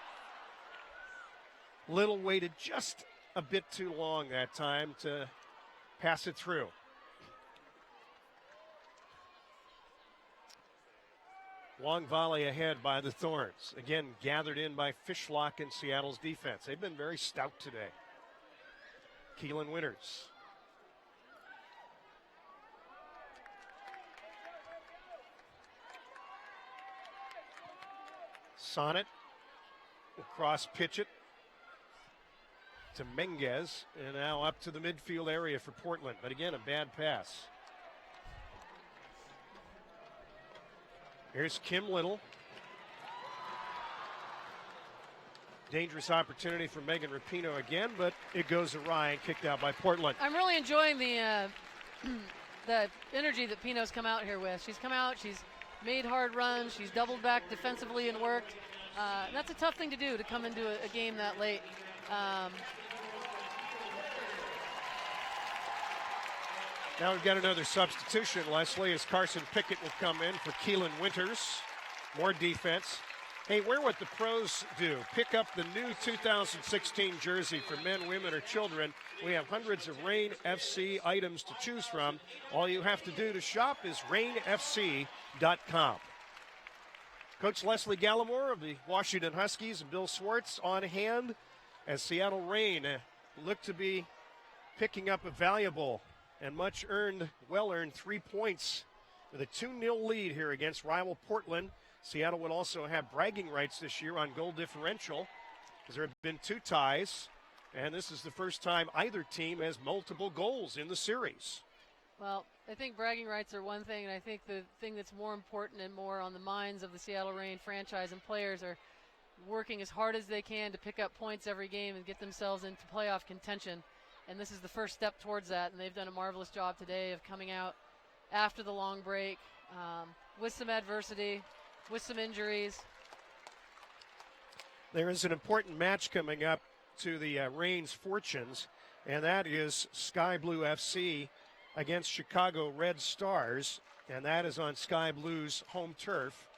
Speaker 3: Little waited just a bit too long that time to pass it through. Long volley ahead by the Thorns. Again, gathered in by Fishlock and Seattle's defense. They've been very stout today. Keelan Winters. Sonnet will cross pitch it to Menges, and now up to the midfield area for Portland. But again, a bad pass. Here's Kim Little. Dangerous opportunity for Megan Rapinoe again, but it goes awry and kicked out by Portland.
Speaker 4: I'm really enjoying the the energy that Pino's come out here with. She's come out, she's made hard runs, she's doubled back defensively and worked. That's a tough thing to do, to come into a game that late.
Speaker 3: Now we've got another substitution, Leslie, as Carson Pickett will come in for Keelan Winters. More defense. Hey, wear what the pros do. Pick up the new 2016 jersey for men, women, or children. We have hundreds of Reign FC items to choose from. All you have to do to shop is reignfc.com. Coach Leslie Gallimore of the Washington Huskies and Bill Swartz on hand as Seattle Reign look to be picking up a valuable and much earned, well-earned 3 points with a 2-0 lead here against rival Portland. Seattle would also have bragging rights this year on goal differential, as there have been 2 ties, and this is the first time either team has multiple goals in the series.
Speaker 4: Well, I think bragging rights are one thing, and I think the thing that's more important and more on the minds of the Seattle Reign franchise and players are working as hard as they can to pick up points every game and get themselves into playoff contention. And this is the first step towards that, and they've done a marvelous job today of coming out after the long break with some adversity, with some injuries.
Speaker 3: There is an important match coming up to the Reign's fortunes, and that is Sky Blue FC against Chicago Red Stars, and that is on Sky Blue's home turf.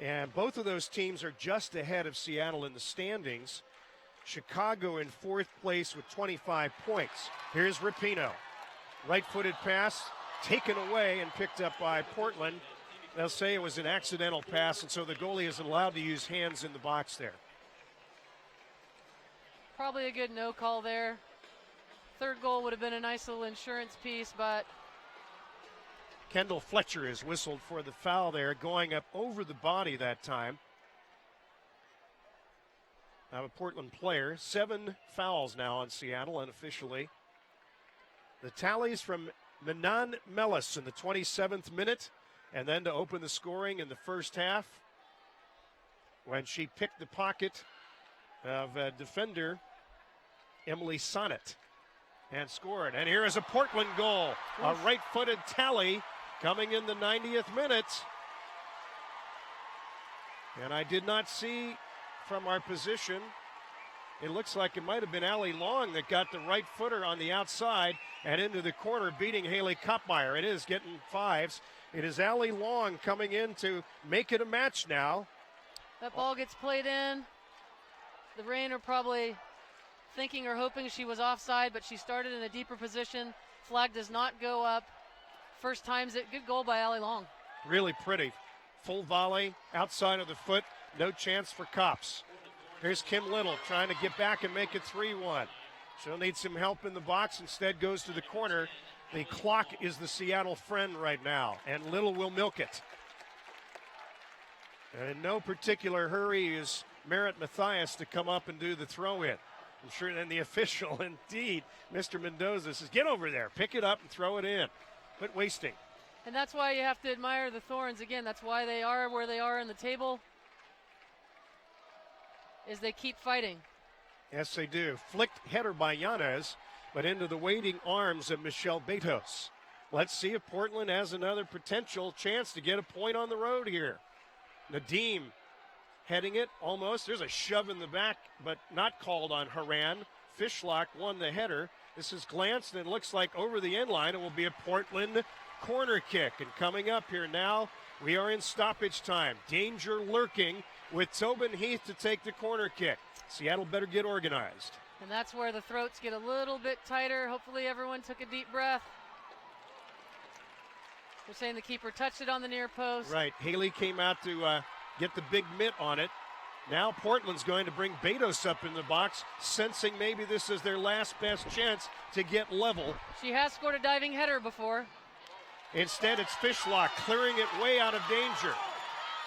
Speaker 3: And both of those teams are just ahead of Seattle in the standings. Chicago in 4th place with 25 points. Here's Rapinoe. Right-footed pass taken away and picked up by Portland. They'll say it was an accidental pass, and so the goalie isn't allowed to use hands in the box there.
Speaker 4: Probably a good no call there. Third goal would have been a nice little insurance piece, but
Speaker 3: Kendall Fletcher is whistled for the foul there, going up over the body that time. Now a Portland player, 7 fouls now on Seattle unofficially. The tallies from Menan Mellis in the 27th minute, and then to open the scoring in the first half when she picked the pocket of defender Emily Sonnet and scored. And here is a Portland goal, a right-footed tally coming in the 90th minute. And I did not see from our position, it looks like it might have been Allie Long that got the right footer on the outside and into the corner, beating Haley Kopmeyer. It is getting 5s. It is Allie Long coming in to make it a match now.
Speaker 4: That ball gets played in. The Reign are probably thinking or hoping she was offside, but she started in a deeper position. Flag does not go up. First time's it. Good goal by Allie Long.
Speaker 3: Really pretty. Full volley, outside of the foot. No chance for Kops. Here's Kim Little trying to get back and make it 3-1. She'll need some help in the box. Instead goes to the corner. The clock is the Seattle friend right now, and Little will milk it. And in no particular hurry is Merritt Mathias to come up and do the throw-in. I'm sure then the official, indeed, Mr. Mendoza, says, get over there, pick it up and throw it in. Quit wasting.
Speaker 4: And that's why you have to admire the Thorns. Again, that's why they are where they are in the table, is they keep fighting.
Speaker 3: Yes, they do. Flicked header by Yanez, but into the waiting arms of Michelle Betos. Let's see if Portland has another potential chance to get a point on the road here. Nadim heading it almost. There's a shove in the back, but not called on Haran. Fishlock won the header. This is glanced and it looks like over the end line. It will be a Portland corner kick. And coming up here now, we are in stoppage time. Danger lurking with Tobin Heath to take the corner kick. Seattle better get organized.
Speaker 4: And that's where the throats get a little bit tighter. Hopefully everyone took a deep breath. They're saying the keeper touched it on the near post.
Speaker 3: Right. Haley came out to get the big mitt on it. Now Portland's going to bring Betos up in the box, sensing maybe this is their last best chance to get level.
Speaker 4: She has scored a diving header before.
Speaker 3: Instead, it's Fishlock clearing it way out of danger.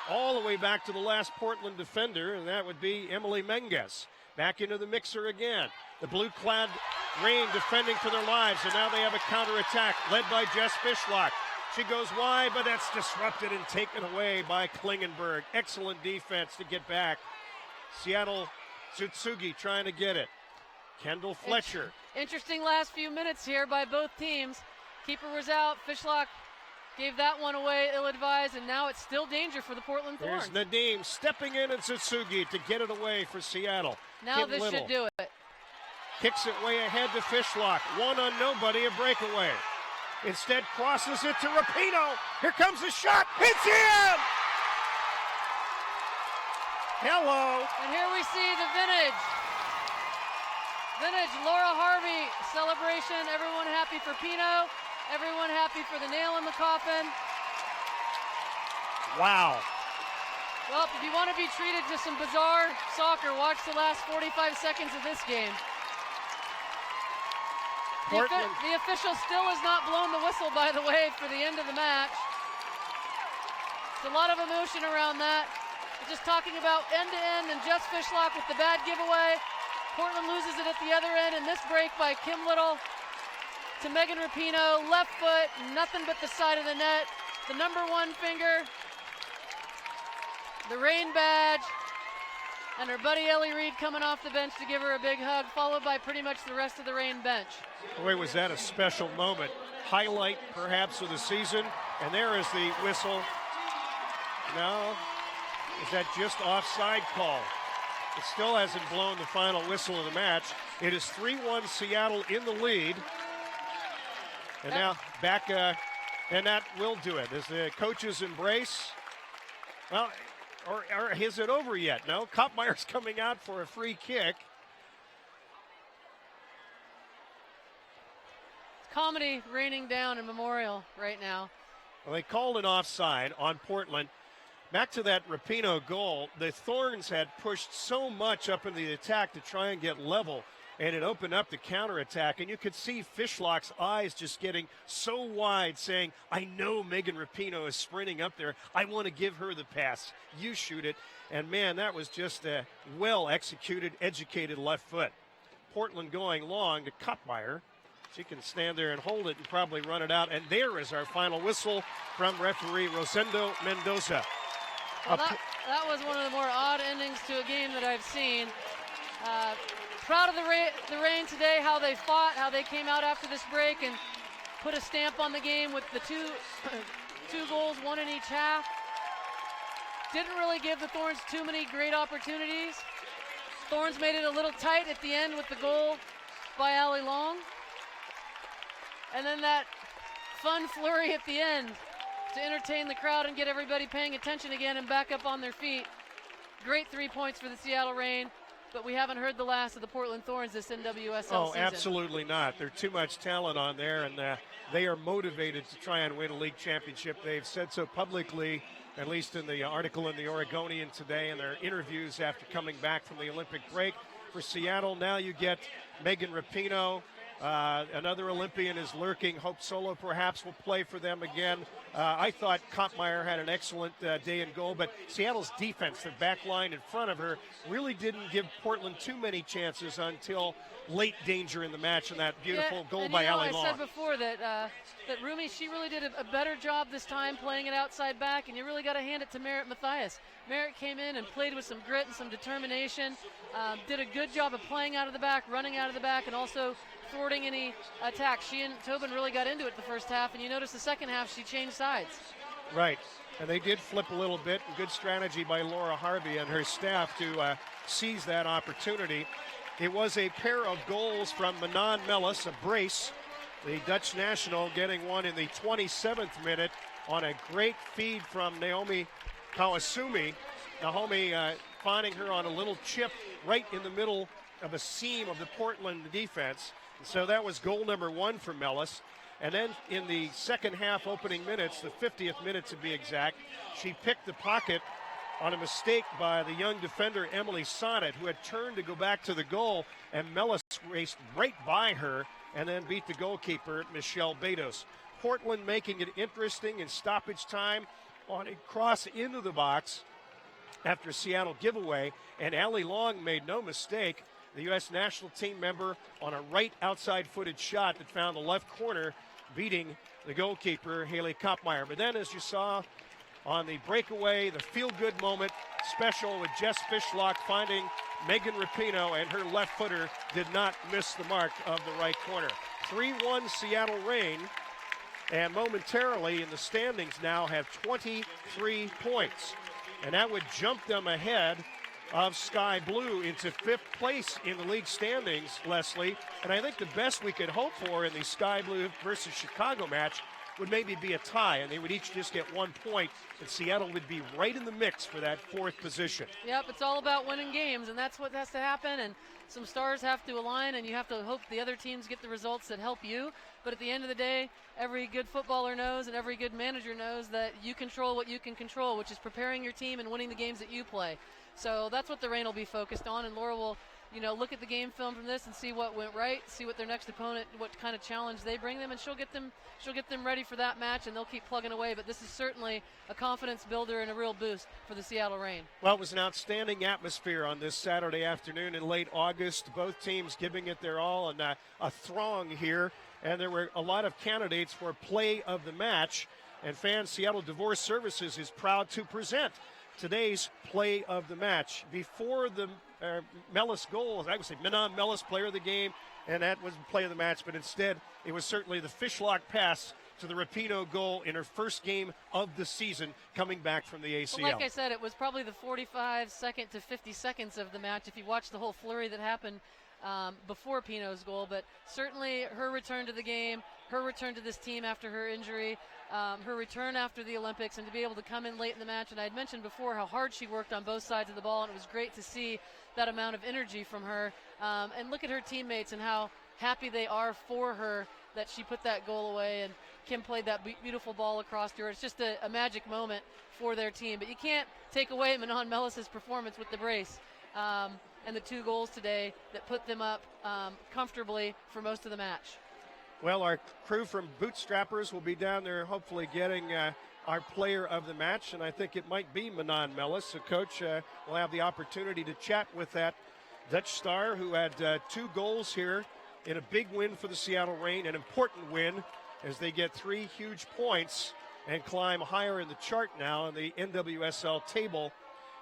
Speaker 3: All the way back to the last Portland defender, and that would be Emily Menges. Back into the mixer again. The blue-clad Reign defending for their lives, and now they have a counterattack led by Jess Fishlock. She goes wide, but that's disrupted and taken away by Klingenberg. Excellent defense to get back. Seattle Tsutsugi trying to get it. Kendall Fletcher.
Speaker 4: Interesting last few minutes here by both teams. Keeper was out. Fishlock gave that one away ill-advised, and now it's still danger for the Portland Thorns.
Speaker 3: There's Nadim stepping in and Tsutsugi to get it away for Seattle.
Speaker 4: Now
Speaker 3: Kim
Speaker 4: this
Speaker 3: Little
Speaker 4: should do it.
Speaker 3: kicks it way ahead to Fishlock. One on nobody, a breakaway. Instead crosses it to Rapinoe. Here comes the shot. It's in! Hello.
Speaker 4: And here we see the vintage Laura Harvey celebration. Everyone happy for Pino. Everyone happy for the nail in the coffin.
Speaker 3: Wow.
Speaker 4: Well, if you want to be treated to some bizarre soccer, watch the last 45 seconds of this game. The official still has not blown the whistle, by the way, for the end of the match. There's a lot of emotion around that. We're just talking about end-to-end and Jess Fishlock with the bad giveaway. Portland loses it at the other end, and this break by Kim Little to Megan Rapinoe, left foot, nothing but the side of the net. The number 1 finger, the Reign badge, and her buddy Ellie Reed coming off the bench to give her a big hug, followed by pretty much the rest of the Reign bench.
Speaker 3: Boy, was that a special moment. Highlight, perhaps, of the season. And there is the whistle. No, is that just offside call? It still hasn't blown the final whistle of the match. It is 3-1 Seattle in the lead. And now back, and that will do it. As the coaches embrace, well, or is it over yet? No, Kopmeyer's coming out for a free kick.
Speaker 4: Comedy raining down in Memorial right now.
Speaker 3: Well, they called an offside on Portland. Back to that Rapinoe goal, the Thorns had pushed so much up in the attack to try and get level, and it opened up the counterattack. And you could see Fishlock's eyes just getting so wide, saying, I know Megan Rapinoe is sprinting up there. I want to give her the pass. You shoot it. And, man, that was just a well-executed, educated left foot. Portland going long to Kopmeyer. She can stand there and hold it and probably run it out. And there is our final whistle from referee Rosendo Mendoza.
Speaker 4: Well, that was one of the more odd endings to a game that I've seen. Proud of the Reign today, how they fought, how they came out after this break and put a stamp on the game with the two goals, 1 in each half. Didn't really give the Thorns too many great opportunities. Thorns made it a little tight at the end with the goal by Allie Long. And then that fun flurry at the end to entertain the crowd and get everybody paying attention again and back up on their feet. Great 3 points for the Seattle Reign, but we haven't heard the last of the Portland Thorns this NWSL season.
Speaker 3: Oh, absolutely not. There's too much talent on there, and they are motivated to try and win a league championship. They've said so publicly, at least in the article in the Oregonian today and their interviews after coming back from the Olympic break. For Seattle, now you get Megan Rapinoe. Another Olympian is lurking. Hope Solo perhaps will play for them again. I thought Kopmeyer had an excellent day in goal, but Seattle's defense, their back line in front of her, really didn't give Portland too many chances until late danger in the match and that beautiful goal by Allie Long.
Speaker 4: I said before that Rumi, she really did a better job this time playing it outside back, and you really got to hand it to Merritt Mathias. Merritt came in and played with some grit and some determination, did a good job of playing out of the back, running out of the back, and also thwarting any attack. She and Tobin really got into it the first half, and you notice the second half she changed sides.
Speaker 3: Right, and they did flip a little bit. Good strategy by Laura Harvey and her staff to seize that opportunity. It was a pair of goals from Manon Mellis, a brace. The Dutch national getting one in the 27th minute on a great feed from Naomi Kawasumi. Naomi finding her on a little chip right in the middle of a seam of the Portland defense. So that was goal number 1 for Mellis. And then in the second half opening minutes, the 50th minute to be exact, she picked the pocket on a mistake by the young defender Emily Sonnet, who had turned to go back to the goal, and Mellis raced right by her and then beat the goalkeeper, Michelle Betos. Portland making it interesting in stoppage time on a cross into the box after a Seattle giveaway, and Allie Long made no mistake. The U.S. national team member on a right outside-footed shot that found the left corner, beating the goalkeeper, Haley Kopmeyer. But then, as you saw on the breakaway, the feel-good moment, special with Jess Fishlock finding Megan Rapinoe, and her left footer did not miss the mark of the right corner. 3-1 Seattle Reign, and momentarily in the standings now have 23 points. And that would jump them ahead of Sky Blue into 5th place in the league standings, Leslie. And I think the best we could hope for in the Sky Blue versus Chicago match would maybe be a tie, and they would each just get 1 point, and Seattle would be right in the mix for that 4th position.
Speaker 4: Yep, it's all about winning games, and that's what has to happen. And some stars have to align, and you have to hope the other teams get the results that help you. But at the end of the day, every good footballer knows and every good manager knows that you control what you can control, which is preparing your team and winning the games that you play. So that's what the Reign will be focused on, and Laura will, look at the game film from this and see what went right, see what their next opponent, what kind of challenge they bring them, and she'll get them ready for that match, and they'll keep plugging away. But this is certainly a confidence builder and a real boost for the Seattle Reign.
Speaker 3: Well, it was an outstanding atmosphere on this Saturday afternoon in late August. Both teams giving it their all, and a throng here. And there were a lot of candidates for play of the match. And fans, Seattle Divorce Services is proud to present today's play of the match. Before the Mellis goal, I would say Manon Mellis, player of the game, and that was play of the match. But instead, it was certainly the fishlock pass to the Rapinoe goal in her first game of the season coming back from the ACL.
Speaker 4: Well, like I said, it was probably the 45-second to 50 seconds of the match if you watch the whole flurry that happened before Pino's goal. But certainly her return to the game, her return to this team after her injury, her return after the Olympics, and to be able to come in late in the match. And I had mentioned before how hard she worked on both sides of the ball, and it was great to see that amount of energy from her. And look at her teammates and how happy they are for her that she put that goal away, and Kim played that beautiful ball across to her. It's just a magic moment for their team. But you can't take away Manon Mellis's performance with the brace and the 2 goals today that put them up comfortably for most of the match.
Speaker 3: Well, our crew from Bootstrappers will be down there hopefully getting our player of the match, and I think it might be Manon Mellis. So, Coach, will have the opportunity to chat with that Dutch star who had 2 goals here in a big win for the Seattle Reign, an important win as they get 3 huge points and climb higher in the chart now in the NWSL table.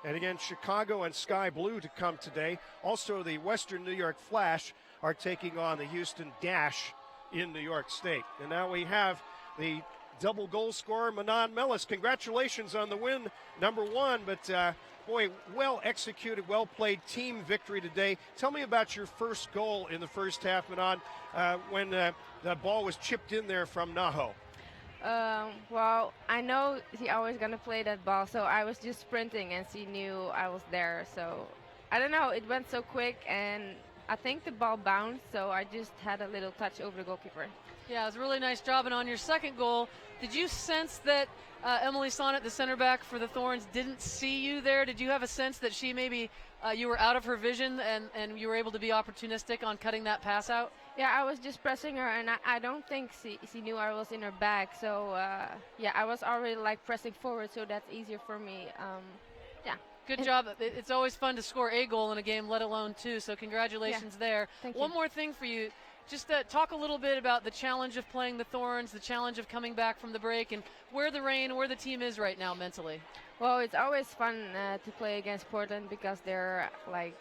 Speaker 3: And again, Chicago and Sky Blue to come today. Also, the Western New York Flash are taking on the Houston Dash in New York State. And now we have the double goal scorer, Manon Mellis. Congratulations on the win, number 1. But, boy, well executed, well played team victory today. Tell me about your first goal in the first half, Manon, when the ball was chipped in there from Naho.
Speaker 11: Well, I know he always gonna play that ball, so I was just sprinting and she knew I was there. So I don't know, it went so quick, and I think the ball bounced, so I just had a little touch over the goalkeeper.
Speaker 4: Yeah, it was a really nice job. And on your second goal, did you sense that Emily Sonnet, the center back for the Thorns, didn't see you there? Did you have a sense that she maybe you were out of her vision and you were able to be opportunistic on cutting that pass out?
Speaker 11: Yeah, I was just pressing her, and I don't think she knew I was in her back. So, yeah, I was already, pressing forward, so that's easier for me. Yeah.
Speaker 4: Good job. It's always fun to score a goal in a game, let alone 2, so congratulations there.
Speaker 11: Thank
Speaker 4: One
Speaker 11: you.
Speaker 4: more thing for you. Just talk a little bit about the challenge of playing the Thorns, the challenge of coming back from the break, and where the Reign, where the team is right now mentally.
Speaker 11: Well, it's always fun to play against Portland because they're it's like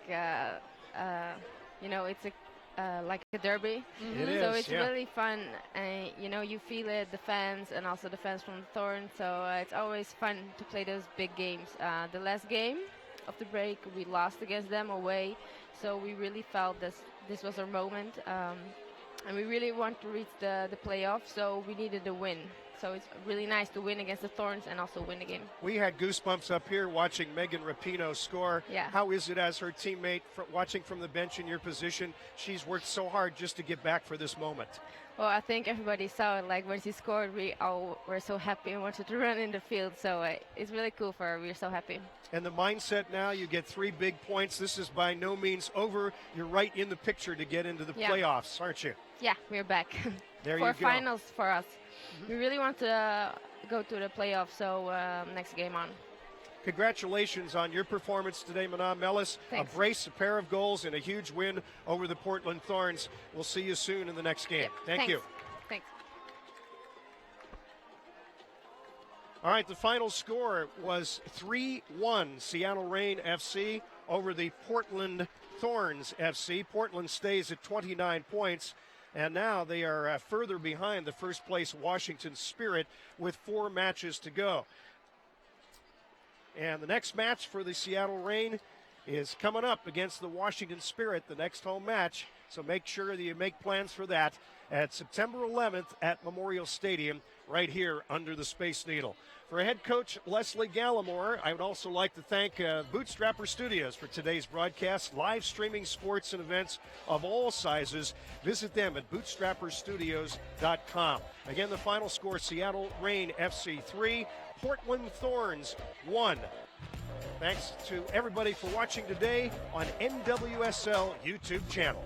Speaker 11: a derby.
Speaker 3: It
Speaker 11: So
Speaker 3: is,
Speaker 11: it's
Speaker 3: yeah.
Speaker 11: really fun, and you feel it, the fans, and also the fans from Thorns. So it's always fun to play those big games. The last game of the break, we lost against them away, so we really felt this was our moment, and we really want to reach the playoffs, so we needed a win. So it's really nice to win against the Thorns and also win the game.
Speaker 3: We had goosebumps up here watching Megan Rapinoe score.
Speaker 11: Yeah.
Speaker 3: How is it as her teammate, watching from the bench in your position? She's worked so hard just to get back for this moment.
Speaker 11: Well, I think everybody saw it. When she scored, we all were so happy and wanted to run in the field. So it's really cool for her. We're so happy.
Speaker 3: And the mindset now, you get 3 big points. This is by no means over. You're right in the picture to get into the playoffs, aren't you?
Speaker 11: Yeah, we're back.
Speaker 3: There
Speaker 11: for
Speaker 3: you go.
Speaker 11: finals for us. We really want to go to the playoffs, so next game on.
Speaker 3: Congratulations on your performance today, Manon Mellis.
Speaker 11: Thanks.
Speaker 3: A brace, a pair of goals, and a huge win over the Portland Thorns. We'll see you soon in the next game.
Speaker 11: Yep.
Speaker 3: Thank
Speaker 11: Thanks.
Speaker 3: you.
Speaker 11: Thanks.
Speaker 3: All right, the final score was 3-1 Seattle Reign FC over the Portland Thorns FC. Portland stays at 29 points. And now they are further behind the first place Washington Spirit with 4 matches to go. And the next match for the Seattle Reign is coming up against the Washington Spirit, the next home match. So make sure that you make plans for that at September 11th at Memorial Stadium, right here under the Space Needle. For head coach Leslie Gallimore, I would also like to thank Bootstrapper Studios for today's broadcast, live streaming sports and events of all sizes. Visit them at bootstrapperstudios.com. Again, the final score, Seattle Reign FC 3, Portland Thorns 1. Thanks to everybody for watching today on NWSL YouTube channel.